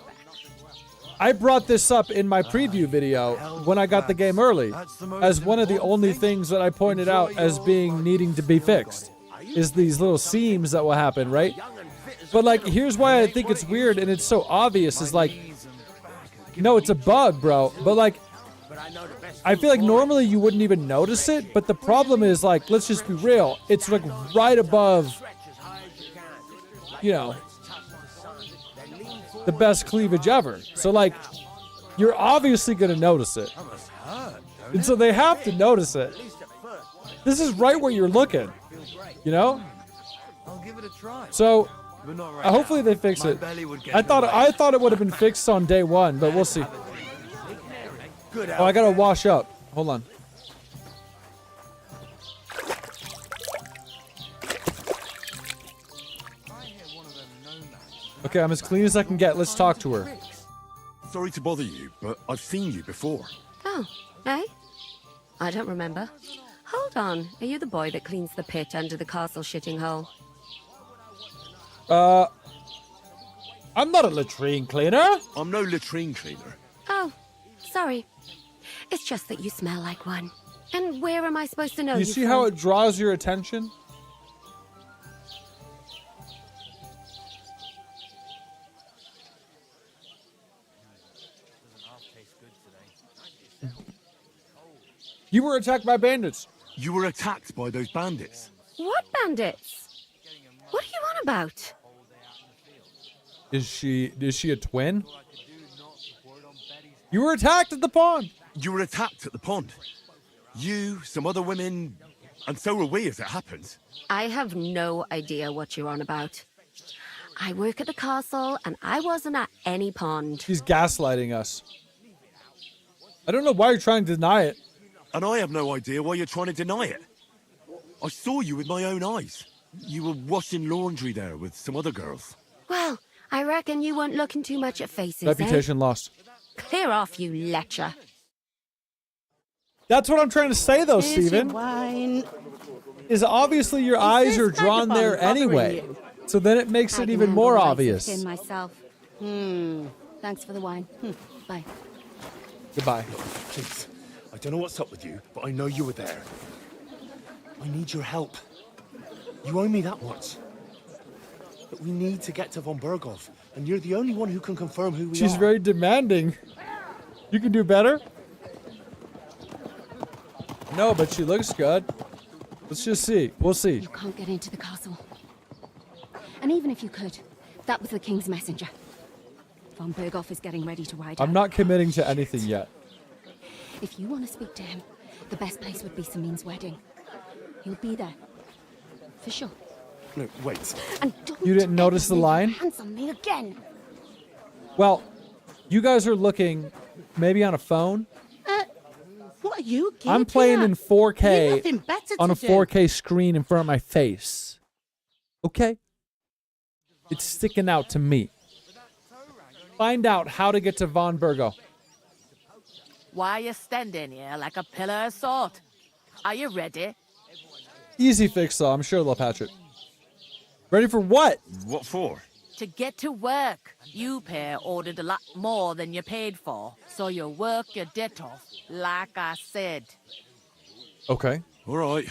I brought this up in my preview video when I got the game early as one of the only things that I pointed out as being needing to be fixed is these little seams that will happen, right? But like, here's why I think it's weird and it's so obvious is like, no, it's a bug, bro. But like, I feel like normally you wouldn't even notice it, but the problem is like, let's just be real. It's like right above, you know, the best cleavage ever. So like, you're obviously gonna notice it. And so they have to notice it. This is right where you're looking, you know? So hopefully they fix it. I thought it would have been fixed on day one, but we'll see. Oh, I gotta wash up. Hold on. Okay, I'm as clean as I can get. Let's talk to her. Sorry to bother you, but I've seen you before. Oh, eh? I don't remember. Hold on. Are you the boy that cleans the pit under the castle shitting hole? I'm not a latrine cleaner. I'm no latrine cleaner. Oh, sorry. It's just that you smell like one. And where am I supposed to know You see how it draws your attention? You were attacked by bandits. You were attacked by those bandits. What bandits? What are you on about? Is she a twin? You were attacked at the pond. You were attacked at the pond. You, some other women, and so were we as it happened. I have no idea what you're on about. I work at the castle, and I wasn't at any pond. She's gaslighting us. I don't know why you're trying to deny it. And I have no idea why you're trying to deny it. I saw you with my own eyes. You were washing laundry there with some other girls. Well, I reckon you weren't looking too much at faces, Reputation lost. Clear off, you lecher. That's what I'm trying to say, though, Here's your Stephen. wine. Is obviously your eyes are drawn there anyway. So then it makes it even more obvious. In myself. Thanks for the wine. Bye. Goodbye. Please, I don't know what's up with you, but I know you were there. I need your help. You owe me that much. But we need to get to von Berghoff, and you're the only one who can confirm who we are. She's very demanding. You can do better? No, but she looks good. Let's just see. We'll see. You can't get into the castle. And even if you could, that was the king's messenger. Von Berghoff is getting ready to ride out. I'm not committing to anything yet. If you want to speak to him, the best place would be Samin's wedding. He'll be there. For sure. No, wait. And don't You didn't notice the lay your line? hands on me again. Well, you guys are looking maybe on a phone. What are you I'm playing in You've 4K nothing better on to a do. 4K screen in front of my face. Okay? It's sticking out to me. Find out how to get to Von Bergo. Why are you standing here like a pillar of salt? Are you ready? Easy fix, though. I'm sure they'll patch it. Ready for what? What for? To get to work. You pair ordered a lot more than you paid for, so you work your debt off, like I said. Okay. All right.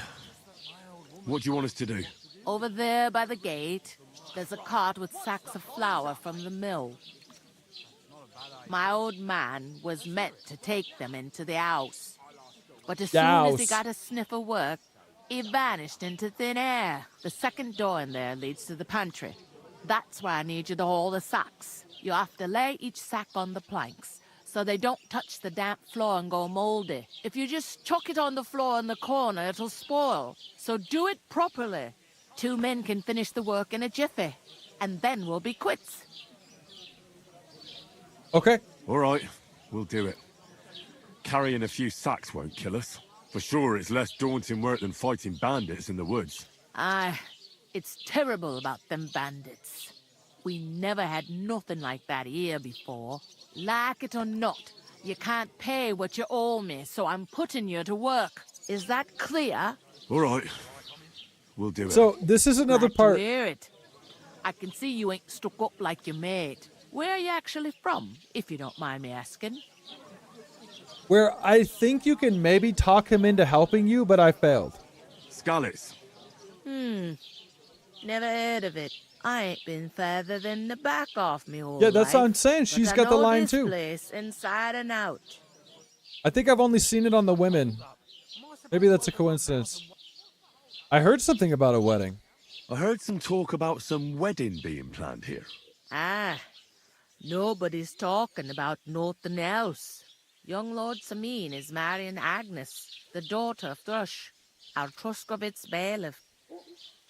What do you want us to do? Over there by the gate, there's a cart with sacks of flour from the mill. My old man was meant to take them into the house. But as soon as he got a sniff of work, he vanished into thin air. The second door in there leads to the pantry. That's why I need you to haul the sacks. You have to lay each sack on the planks, so they don't touch the damp floor and go moldy. If you just chuck it on the floor in the corner, it'll spoil. So do it properly. 2 men can finish the work in a jiffy, and then we'll be quits. Okay. All right, we'll do it. Carrying a few sacks won't kill us. For sure, it's less daunting work than fighting bandits in the woods. Aye, it's terrible about them bandits. We never had nothing like that here before. Like it or not, you can't pay what you owe me, so I'm putting you to work. Is that clear? All right, we'll do it. So this is another Glad to part. hear it. I can see you ain't stuck up like your mate. Where are you actually from, if you don't mind me asking? Where I think you can maybe talk him into helping you, but I failed. Skalitz. Never heard of it. I ain't been further than the back off me whole Yeah, that's life, what I'm saying. but She's I got the know line this too. place inside and out. I think I've only seen it on the women. Maybe that's a coincidence. I heard something about a wedding. I heard some talk about some wedding being planned here. Ah, nobody's talking about nothing else. Young Lord Samin is marrying Agnes, the daughter of Thrush, our Troskovitz bailiff.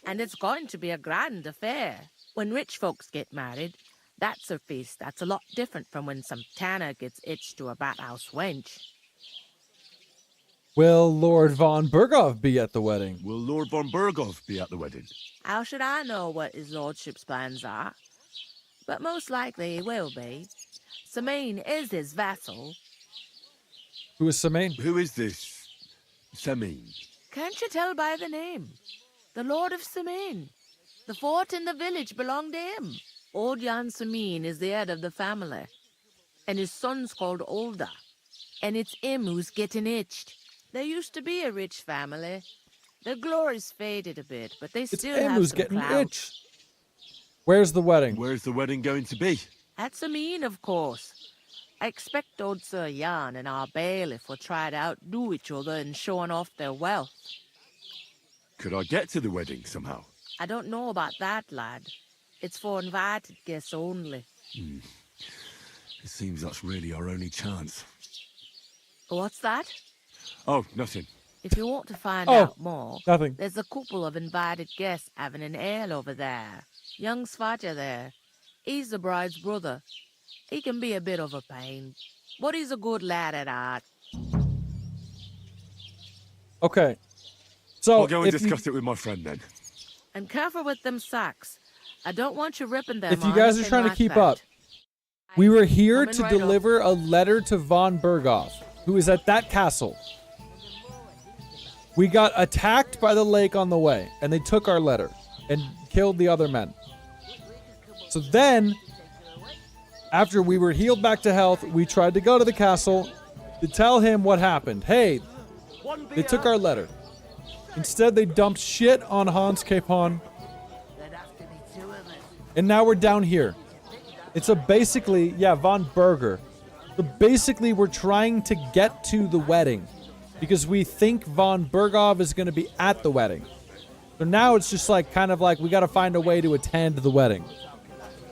And it's going to be a grand affair. When rich folks get married, that's a feast that's a lot different from when some tanner gets itched to a bat-house wench. Will Lord von Berghoff be at the wedding? Will Lord von Berghoff be at the wedding? How should I know what his lordship's plans are? But most likely he will be. Samin is his vassal. Who is Samin? Who is this Samin? Can't you tell by the name? The Lord of Samin. The fort and the village belong to him. Old Jan Samin is the head of the family. And his son's called Olda. And it's him who's getting itched. There used to be a rich family. Their glory's faded a bit, but they still him have who's some getting clout. itched. Where's the wedding? Where's the wedding going to be? At Samin, of course. I expect old Sir Jan and our bailiff will try to outdo each other in showing off their wealth. Could I get to the wedding somehow? I don't know about that, lad. It's for invited guests only. It seems that's really our only chance. What's that? Oh, nothing. If you want to find Oh, out more, nothing. there's a couple of invited guests having an ale over there. Young Svaja there. He's the bride's brother. He can be a bit of a pain, but he's a good lad at heart. Okay. So I'll go and if you- discuss it with my friend then. And careful with them sacks. I don't want you ripping them. If you or guys are anything trying to like keep that. up, we were here Coming to right up. deliver a letter to von Berghoff, who is at that castle. We got attacked by the lake on the way, and they took our letter and killed the other men. So then, after we were healed back to health, we tried to go to the castle to tell him what happened. Hey, they took our letter. Instead, they dumped shit on Hans Capon. And now we're down here. It's a basically, yeah, von Berger. So basically, we're trying to get to the wedding. because we think von Berghoff is going to be at the wedding. So now it's just like kind of like we got to find a way to attend the wedding.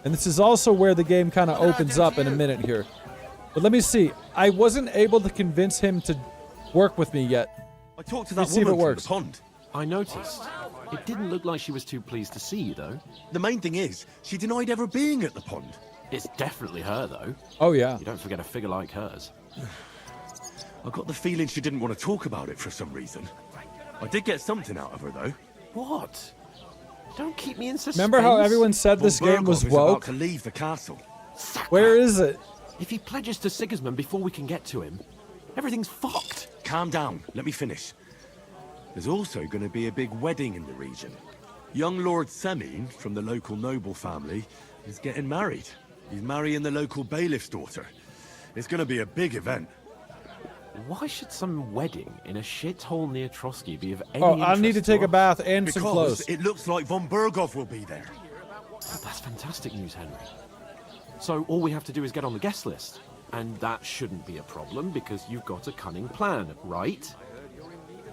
And this is also where the game kind of opens up in a minute here. But let me see. I wasn't able to convince him to work with me yet. I talked to Let's that see if woman it from works. the pond. I noticed. It didn't look like she was too pleased to see you, though. The main thing is, she denied ever being at the pond. It's definitely her, though. Oh, yeah. You don't forget a figure like hers. I got the feeling she didn't want to talk about it for some reason. I did get something out of her, though. What? Don't keep me in suspense. Remember how everyone said this game was Berghoff is about woke? to leave the castle. Where is it? If he pledges to Sigismund before we can get to him, everything's fucked. Calm down. Let me finish. There's also going to be a big wedding in the region. Young Lord Semin, from the local noble family, is getting married. He's marrying the local bailiff's daughter. It's going to be a big event. Why should some wedding in a shithole near Trosky be of any Oh, I need to interest take a us? bath and some Because clothes. it looks like von Berghoff will be there. That's fantastic news, Henry. So all we have to do is get on the guest list. And that shouldn't be a problem because you've got a cunning plan, right?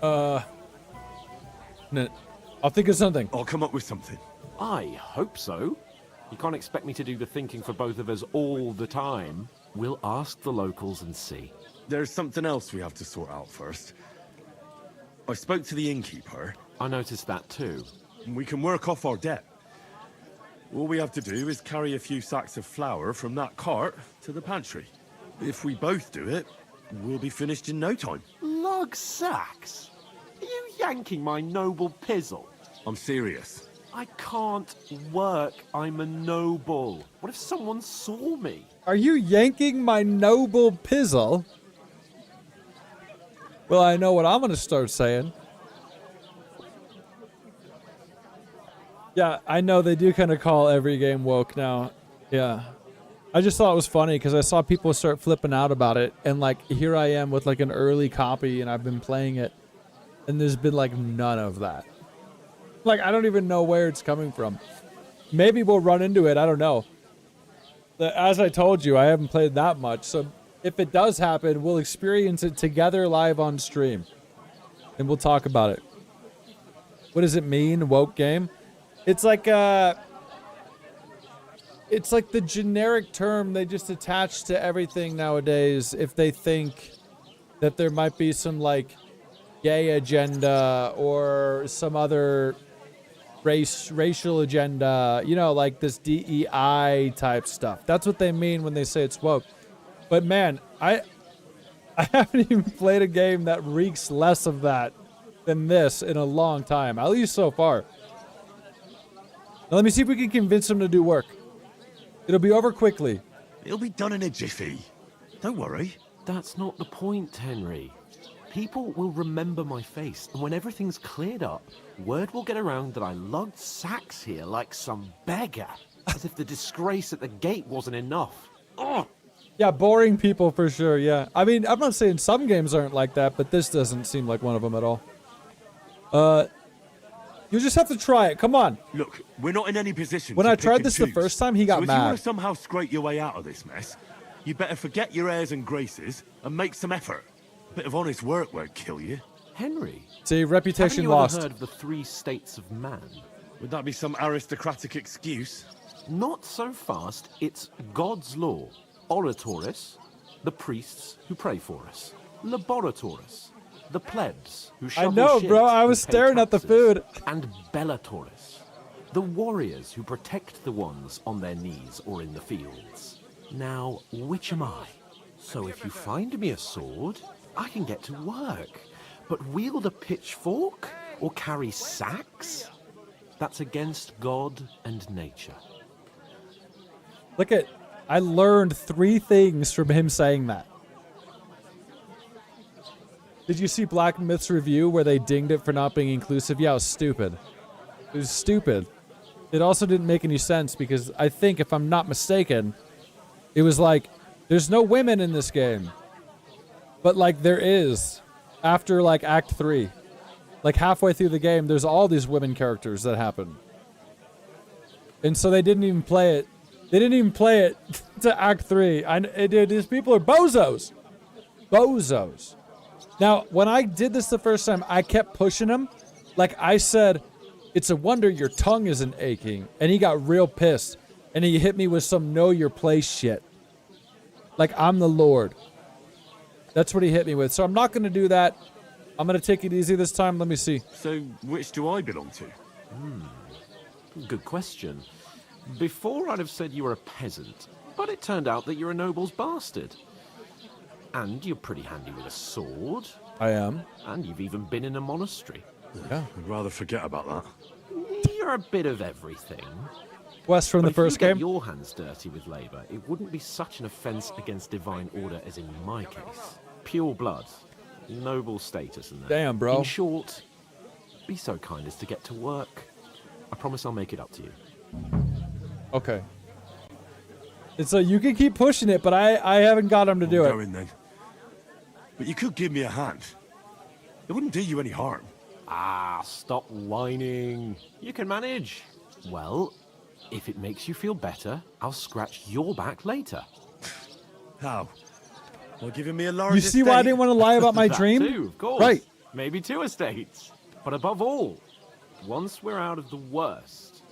No, I'll think of something. I'll come up with something. I hope so. You can't expect me to do the thinking for both of us all the time. We'll ask the locals and see. There's something else we have to sort out first. I spoke to the innkeeper. I noticed that too. And we can work off our debt. All we have to do is carry a few sacks of flour from that cart to the pantry. If we both do it, we'll be finished in no time. Log sacks? Are you yanking my noble pizzle? I'm serious. I can't work. I'm a noble. What if someone saw me? Are you yanking my noble pizzle? Well, I know what I'm going to start saying. Yeah, I know they do kind of call every game woke now. Yeah. I just thought it was funny because I saw people start flipping out about it. And, like, here I am with, like, an early copy and I've been playing it. And there's been, like, none of that. Like, I don't even know where it's coming from. Maybe we'll run into it. I don't know. As I told you, I haven't played that much. So if it does happen, we'll experience it together live on stream. And we'll talk about it. What does it mean, woke game? It's like it's like the generic term they just attach to everything nowadays if they think that there might be some like gay agenda or some other racial agenda, you know, like this DEI type stuff. That's what they mean when they say it's woke. But man, I haven't even played a game that reeks less of that than this in a long time, at least so far. Now, let me see if we can convince him to do work. It'll be over quickly. It'll be done in a jiffy. Don't worry. That's not the point, Henry. People will remember my face, and when everything's cleared up, word will get around that I lugged sacks here like some beggar, as if the disgrace at the gate wasn't enough. Ugh! Yeah, boring people for sure, yeah. I mean, I'm not saying some games aren't like that, but this doesn't seem like one of them at all. You just have to try it. Come on. Look, we're not in any position When to I pick tried and this the choose. first time, he got so if you want mad. to somehow scrape your way out of this mess, you better forget your airs and graces and make some effort. A bit of honest work won't kill you. Henry, See, reputation haven't you lost. ever heard of the 3 states of man? Would that be some aristocratic excuse? Not so fast. It's God's law. Oratoris, the priests who pray for us. Laboratoris, the plebs who shovel know, shit bro. I and was pay staring at the taxes. food. And Bellatoris, the warriors who protect the ones on their knees or in the fields. Now, which am I? So if you find me a sword, I can get to work. But wield a pitchfork or carry sacks? That's against God and nature. Look at, I learned 3 things from him saying that. Did you see Black Myth's review where they dinged it for not being inclusive? Yeah, it was stupid. It was stupid. It also didn't make any sense because I think, if I'm not mistaken, it was like, there's no women in this game. But like there is after like Act 3. Like halfway through the game, there's all these women characters that happen. And so they didn't even play it. They didn't even play it to Act 3. Dude, these people are bozos. Bozos. Now, when I did this the first time, I kept pushing him. Like I said, it's a wonder your tongue isn't aching. And he got real pissed. And he hit me with some know your place shit. Like I'm the Lord. That's what he hit me with. So I'm not going to do that. I'm going to take it easy this time. Let me see. So, which do I belong to? Good question. Before I'd have said you were a peasant, but it turned out that you're a noble's bastard. And you're pretty handy with a sword. I am. And you've even been in a monastery. Yeah. I'd rather forget about that. You're a bit of everything. Wes from the first game. If you get your hands dirty with labour, it wouldn't be such an offence against divine order as in my case. Pure blood, noble status and that. Damn, bro. In short, be so kind as to get to work. I promise I'll make it up to you. Okay. And so you can keep pushing it, but I haven't got him to do it. Going then. But you could give me a hand. It wouldn't do you any harm. Ah, stop whining. You can manage. Well, if it makes you feel better, I'll scratch your back later. How? Well, giving me a large You see why I didn't want to lie about my That dream? too, of course. Right. Maybe 2 estates. But above all, once we're out of the worst,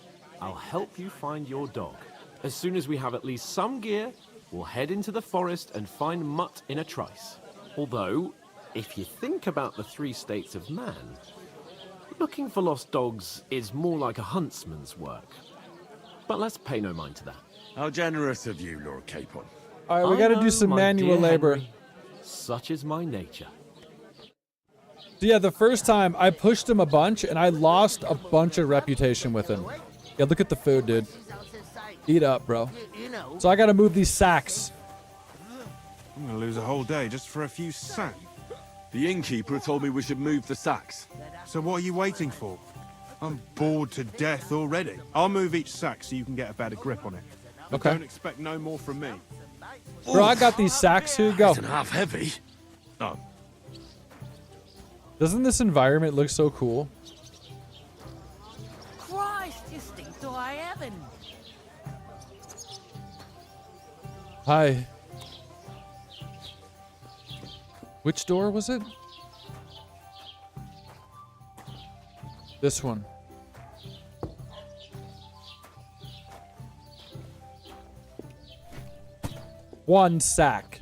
I'll help you find your dog. As soon as we have at least some gear, we'll head into the forest and find Mutt in a trice. Although, if you think about the 3 states of man, looking for lost dogs is more like a huntsman's work. But let's pay no mind to that. How generous of you, Lord Capon. All right, we got to do some manual labor. Such is my nature. So yeah, the first time I pushed him a bunch and I lost a bunch of reputation with him. Yeah, look at the food, dude. Eat up, bro. So I got to move these sacks. I'm gonna lose a whole day just for a few sacks. The innkeeper told me we should move the sacks. So what are you waiting for? I'm bored to death already. I'll move each sack so you can get a better grip on it. But Okay. don't expect no more from me. Bro, I got these sacks. Here you go. Half heavy. Oh. Doesn't this environment look so cool? Christ, you stink to high heaven. Hi. Which door was it? This one. One sack.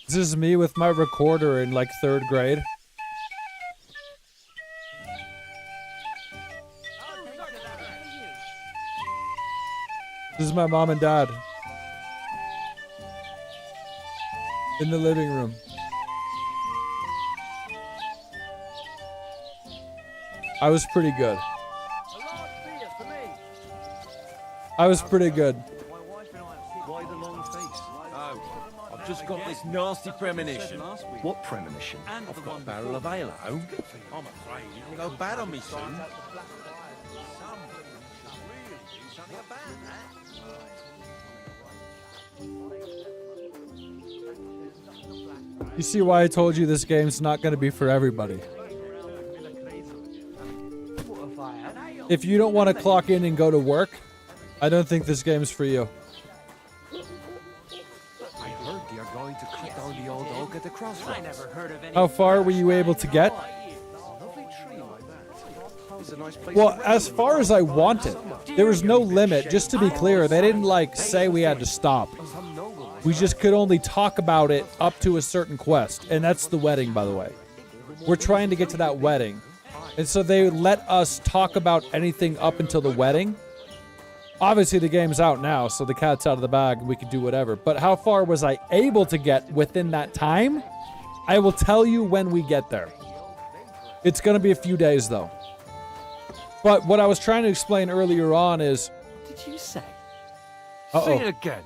This is me with my recorder in like 3rd grade. This is my mom and dad. In the living room. I was pretty good. I was pretty good. Why the long face? Oh, I've just got this nasty premonition. What premonition? I've got a barrel of ale at home. I'm afraid it'll go bad on me soon. You see why I told you this game's not going to be for everybody. If you don't want to clock in and go to work, I don't think this game's for you. I heard you're going to cut down the old oak at the crossroads. I never heard of any. How far were you able to get? Well, as far as I wanted. There was no limit. Just to be clear, they didn't like say we had to stop. We just could only talk about it up to a certain quest. And that's the wedding, by the way. We're trying to get to that wedding. And so they let us talk about anything up until the wedding. Obviously, the game's out now, so the cat's out of the bag, and we can do whatever. But how far was I able to get within that time? I will tell you when we get there. It's going to be a few days, though. But what I was trying to explain earlier on is... What did you say? Uh-oh. Say it again.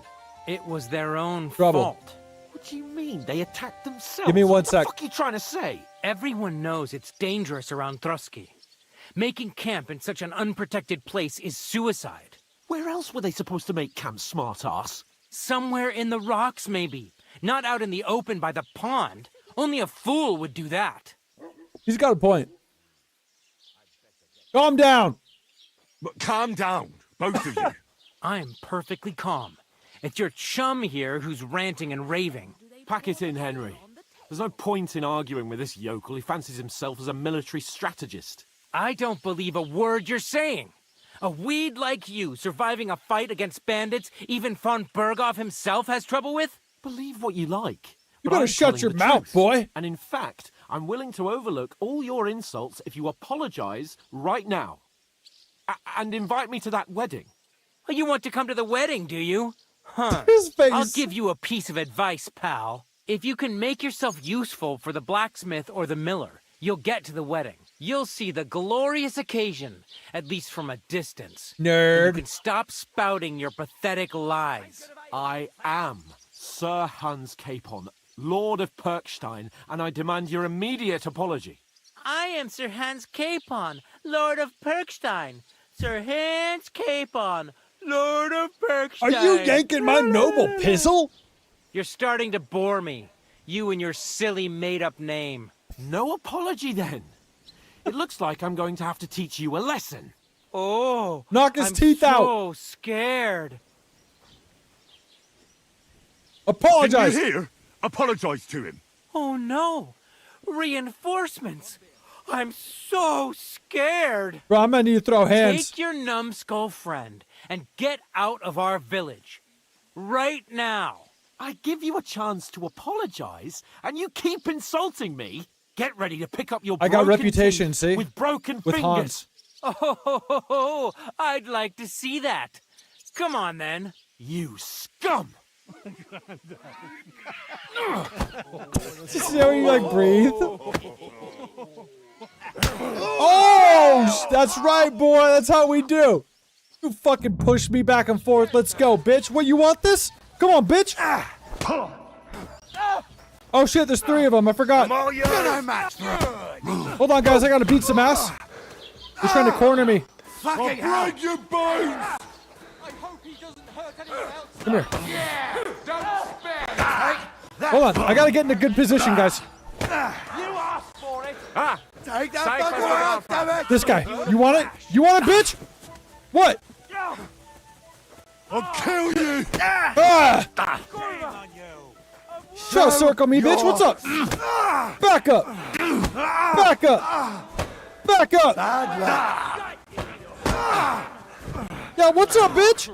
It was their own Trouble. fault. What do you mean? They attacked themselves? Give me 1 sec. What the fuck are you trying to say? Everyone knows it's dangerous around Trosky. Making camp in such an unprotected place is suicide. Where else were they supposed to make camp, smart-ass? Somewhere in the rocks, maybe. Not out in the open by the pond. Only a fool would do that. He's got a point. Calm down. But calm down, both of you. I'm perfectly calm. It's your chum here who's ranting and raving. Pack it in, Henry. There's no point in arguing with this yokel. He fancies himself as a military strategist. I don't believe a word you're saying. A weed like you surviving a fight against bandits even von Berghoff himself has trouble with? Believe what you like. You but better I'm shut telling your the mouth, truth. boy. And in fact, I'm willing to overlook all your insults if you apologize right now. And invite me to that wedding. Oh, you want to come to the wedding, do you? Huh. His face. I'll give you a piece of advice, pal. If you can make yourself useful for the blacksmith or the miller, you'll get to the wedding. You'll see the glorious occasion, at least from a distance. Nerd. You can stop spouting your pathetic lies. I am Sir Hans Capon, Lord of Perkstein, and I demand your immediate apology. I am Sir Hans Capon, Lord of Perkstein. Sir Hans Capon, Lord of Perkstein. Are you yanking my noble pizzle? You're starting to bore me. You and your silly made-up name. No apology, then. It looks like I'm going to have to teach you a lesson. Oh, knock his I'm teeth so out. So scared. Apologize. Did you hear? Apologize to him. Oh no, reinforcements. I'm so scared. Bro, I'm gonna need to throw hands. Take your numbskull friend and get out of our village. Right now. I give you a chance to apologize, and you keep insulting me. Get ready to pick up your I got broken reputation, teeth see? with broken With fingers. Hans. Oh, I'd like to see that. Come on, then. You scum! See how you like breathe? Oh, that's right, boy. That's how we do. You fucking push me back and forth. Let's go, bitch. What, you want this? Come on, bitch. Oh shit, there's 3 of them. I forgot. Hold on, guys. I gotta beat some ass. They're trying to corner me. I'll break your bones! I hope he doesn't hurt anyone else. Come here. Yeah, don't spare. Hold on. I gotta get in a good position, guys. You asked for it. Take that fucker out, damn it! This guy. You want it? You want it, bitch? What? I'll kill you! Ah! Try to circle me, bitch. What's up? Back up. Back up. Back up. Yeah, what's up, bitch?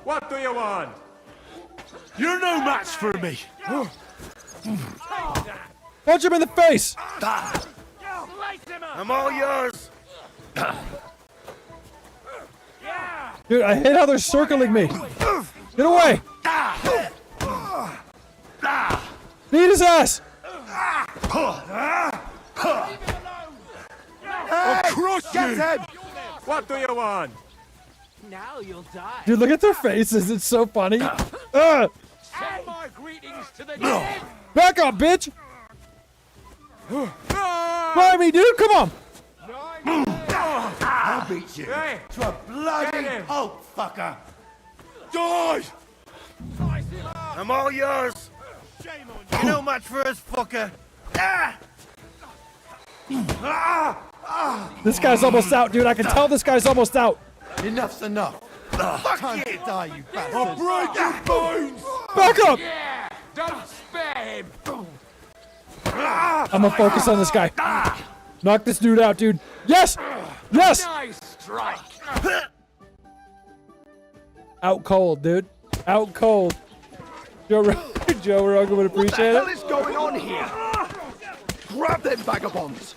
What do you want? You're no match for me! Punch him in the face. I'm all yours! Dude, I hate how they're circling me. Get away. Beat his ass. I'll crush you! What do you want? Now you'll die. Dude, look at their faces. It's so funny. Send my greetings to the dead. Back up, bitch. Try me, dude. Come on. I'll beat you to a bloody pulp, fucker! Die! I'm all yours! You're no match for us, fucker! This guy's almost out, dude. I can tell this guy's almost out. Enough's enough! Time to die, you bastard! I'll break your bones! Back up. Yeah, don't spare him. I'm gonna focus on this guy. Knock this dude out, dude. Yes! Yes! Nice strike. Out cold, dude. Out cold. Joe Rogan would appreciate What the hell it. is going on here? Grab them vagabonds!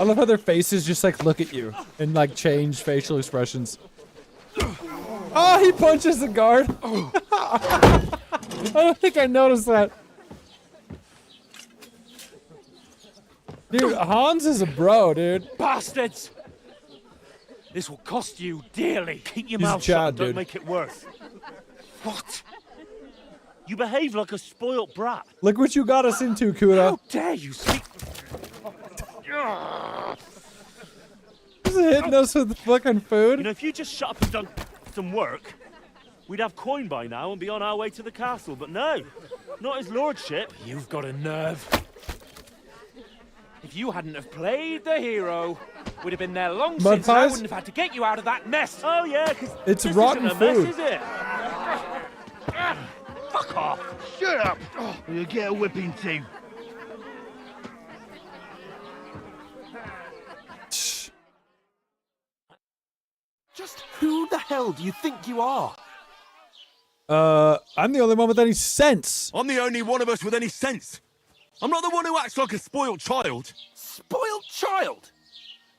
I love how their faces just like look at you and like change facial expressions. Oh, he punches the guard. I don't think I noticed that. Dude, Hans is a bro, dude. Bastards! This will cost you dearly. Keep your He's mouth Chad, shut and don't dude. make it worse. What? You behave like a spoilt brat. Look what you got us into, Kuda. How dare you speak? He's hitting us with fucking food. You know, if you just shut up and done some work, we'd have coin by now and be on our way to the castle. But no, not his lordship. You've got a nerve. If you hadn't have played the hero, we'd have been there long Mud since. And I pies? wouldn't have had to get you out of that mess. Oh yeah, because It's this rotten isn't a mess, food. is it? Fuck off! Shut up! Or you'll get a whipping too. Just who the hell do you think you are? I'm the only one with any sense. I'm the only one of us with any sense. I'm not the one who acts like a spoiled child. Spoiled child?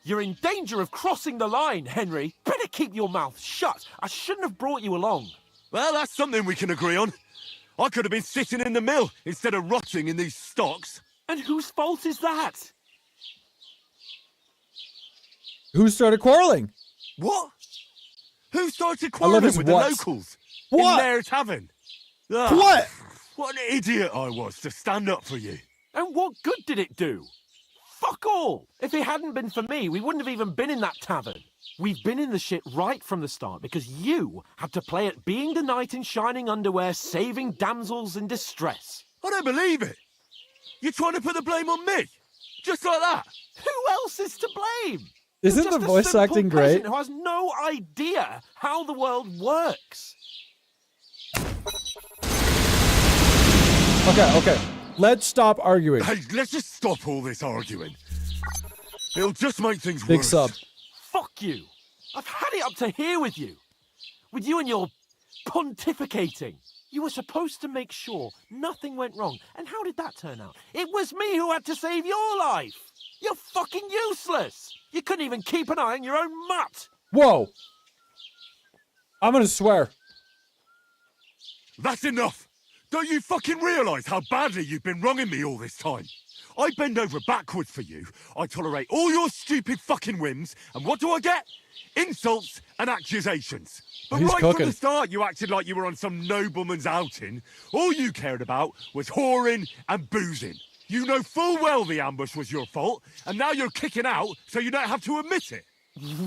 You're in danger of crossing the line, Henry. Better keep your mouth shut. I shouldn't have brought you along. Well, that's something we can agree on. I could have been sitting in the mill instead of rotting in these stocks. And whose fault is that? Who started quarreling? What? Who started I love quarreling his with whats. the locals? What? In their tavern? Ah, What? What an idiot I was to stand up for you. And what good did it do? Fuck all! If it hadn't been for me, we wouldn't have even been in that tavern. We've been in the shit right from the start because you had to play at being the knight in shining underwear, saving damsels in distress. I don't believe it. You're trying to put the blame on me? Just like that? Who else is to blame? Isn't You're the just a voice simple acting great? peasant who has no idea how the world works. Okay. Let's stop arguing. Hey, let's just stop all this arguing. It'll just make things Big worse. sub. Fuck you. I've had it up to here with you. With you and your pontificating. You were supposed to make sure nothing went wrong. And how did that turn out? It was me who had to save your life. You're fucking useless. You couldn't even keep an eye on your own mutt. Whoa. I'm gonna swear. That's enough. Don't you fucking realise how badly you've been wronging me all this time? I bend over backwards for you. I tolerate all your stupid fucking whims. And what do I get? Insults and accusations. But He's right cooking. from the start, you acted like you were on some nobleman's outing. All you cared about was whoring and boozing. You know full well the ambush was your fault, and now you're kicking out so you don't have to admit it.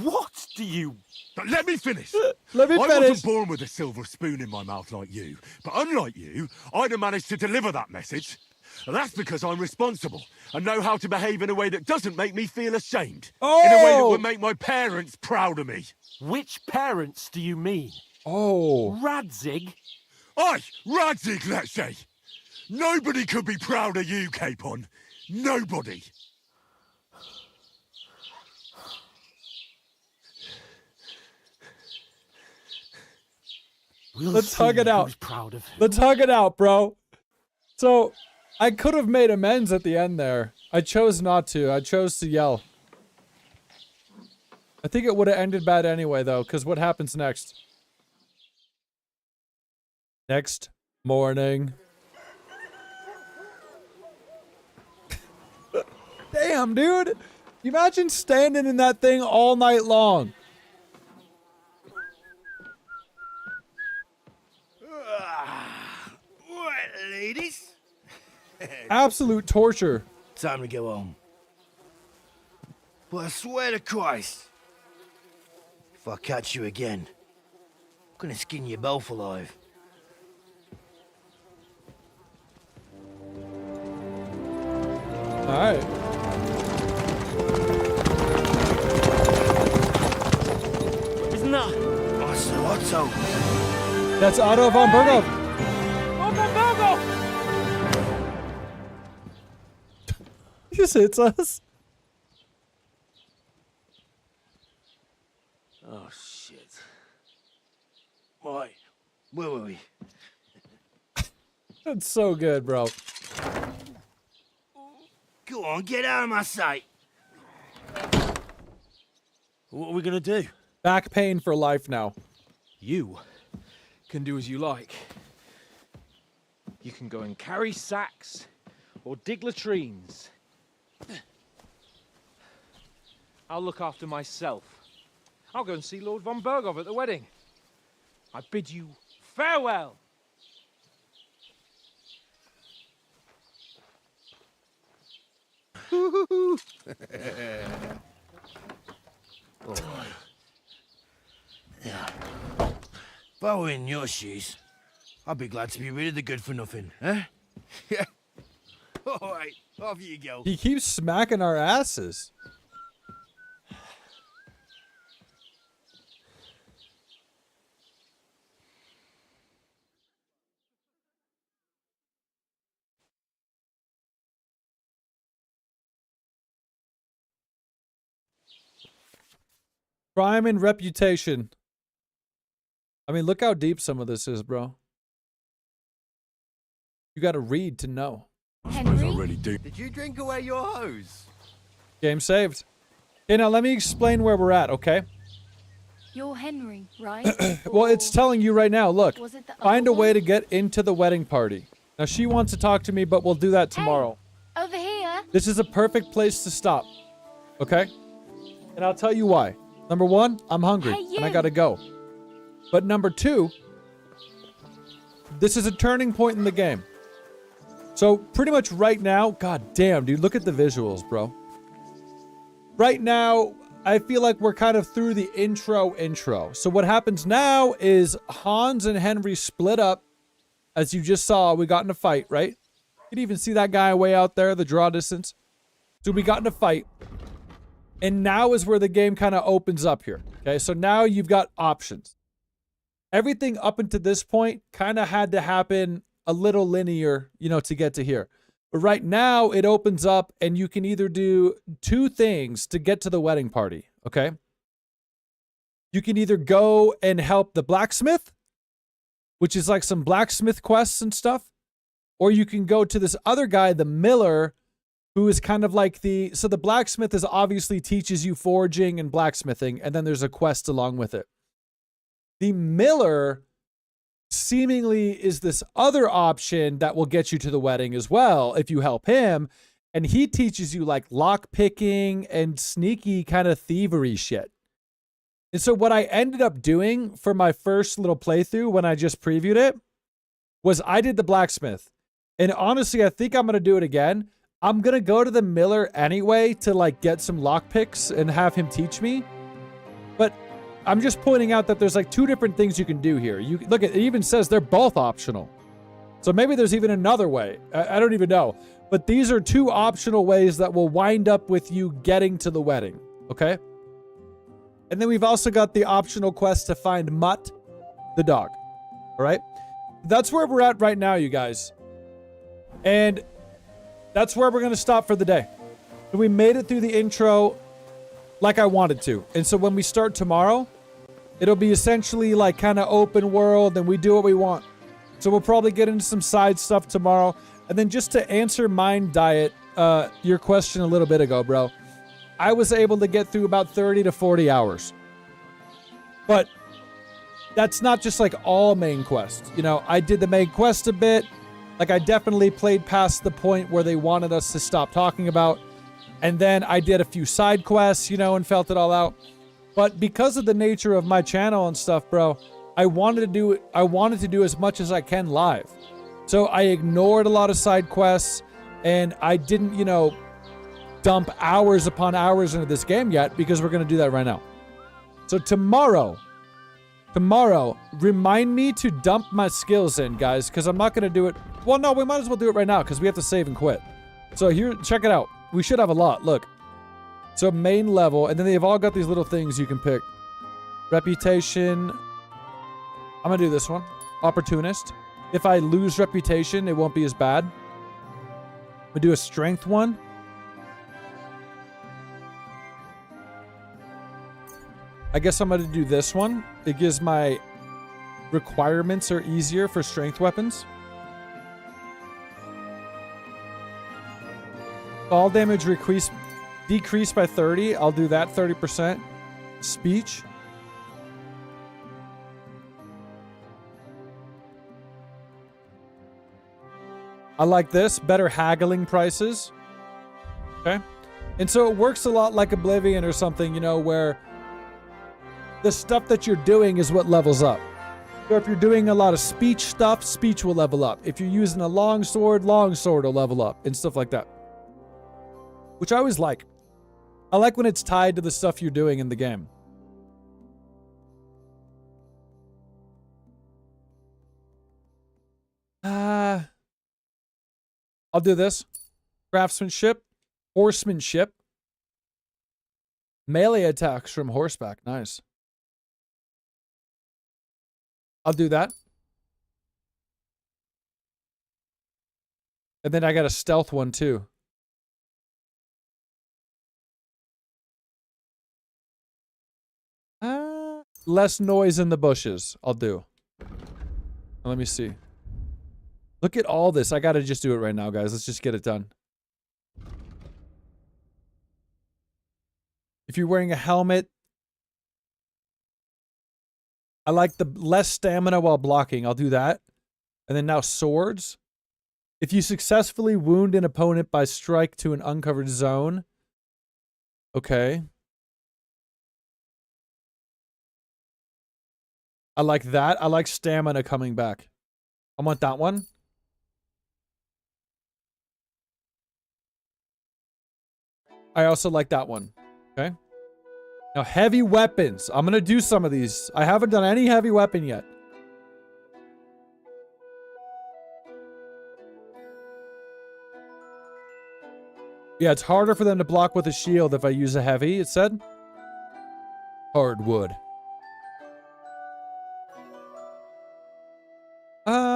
What do you... But let me finish. Let me I finish. wasn't born with a silver spoon in my mouth like you, but unlike you, I'd have managed to deliver that message. And that's because I'm responsible and know how to behave in a way that doesn't make me feel ashamed. In a way that would make my parents proud of me. Which parents do you mean? Oh. Radzig? Aye, Radzig, let's say. Nobody could be proud of you, Capon. Nobody. Let's hug it out. Proud of Let's hug it out, bro. So, I could have made amends at the end there. I chose not to. I chose to yell. I think it would have ended bad anyway, though, because what happens next? Next morning. Damn, dude. You imagine standing in that thing all night long. Right, ladies. Absolute torture. Time to go home. But I swear to Christ, if I catch you again, I'm gonna skin you both alive. Alright. Isn't that Otto? That's Otto von Berghoff. Oh, Bombogo! He just hits us. Oh, shit. Right, where were we? That's so good, bro. Go on, get out of my sight. What are we gonna do? Back pain for life now. You can do as you like. You can go and carry sacks or dig latrines. I'll look after myself. I'll go and see Lord von Berghoff at the wedding. I bid you farewell. All right. Yeah. If I were in your shoes, I'd be glad to be rid of the good-for-nothing, eh? Yeah. All right, off you go. He keeps smacking our asses. Crime and reputation. I mean, look how deep some of this is, bro. You got to read to know. Henry? Did you drink away your hose? Game saved. Okay, now let me explain where we're at, okay? You're Henry, right? Well, it's telling you right now, look, Was it the find a other way one? to get into the wedding party. Now, she wants to talk to me, but we'll do that tomorrow. Over here. This is a perfect place to stop, okay? And I'll tell you why. Number one, I'm hungry, Hey, and I you. gotta go. But number two, this is a turning point in the game. So pretty much right now, god damn, dude, look at the visuals, bro. Right now, I feel like we're kind of through the intro. So what happens now is Hans and Henry split up. As you just saw, we got in a fight, right? You can even see that guy way out there, the draw distance. So we got in a fight. And now is where the game kind of opens up here. Okay, so now you've got options. Everything up until this point kind of had to happen a little linear, you know, to get to here. But right now it opens up and you can either do two things to get to the wedding party, okay? You can either go and help the blacksmith, which is like some blacksmith quests and stuff, or you can go to this other guy, the miller, who is kind of like so the blacksmith is obviously teaches you forging and blacksmithing, and then there's a quest along with it. The miller seemingly is this other option that will get you to the wedding as well if you help him, and he teaches you like lock picking and sneaky kind of thievery shit. And so what I ended up doing for my first little playthrough when I just previewed it was I did the blacksmith. And honestly, I think I'm going to do it again. I'm going to go to the miller anyway to like get some lock picks and have him teach me. But I'm just pointing out that there's like two different things you can do here. You look, it even says they're both optional. So maybe there's even another way. I don't even know. But these are two optional ways that will wind up with you getting to the wedding. Okay? And then we've also got the optional quest to find Mutt, the dog. All right? That's where we're at right now, you guys. And that's where we're going to stop for the day. We made it through the intro like I wanted to. And so when we start tomorrow, it'll be essentially like kind of open world and we do what we want. So we'll probably get into some side stuff tomorrow. And then just to answer Mind Diet, your question a little bit ago, bro, I was able to get through about 30 to 40 hours. But that's not just like all main quests. You know, I did the main quest a bit. Like I definitely played past the point where they wanted us to stop talking about. And then I did a few side quests, you know, and felt it all out. But because of the nature of my channel and stuff, bro, I wanted to do as much as I can live. So I ignored a lot of side quests and I didn't, you know, dump hours upon hours into this game yet because we're going to do that right now. So tomorrow, remind me to dump my skills in, guys, because I'm not going to do it. Well, no, we might as well do it right now because we have to save and quit. So here, check it out. We should have a lot. Look. So main level, and then they've all got these little things you can pick. Reputation. I'm going to do this one. Opportunist. If I lose reputation, it won't be as bad. I'm going to do a strength one. I guess I'm going to do this one. It gives my requirements are easier for strength weapons. Fall damage decreased by 30. I'll do that 30%. Speech. I like this. Better haggling prices. Okay. And so it works a lot like Oblivion or something, you know, where the stuff that you're doing is what levels up. So if you're doing a lot of speech stuff, speech will level up. If you're using a longsword will level up and stuff like that. which I always like. I like when it's tied to the stuff you're doing in the game. I'll do this. Craftsmanship, horsemanship, melee attacks from horseback. Nice. I'll do that. And then I got a stealth one too. Less noise in the bushes. I'll do. Let me see. Look at all this. I gotta just do it right now, guys. Let's just get it done. If you're wearing a helmet, I like the less stamina while blocking. I'll do that. And then now swords. If you successfully wound an opponent by strike to an uncovered zone. Okay. I like that. I like stamina coming back. I want that one. I also like that one. Okay. Now, heavy weapons. I'm going to do some of these. I haven't done any heavy weapon yet. Yeah, it's harder for them to block with a shield if I use a heavy, it said. Hardwood.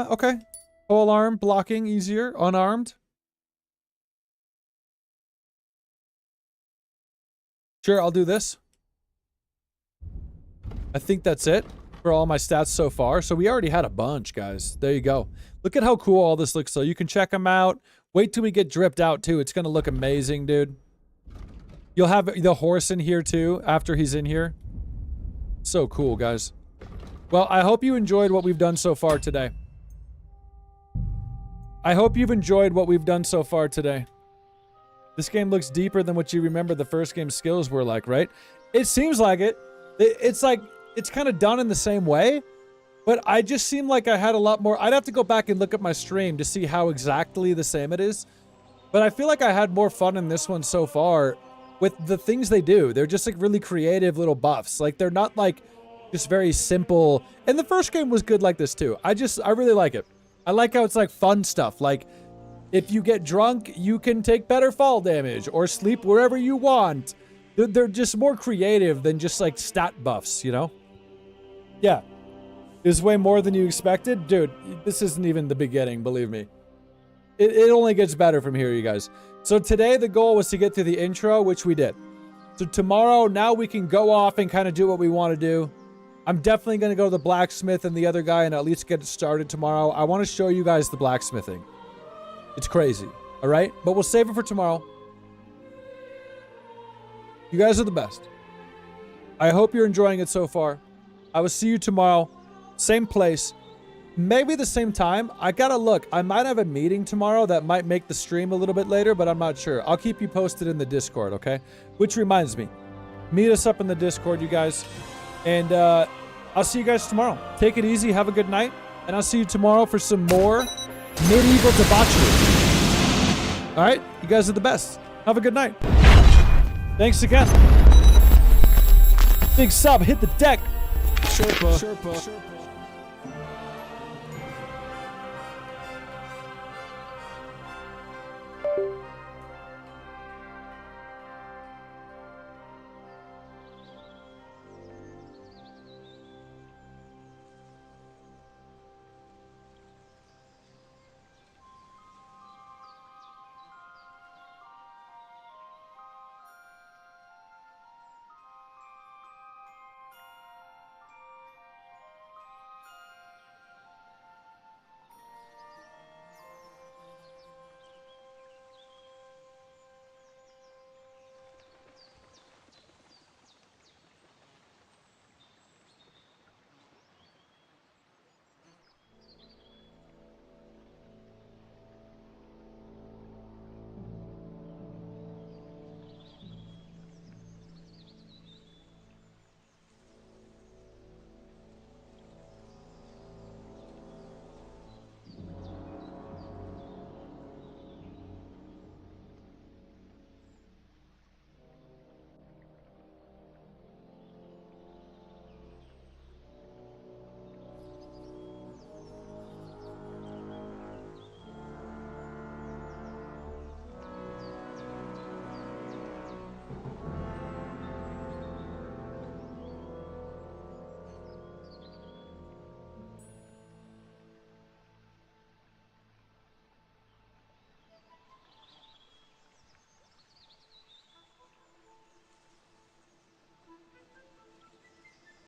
Okay. Pole arm, blocking, easier. Unarmed. Sure, I'll do this. I think that's it for all my stats so far. So we already had a bunch, guys. There you go. Look at how cool all this looks. So you can check them out. Wait till we get dripped out, too. It's going to look amazing, dude. You'll have the horse in here, too, after he's in here. So cool, guys. Well, I hope you enjoyed what we've done so far today. I hope you've enjoyed what we've done so far today. This game looks deeper than what you remember the first game's skills were like, right? It seems like it. It's like, it's kind of done in the same way, but I just seem like I had a lot more. I'd have to go back and look at my stream to see how exactly the same it is. But I feel like I had more fun in this one so far with the things they do. They're just like really creative little buffs. Like they're not like just very simple. And the first game was good like this too. I really like it. I like how it's like fun stuff. Like, if you get drunk, you can take better fall damage or sleep wherever you want. They're just more creative than just like stat buffs, you know? Yeah. This is way more than you expected. Dude, this isn't even the beginning, believe me. It only gets better from here, you guys. So today the goal was to get through the intro, which we did. So tomorrow, now we can go off and kind of do what we want to do. I'm definitely going to go to the blacksmith and the other guy and at least get it started tomorrow. I want to show you guys the blacksmithing. It's crazy, all right? But we'll save it for tomorrow. You guys are the best. I hope you're enjoying it so far. I will see you tomorrow. Same place. Maybe the same time. I gotta look. I might have a meeting tomorrow that might make the stream a little bit later, but I'm not sure. I'll keep you posted in the Discord, okay? Which reminds me. Meet us up in the Discord, you guys. And I'll see you guys tomorrow. Take it easy. Have a good night. And I'll see you tomorrow for some more medieval debauchery. All right? You guys are the best. Have a good night. Thanks again. Big sub. Hit the deck. Sherpa.